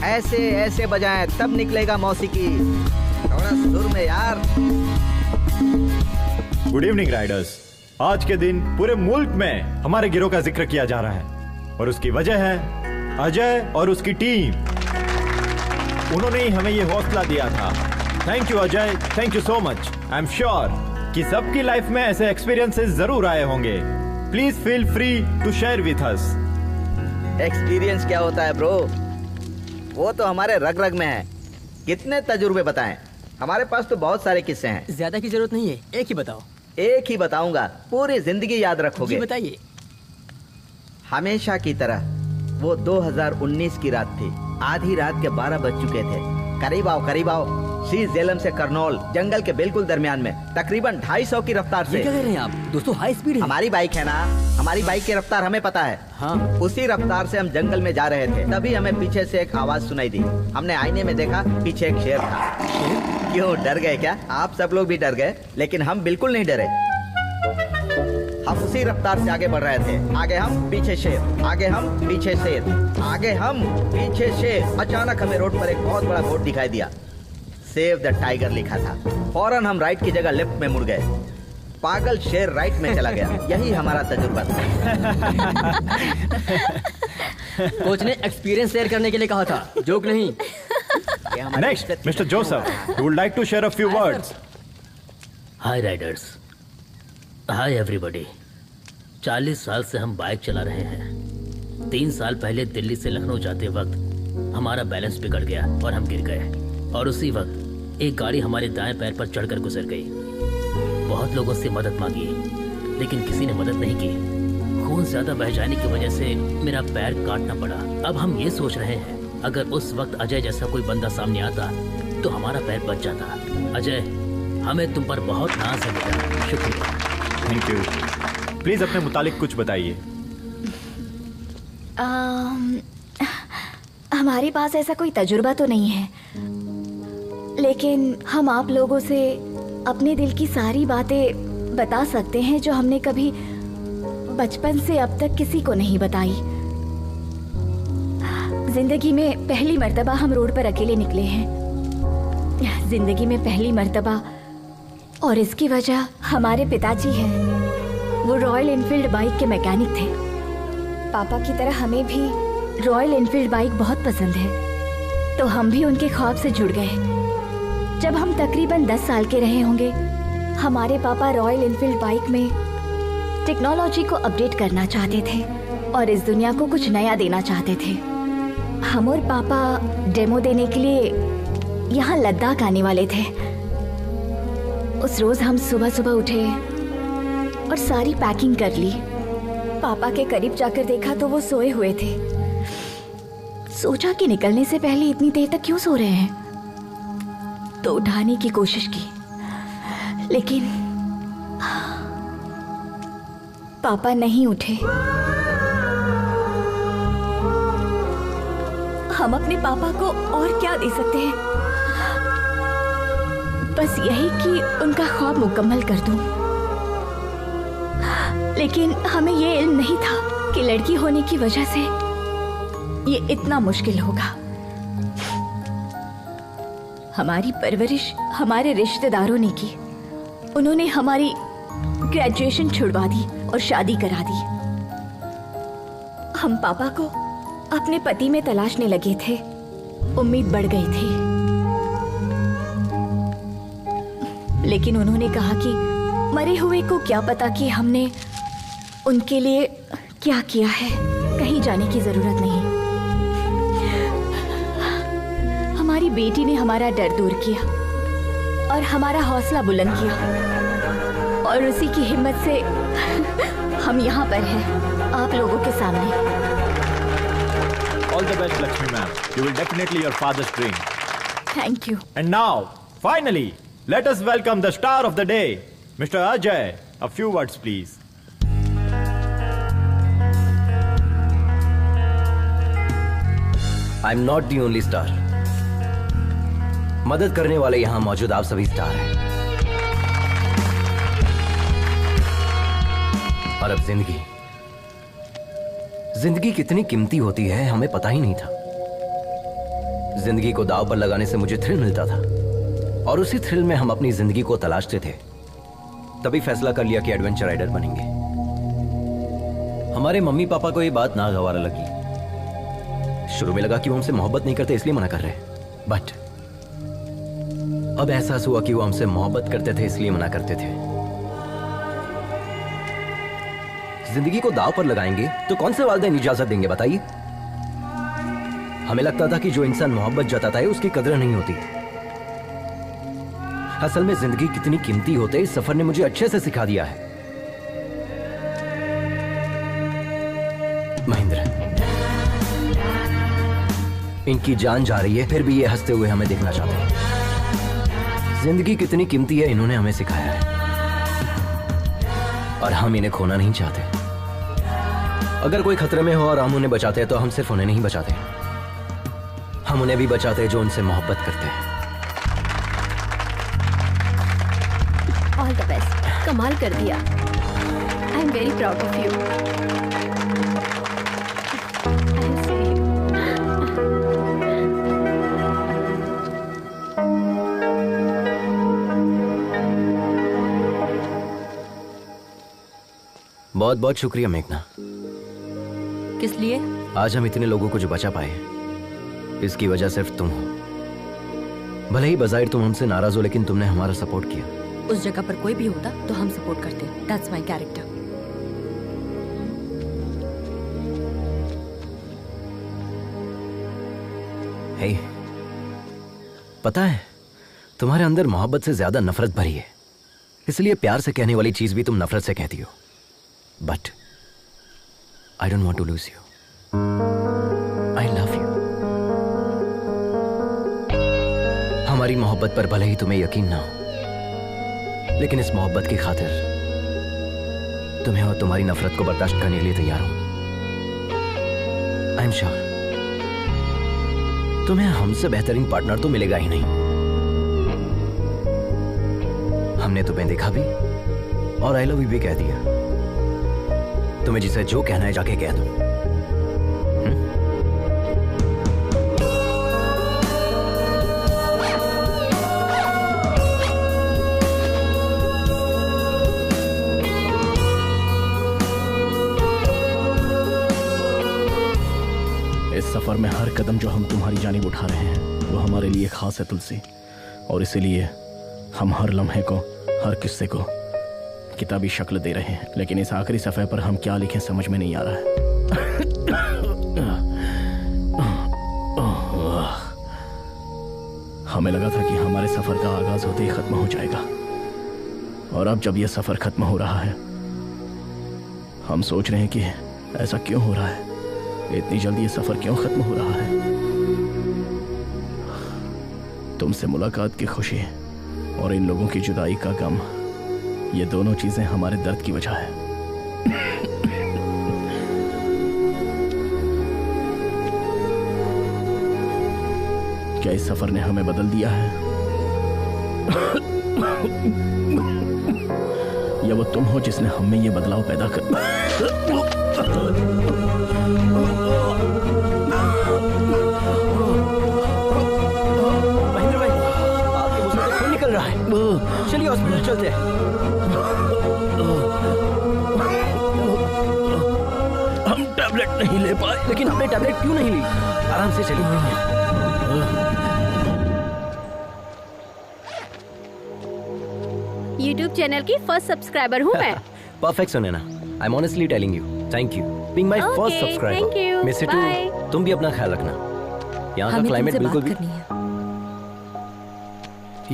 H: ऐसे ऐसे बजाएं तब निकलेगा मौसीकी। थोड़ा सुर में यार।
A: Good evening Riders. आज के दिन पूरे मुल्क में हमारे गिरोह का जिक्र किया जा रहा है और उसकी वजह है अजय और उसकी टीम। उन्होंने ही हमें ये हौसला दिया था। Thank you Ajay, thank you so much. I am sure कि सबकी लाइफ में ऐसे एक्सपीरियंसेस जरूर आए होंगे। Please feel free to share with us.
H: Experience क्या होता है ब्रो? वो तो हमारे रग रग में है। कितने तजुर्बे बताएं? हमारे पास तो बहुत सारे किस्से हैं।
D: ज्यादा की जरूरत नहीं है, एक ही बताओ।
H: एक ही बताऊंगा, पूरी जिंदगी याद रखोगे।
D: जी बताइए।
H: हमेशा की तरह वो 2019 की रात थी। आधी रात के 12 बज चुके थे। करीब आओ श्री झेलम से करनौल, जंगल के बिल्कुल दरमियान में, तकरीबन 250 की रफ्तार से।
D: ये क्या कह रहे हैं आप? दोस्तों हाई स्पीड है।
H: हमारी बाइक है ना, हमारी बाइक की रफ्तार हमें पता है।
D: हाँ।
H: उसी रफ्तार से हम जंगल में जा रहे थे, तभी हमें पीछे से एक आवाज सुनाई दी। हमने आईने में देखा, पीछे एक शेर था। क्यों, डर गए क्या? आप सब लोग भी डर गए, लेकिन हम बिल्कुल नहीं डरे। हम उसी रफ्तार से आगे बढ़ रहे थे। आगे हम, पीछे शेर, आगे हम, पीछे शेर, आगे हम, पीछे शेर। अचानक हमें रोड पर एक बहुत बड़ा बोर्ड दिखाई दिया। सेव द टाइगर लिखा था। फौरन हम राइट की जगह लेफ्ट में मुड़ गए। पागल शेर राइट में चला गया। यही हमारा तजुर्बा था।
D: कोच ने एक्सपीरियंस शेयर करने के लिए कहा था, जोक नहीं।
A: Next mister Joseph, you would like to share a few words.
K: Hi riders, hi everybody. 40 साल से हम बाइक चला रहे हैं। 3 साल पहले दिल्ली से लखनऊ जाते वक्त हमारा बैलेंस बिगड़ गया और हम गिर गए, और उसी वक्त एक गाड़ी हमारे दाएं पैर पर चढ़कर गुजर गई। बहुत लोगों से मदद मांगी, लेकिन किसी ने मदद नहीं की। खून ज्यादा बह जाने की वजह से मेरा पैर काटना पड़ा। अब हम ये सोच रहे हैं, अगर उस वक्त अजय जैसा कोई बंदा सामने आता तो हमारा पैर बच जाता। अजय, हमें तुम पर बहुत नाज है बेटा। शुक्रिया।
A: Thank you. प्लीज अपने मुतालिक कुछ बताइए।
G: हमारे पास ऐसा कोई तजुर्बा तो नहीं है, लेकिन हम आप लोगों से अपने दिल की सारी बातें बता सकते हैं जो हमने कभी बचपन से अब तक किसी को नहीं बताई। जिंदगी में पहली मर्तबा हम रोड पर अकेले निकले हैं। जिंदगी में पहली मर्तबा, और इसकी वजह हमारे पिताजी हैं। वो रॉयल एनफील्ड बाइक के मैकेनिक थे। पापा की तरह हमें भी रॉयल एनफील्ड बाइक बहुत पसंद है, तो हम भी उनके ख्वाब से जुड़ गए। जब हम तकरीबन 10 साल के रहे होंगे, हमारे पापा रॉयल एनफील्ड बाइक में टेक्नोलॉजी को अपडेट करना चाहते थे और इस दुनिया को कुछ नया देना चाहते थे। हम और पापा डेमो देने के लिए यहाँ लद्दाख आने वाले थे। उस रोज हम सुबह सुबह उठे और सारी पैकिंग कर ली। पापा के करीब जाकर देखा तो वो सोए हुए थे। सोचा कि निकलने से पहले इतनी देर तक क्यों सो रहे हैं। तो उठाने की कोशिश की, लेकिन पापा नहीं उठे। हम अपने पापा को और क्या दे सकते हैं? बस यही कि उनका ख्वाब मुकम्मल कर दूं। लेकिन हमें ये इल्म नहीं था कि लड़की होने की वजह से ये इतना मुश्किल होगा। हमारी परवरिश हमारे रिश्तेदारों ने की। उन्होंने हमारी ग्रेजुएशन छुड़वा दी और शादी करा दी। हम पापा को अपने पति में तलाशने लगे थे। उम्मीद बढ़ गई थी, लेकिन उन्होंने कहा कि मरे हुए को क्या पता कि हमने उनके लिए क्या किया है। कहीं जाने की जरूरत नहीं। हमारी बेटी ने हमारा डर दूर किया और हमारा हौसला बुलंद किया, और उसी की हिम्मत से हम यहाँ पर हैं, आप लोगों के सामने।
A: All the best, Lakshmi ma'am. You will definitely your father's dream.
G: Thank you.
A: And now, finally, let us welcome the star of the day, Mr. Ajay. A few words, please.
C: I'm not the only star. मदद करने वाले यहां मौजूद आप सभी star हैं। और अब जिंदगी कितनी कीमती होती है हमें पता ही नहीं था। जिंदगी को दांव पर लगाने से मुझे थ्रिल मिलता था, और उसी थ्रिल में हम अपनी जिंदगी को तलाशते थे। तभी फैसला कर लिया कि एडवेंचर राइडर बनेंगे। हमारे मम्मी पापा को ये बात नागवार लगी। शुरू में लगा कि वो हमसे मोहब्बत नहीं करते इसलिए मना कर रहे हैं, बट अब एहसास हुआ कि वो हमसे मोहब्बत करते थे इसलिए मना करते थे। जिंदगी को दांव पर लगाएंगे तो कौन से वालिदैन इजाजत देंगे बताइए? हमें लगता था कि जो इंसान मोहब्बत जताता है उसकी कदर नहीं होती। असल में जिंदगी कितनी कीमती होते इस सफर ने मुझे अच्छे से सिखा दिया है। महेंद्र, इनकी जान जा रही है फिर भी ये हंसते हुए हमें देखना चाहते हैं। जिंदगी कितनी कीमती है इन्होंने हमें सिखाया है, और हम इन्हें खोना नहीं चाहते। अगर कोई खतरे में हो और हम उन्हें बचाते हैं तो हम सिर्फ उन्हें नहीं बचाते, हम उन्हें भी बचाते हैं जो उनसे मोहब्बत करते हैं।
F: ऑल द बेस्ट, कमाल कर दिया। I am very proud of you.
C: बहुत बहुत शुक्रिया मेघना।
I: किस लिए?
C: आज हम इतने लोगों को जो बचा पाए इसकी वजह सिर्फ तुम हो। भले ही बजाहिर तुम हमसे नाराज हो, लेकिन तुमने हमारा सपोर्ट किया।
I: उस जगह पर कोई भी होता तो हम सपोर्ट करते। That's my character.
C: हे, पता है तुम्हारे अंदर मोहब्बत से ज्यादा नफरत भरी है, इसलिए प्यार से कहने वाली चीज भी तुम नफरत से कहती हो। But I don't want to lose you. I love you. हमारी मोहब्बत पर भले ही तुम्हें यकीन ना हो, लेकिन इस मोहब्बत की खातिर तुम्हें और तुम्हारी नफरत को बर्दाश्त करने के लिए तैयार हूं। आई एम श्योर तुम्हें हमसे बेहतरीन पार्टनर तो मिलेगा ही नहीं। हमने तुम्हें देखा भी और आई लव यू भी कह दिया। तुम्हें जिसे जो कहना है जाके कह दो।
B: इस सफर में हर कदम जो हम तुम्हारी जानिब उठा रहे हैं वो हमारे लिए खास है तुलसी, और इसीलिए हम हर लम्हे को, हर किस्से को किताबी शक्ल दे रहे हैं। लेकिन इस आखिरी सफ़े पर हम क्या लिखें समझ में नहीं आ रहा है। हमें लगा था कि हमारे सफ़र का आगाज होते ही ख़त्म हो जाएगा, और अब जब यह सफ़र ख़त्म हो रहा है हम सोच रहे हैं कि ऐसा क्यों हो रहा है, इतनी जल्दी ये सफ़र क्यों ख़त्म हो रहा है। तुमसे मुलाकात की खुशी और इन लोगों की जुदाई का गम, ये दोनों चीजें हमारे दर्द की वजह है। क्या इस सफर ने हमें बदल दिया है या वो तुम हो जिसने हम में ये बदलाव पैदा कर।
C: महेंद्र भाई, आपके मुंह से तो खून निकल रहा है। चलिए हॉस्पिटल चलते हैं।
B: हम टैबलेट नहीं ले पाए।
C: लेकिन हमने टैबलेट क्यों नहीं ली? आराम से चलिए।
F: YouTube चैनल की फर्स्ट सब्सक्राइबर हूँ मैं।
C: Perfect Sunaina, I am honestly telling you, thank you being my first
F: Okay,
C: subscriber.
F: thank you.
C: Miss you too. तुम भी अपना ख्याल रखना। यहाँ का क्लाइमेट बिल्कुल भी।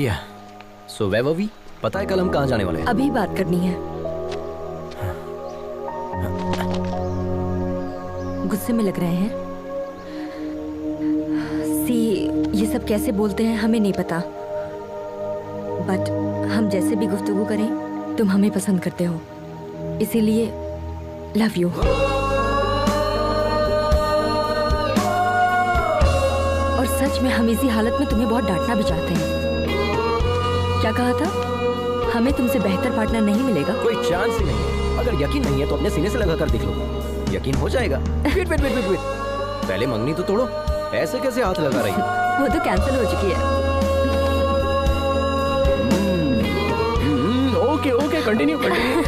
C: या सो वेयर वर वी? पता है कल हम कहाँ जाने वाले हैं?
I: अभी बात करनी है। गुस्से में लग रहे हैं। सी, ये सब कैसे बोलते हैं हमें नहीं पता, बट हम जैसे भी गुफ्तगू करें तुम हमें पसंद करते हो, इसीलिए लव यू। और सच में हम इसी हालत में तुम्हें बहुत डांटना भी चाहते हैं। क्या कहा था? हमें तुमसे बेहतर पार्टनर नहीं मिलेगा।
C: कोई चांस ही नहीं है। अगर यकीन नहीं है तो अपने सीने से लगा कर देख लो, यकीन हो जाएगा। Wait wait wait wait wait, पहले मंगनी तो तोड़ो। ऐसे कैसे हाथ लगा रही हो?
I: वो तो कैंसिल हो चुकी है।
B: Okay okay, continue continue.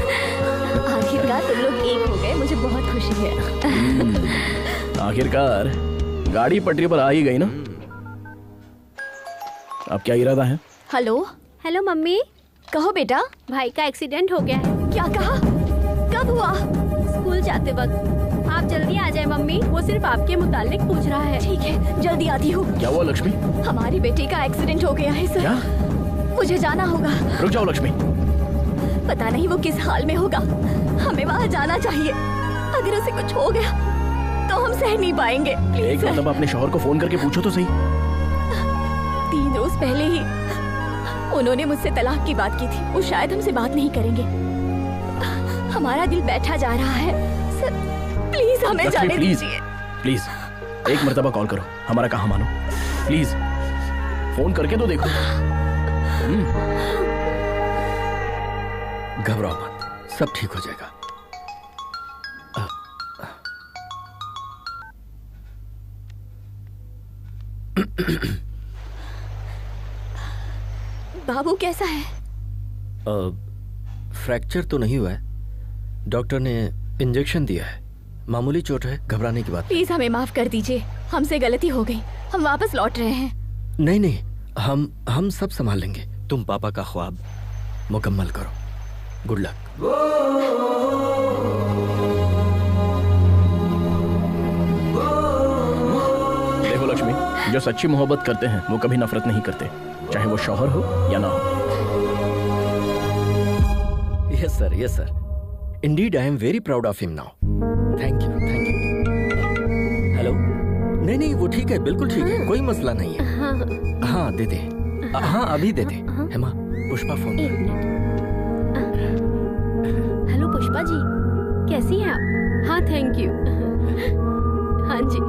G: आखिरकार तुम लोग एक हो गए, मुझे बहुत खुशी है।
B: आखिरकार गाड़ी पटरी पर आ ही गई ना। अब क्या इरादा है?
F: Hello hello mummy.
G: कहो बेटा।
F: भाई का एक्सीडेंट हो गया है।
G: क्या कहा? कब हुआ?
F: स्कूल जाते वक्त। आप जल्दी आ जाए मम्मी, वो सिर्फ आपके मुतालिक पूछ रहा है।
G: ठीक है, जल्दी आती हूँ।
B: क्या हुआ लक्ष्मी?
G: हमारी बेटी का एक्सीडेंट हो गया है सर।
B: क्या?
G: मुझे जाना होगा।
B: रुक जाओ लक्ष्मी।
G: पता नहीं वो किस हाल में होगा, हमें वहाँ जाना चाहिए। अगर उसे कुछ हो गया तो हम सह नहीं पाएंगे।
B: एक मतलब अपने शौहर को फोन करके पूछो तो सही।
G: 3 रोज पहले ही उन्होंने मुझसे तलाक की बात की थी। वो शायद हमसे बात नहीं करेंगे। हमारा दिल बैठा जा रहा है सर, प्लीज हमें जाने दीजिए।
B: प्लीज एक मर्तबा कॉल करो, हमारा कहा मानो। प्लीज फोन करके तो देखो।
E: घबराओ मत, सब ठीक हो जाएगा।
G: बाबू कैसा है?
E: फ्रैक्चर तो नहीं हुआ है, डॉक्टर ने इंजेक्शन दिया है, मामूली चोट है, घबराने की बात।
G: प्लीज हमें माफ कर दीजिए, हमसे गलती हो गई, हम वापस लौट रहे हैं।
E: नहीं नहीं, हम सब संभाल लेंगे। तुम पापा का ख्वाब मुकम्मल करो। Good luck.
B: देखो लक्ष्मी, जो सच्ची मोहब्बत करते हैं वो कभी नफरत नहीं करते, चाहे वो शौहर हो या ना हो।
E: Yes sir, yes sir. Indeed I am very proud of him now. Thank you, thank you. Hello? नहीं नहीं, वो ठीक है, बिल्कुल ठीक है, कोई मसला नहीं है। हाँ दे दे। हाँ अभी दे दे। हेमा, पुष्पा फोन।
F: हेलो पुष्पा जी, कैसी हैं आप? हाँ थैंक यू। हाँ जी,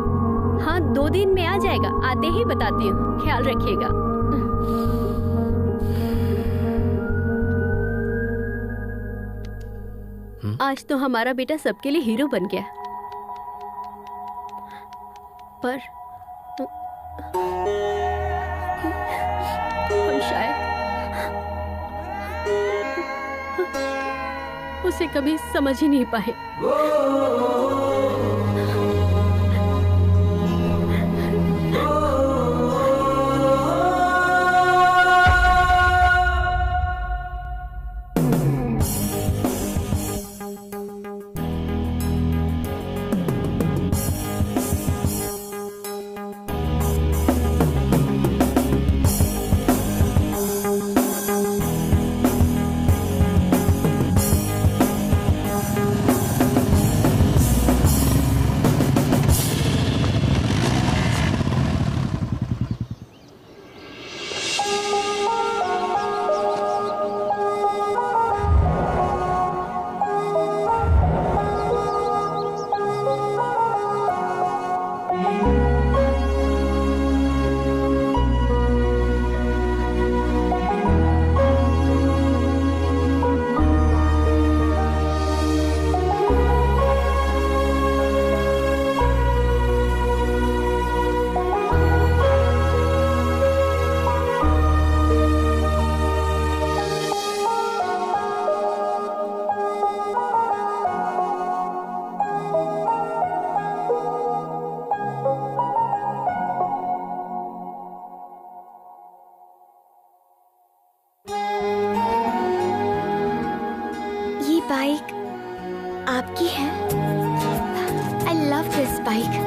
F: हाँ 2 दिन में आ जाएगा, आते ही बताती हूँ, ख्याल रखिएगा। आज तो हमारा बेटा सबके लिए हीरो बन गया, पर हम शायद उसे कभी समझ ही नहीं पाए।
G: हैं। I love this bike.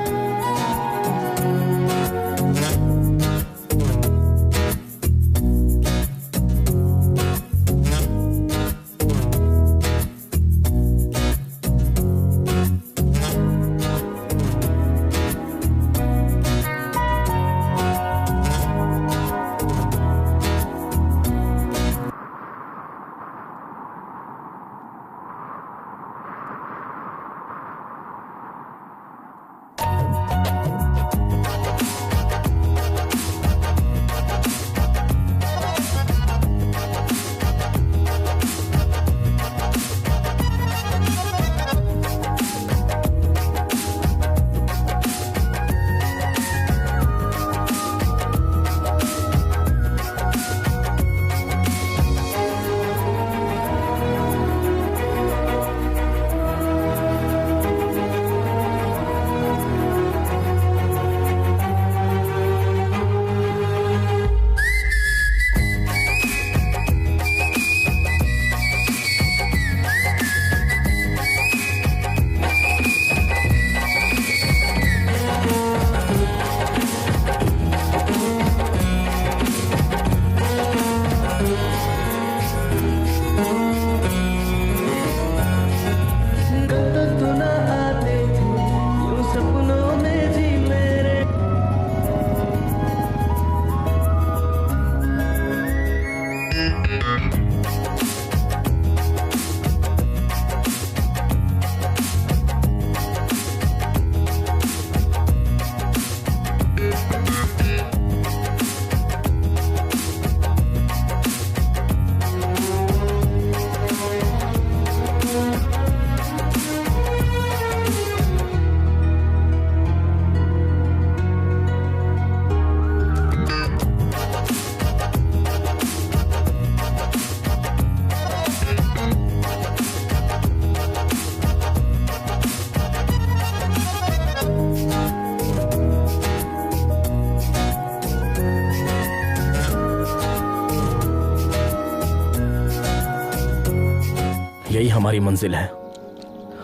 B: यही हमारी मंजिल है।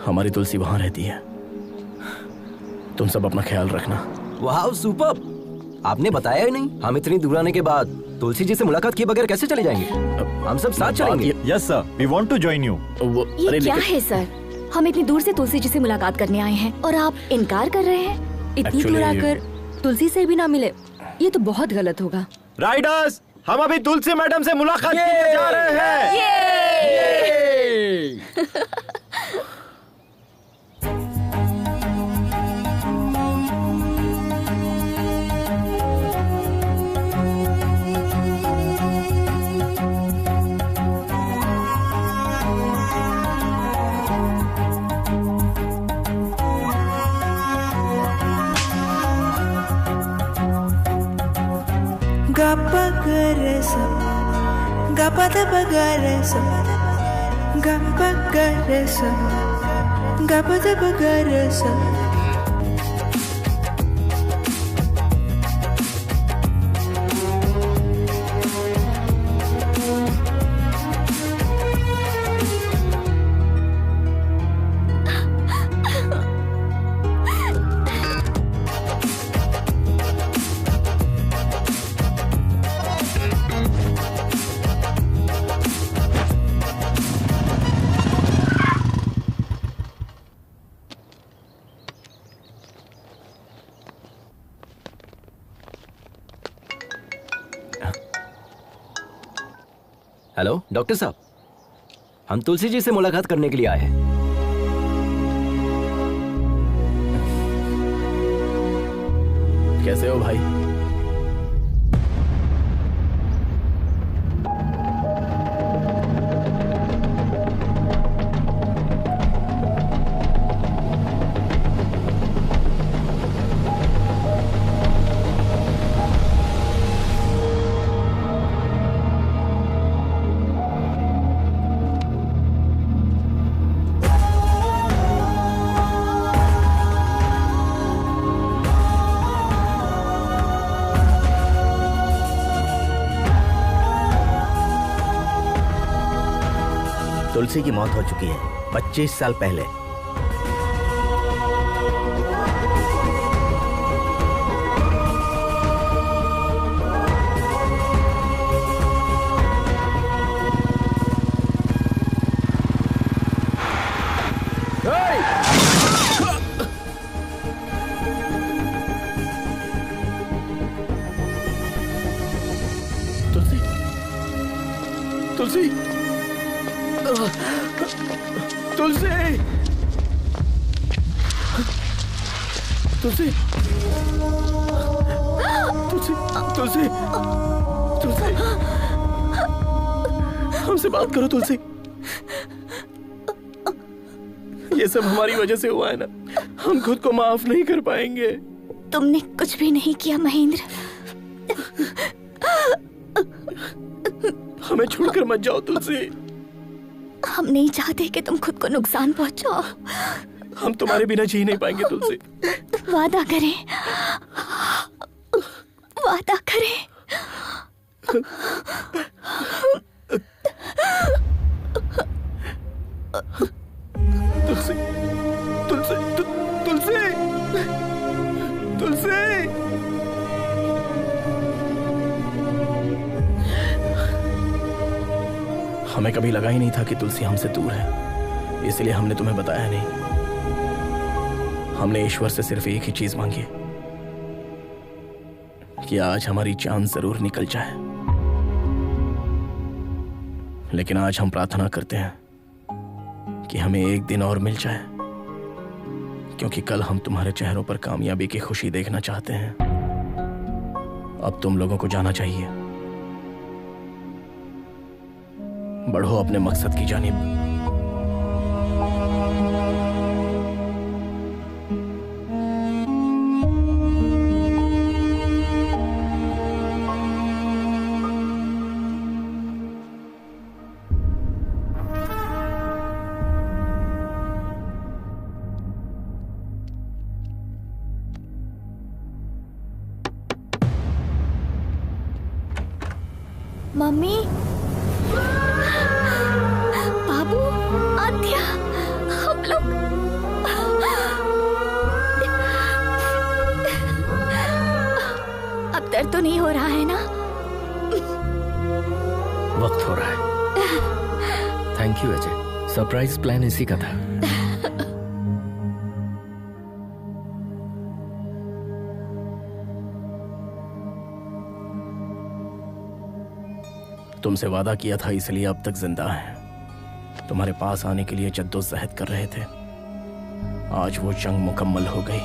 B: हमारी तुलसी वहां रहती है। तुम सब अपना ख्याल रखना।
C: वाह सुपर! आपने बताया ही नहीं। हम इतनी दूर आने के बाद तुलसी जी से मुलाकात किए बगैर कैसे चले जाएंगे? हम सब साथ चलेंगे।
A: Yes sir, we want to join you.
G: ये क्या है सर? हम इतनी दूर से तुलसी जी से मुलाकात करने आए हैं और आप इनकार कर रहे हैं?
I: इतनी दूर आकर तुलसी से भी ना मिले, ये तो बहुत गलत होगा।
A: राइडर्स, हम अभी तुलसी मैडम से मुलाकात करने जा रहे हैं।
C: हेलो डॉक्टर साहब, हम तुलसी जी से मुलाकात करने के लिए आए हैं।
B: कैसे हो भाई?
H: तुलसी की मौत हो चुकी है 25 साल पहले।
B: तुलसी तुलसी तुलसी तुलसी तुलसी हमसे बात करो तुलसी। ये सब हमारी वजह से हुआ है ना, हम खुद को माफ नहीं कर पाएंगे।
G: तुमने कुछ भी नहीं किया महेंद्र।
B: हमें छोड़कर मत जाओ तुलसी।
G: हम नहीं चाहते कि तुम खुद को नुकसान पहुंचाओ।
B: हम तुम्हारे बिना जी नहीं पाएंगे तुलसी।
G: वादा करें, वादा करें।
B: तुलसी तुलसी तुलसी तुलसी हमें कभी लगा ही नहीं था कि तुलसी हमसे दूर है, इसलिए हमने तुम्हें बताया नहीं। हमने ईश्वर से सिर्फ एक ही चीज मांगी कि आज हमारी जान जरूर निकल जाए, लेकिन आज हम प्रार्थना करते हैं कि हमें एक दिन और मिल जाए, क्योंकि कल हम तुम्हारे चेहरों पर कामयाबी की खुशी देखना चाहते हैं। अब तुम लोगों को जाना चाहिए। बढ़ो अपने मकसद की जानिब।
G: मम्मी, बाबू, आद्या, हम लोग अब दर्द तो नहीं हो रहा है ना?
E: वक्त हो रहा है। Thank you Ajay, surprise plan इसी का था।
B: तुमसे वादा किया था, इसलिए अब तक जिंदा हैं। तुम्हारे पास आने के लिए जद्दोजहद कर रहे थे। आज वो जंग मुकम्मल हो गई।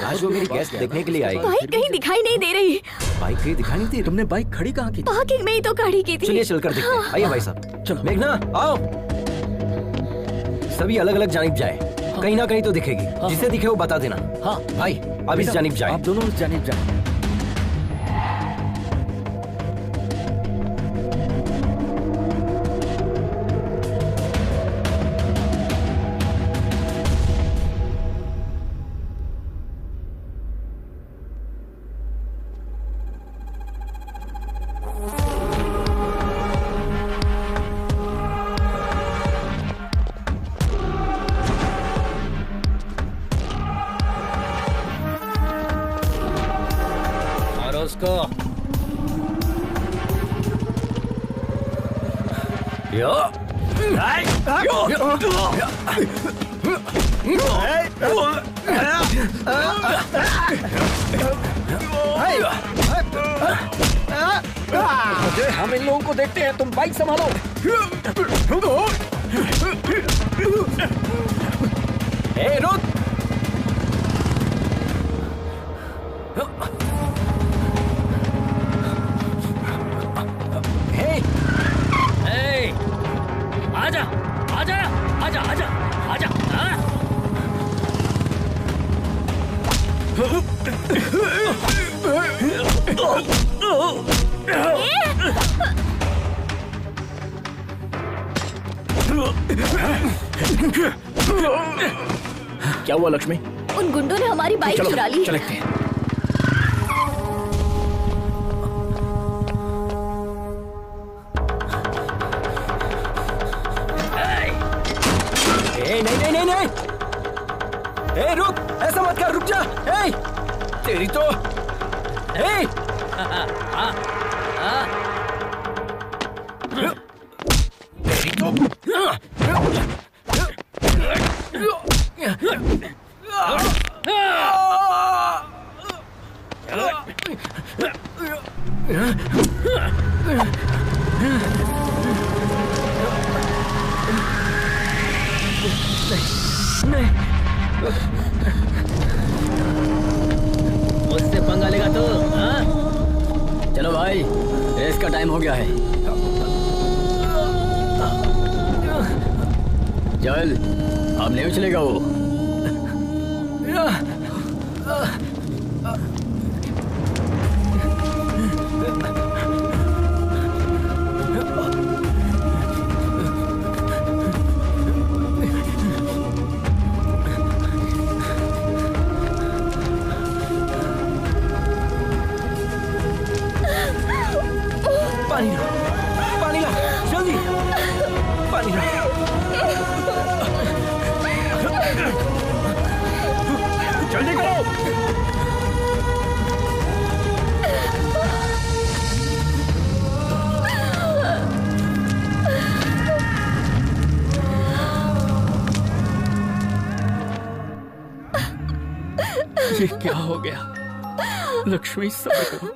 C: आज वो मेरी गेस्ट देखने के लिए आई।
G: बाइक कहीं दिखाई नहीं दे रही।
C: बाइक कहीं दिखाई नहीं दी?
E: तुमने बाइक खड़ी कहाँ की?
G: पार्किंग में ही तो खड़ी की थी।
C: चलिए चलकर देखते हैं। आइए भाई साहब। चलो मेघना आओ। सभी अलग अलग जानिब जाए, कहीं ना कहीं तो दिखेगी। जिसे दिखे वो बता देना।
K: हाँ
C: भाई अब इस जानिब जाए।
E: आप दोनों उस जानिब जाए।
K: उसको
E: हम इन लोगों को देखते हैं, तुम बाइक संभालो।
C: ए, रुक।
K: आजा आजा आजा आजा आजा।
B: क्या हुआ लक्ष्मी?
G: उन गुंडों ने हमारी बाइक चुरा ली।
B: चलते हैं।
C: नहीं नहीं नहीं। ए रुक, ऐसा मत कर, रुक जा। ए तेरी तो ए तेरी तो
D: मुझसे पंगा लेगा तो हाँ? चलो भाई, रेस का टाइम हो गया है। चल, अब नहीं उछलेगा वो।
C: पानी ला, पानी ला, जल्दी पानी ला। जल्दी करो।
E: ये क्या हो गया? लक्ष्मी, सब्र करो।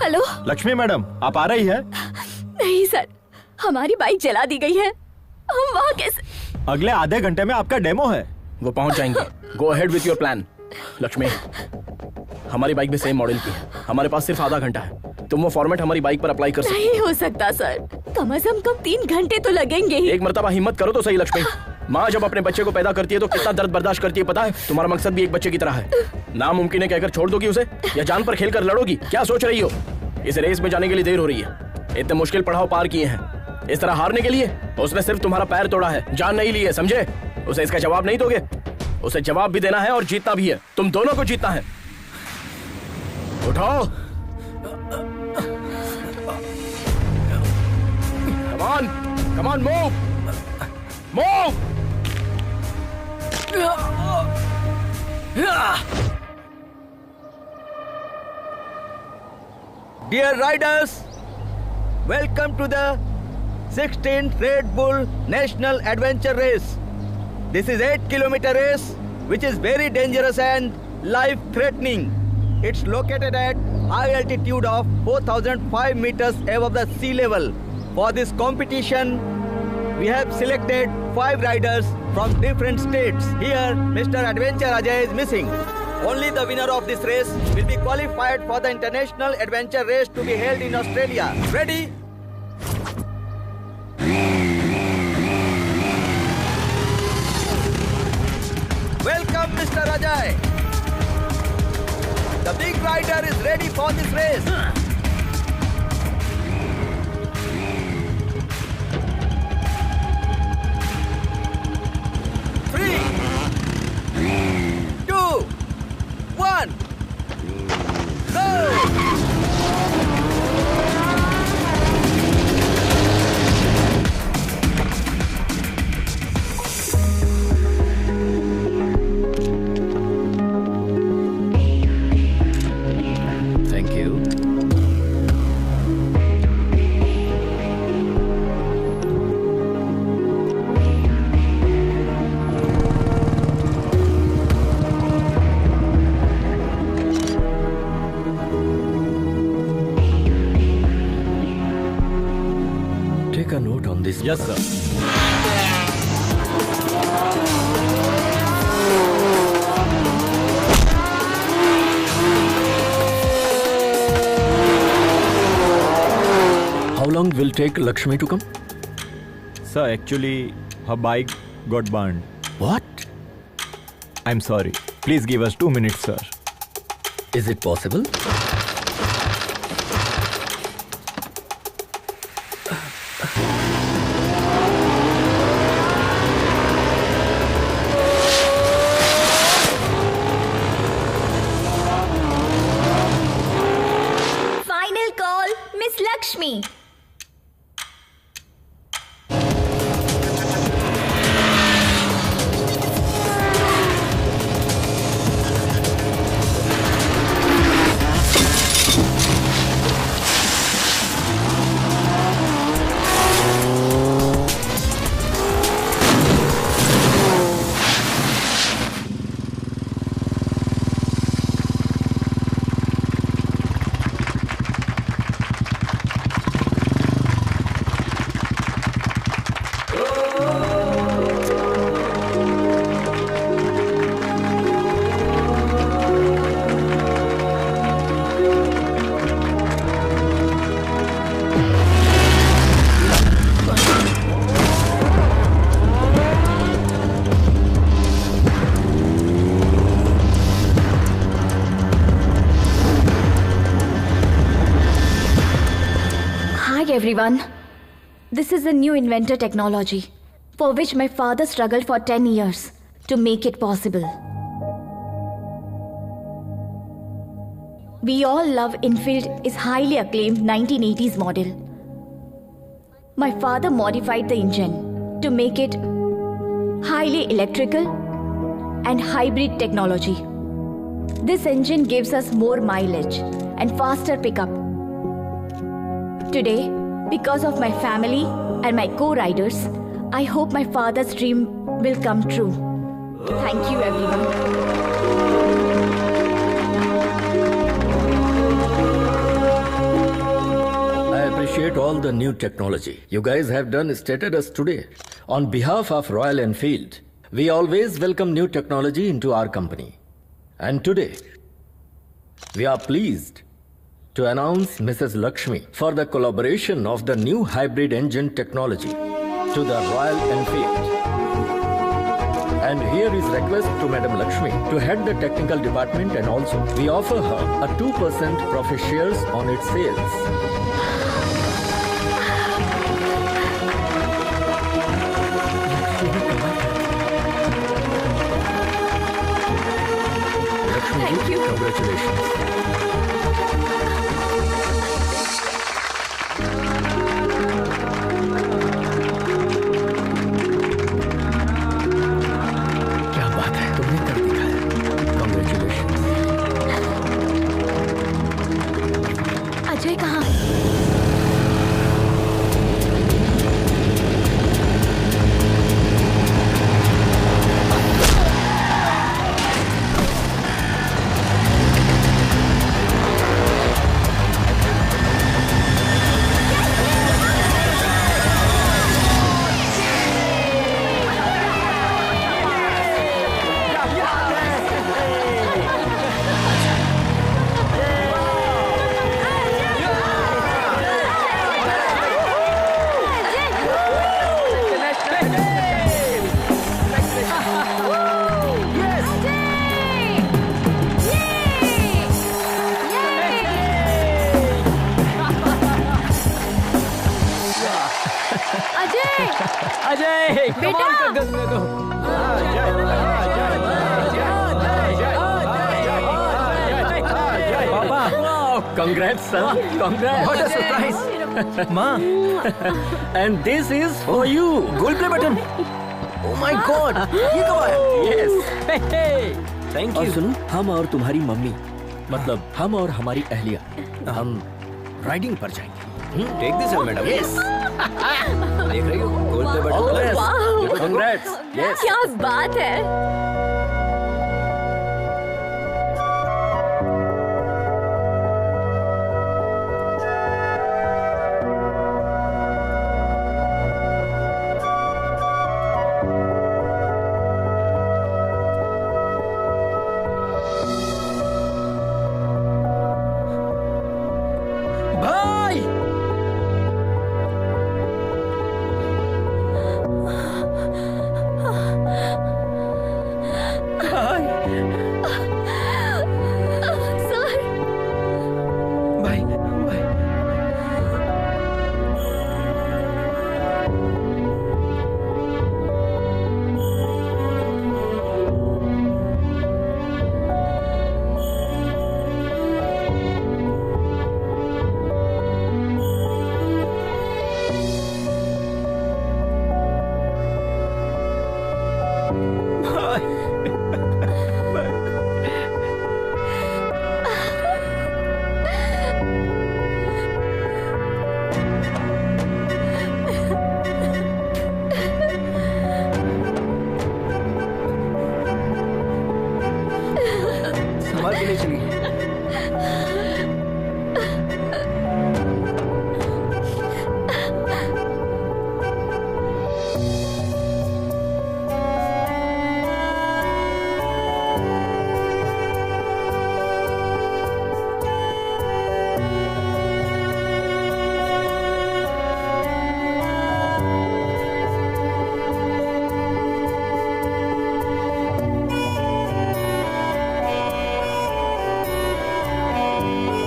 G: हेलो
A: लक्ष्मी मैडम, आप आ रही है?
G: नहीं सर, हमारी बाइक जला दी गई है। हम वहाँ कैसे?
A: अगले आधे घंटे में आपका डेमो है।
B: वो पहुंच जाएंगे। Go ahead with your plan. Lakshmi, हमारी बाइक भी सेम मॉडल की है। हमारे पास सिर्फ आधा घंटा है। तुम वो फॉर्मेट हमारी बाइक पर अप्लाई कर सकते
G: नहीं हो सकता सर, कम से कम 3 घंटे तो लगेंगे ही।
B: एक मर्तबा हिम्मत करो तो सही लक्ष्मी। माँ जब अपने बच्चे को पैदा करती है तो कितना दर्द बर्दाश्त करती है पता है? तुम्हारा मकसद भी एक बच्चे की तरह है। नामुमकिन है कहकर छोड़ दोगी उसे, या जान पर खेल कर लड़ोगी? क्या सोच रही हो? इस रेस में जाने के लिए देर हो रही है। इतने मुश्किल पड़ाव पार किए हैं, इस तरह हारने के लिए? उसने सिर्फ तुम्हारा पैर तोड़ा है, जान नहीं ली है, समझे? उसे इसका जवाब नहीं दोगे? उसे जवाब भी देना है और जीतना भी है। तुम दोनों को जीतना है। उठाओ। Come on, come on, move, move.
H: Dear riders, welcome to the 16th Red Bull National Adventure Race. This is 8-kilometer race, which is very dangerous and life-threatening. It's located at high altitude of 4,005 meters above the sea level. For this competition, we have selected 5 riders from different states. Here, Mr. Adventure Ajay is missing. Only the winner of this race will be qualified for the International Adventure Race to be held in Australia. Ready? Welcome, Mr. Ajay. The big rider is ready for this race. Three, 2, 1, go!
E: Thank you. Take a note on this.
A: Yes, sir.
E: How long will take Lakshmi to come?
A: Sir, actually, her bike got burned.
E: What?
A: I'm sorry. Please give us 2 minutes, sir.
E: Is it possible?
J: Final call, Miss Lakshmi.
G: everyone. This is a new inventor technology for which my father struggled for 10 years to make it possible. We all love Enfield is highly acclaimed 1980s model. My father modified the engine to make it highly electrical and hybrid technology. This engine gives us more mileage and faster pickup. Today, because of my family and my co-riders, I hope my father's dream will come true. Thank you, everyone.
E: Appreciate all the new technology you guys have done stated us today. On behalf of Royal Enfield, we always welcome new technology into our company. And today, we are pleased to announce Mrs. Lakshmi for the collaboration of the new hybrid engine technology to the Royal Enfield. And here is request to Madam Lakshmi to head the technical department, and also we offer her a 2% profit shares on its sales.
G: Thank you.
E: Congratulations.
A: क्या बात है, तुमने कर दिखाया। Congratulations.
G: Ajay कहाँ है?
D: अजय बेटा
E: Congrats, son. Congrats.
C: What a surprise. Ma.
E: And this is for you.
C: Gold play button. Oh my God. ये कब आया?
E: Yes.
C: Thank
E: और
C: you.
E: सुनो, हम और तुम्हारी मम्मी, मतलब हम और हमारी अहलिया, हम राइडिंग पर जाएंगे।
C: Take this, madam.
E: Yes.
C: देख रही हो? Gold play
E: All the
C: button.
E: best.
G: वाह।
E: Congrats. Yes.
G: क्या बात है।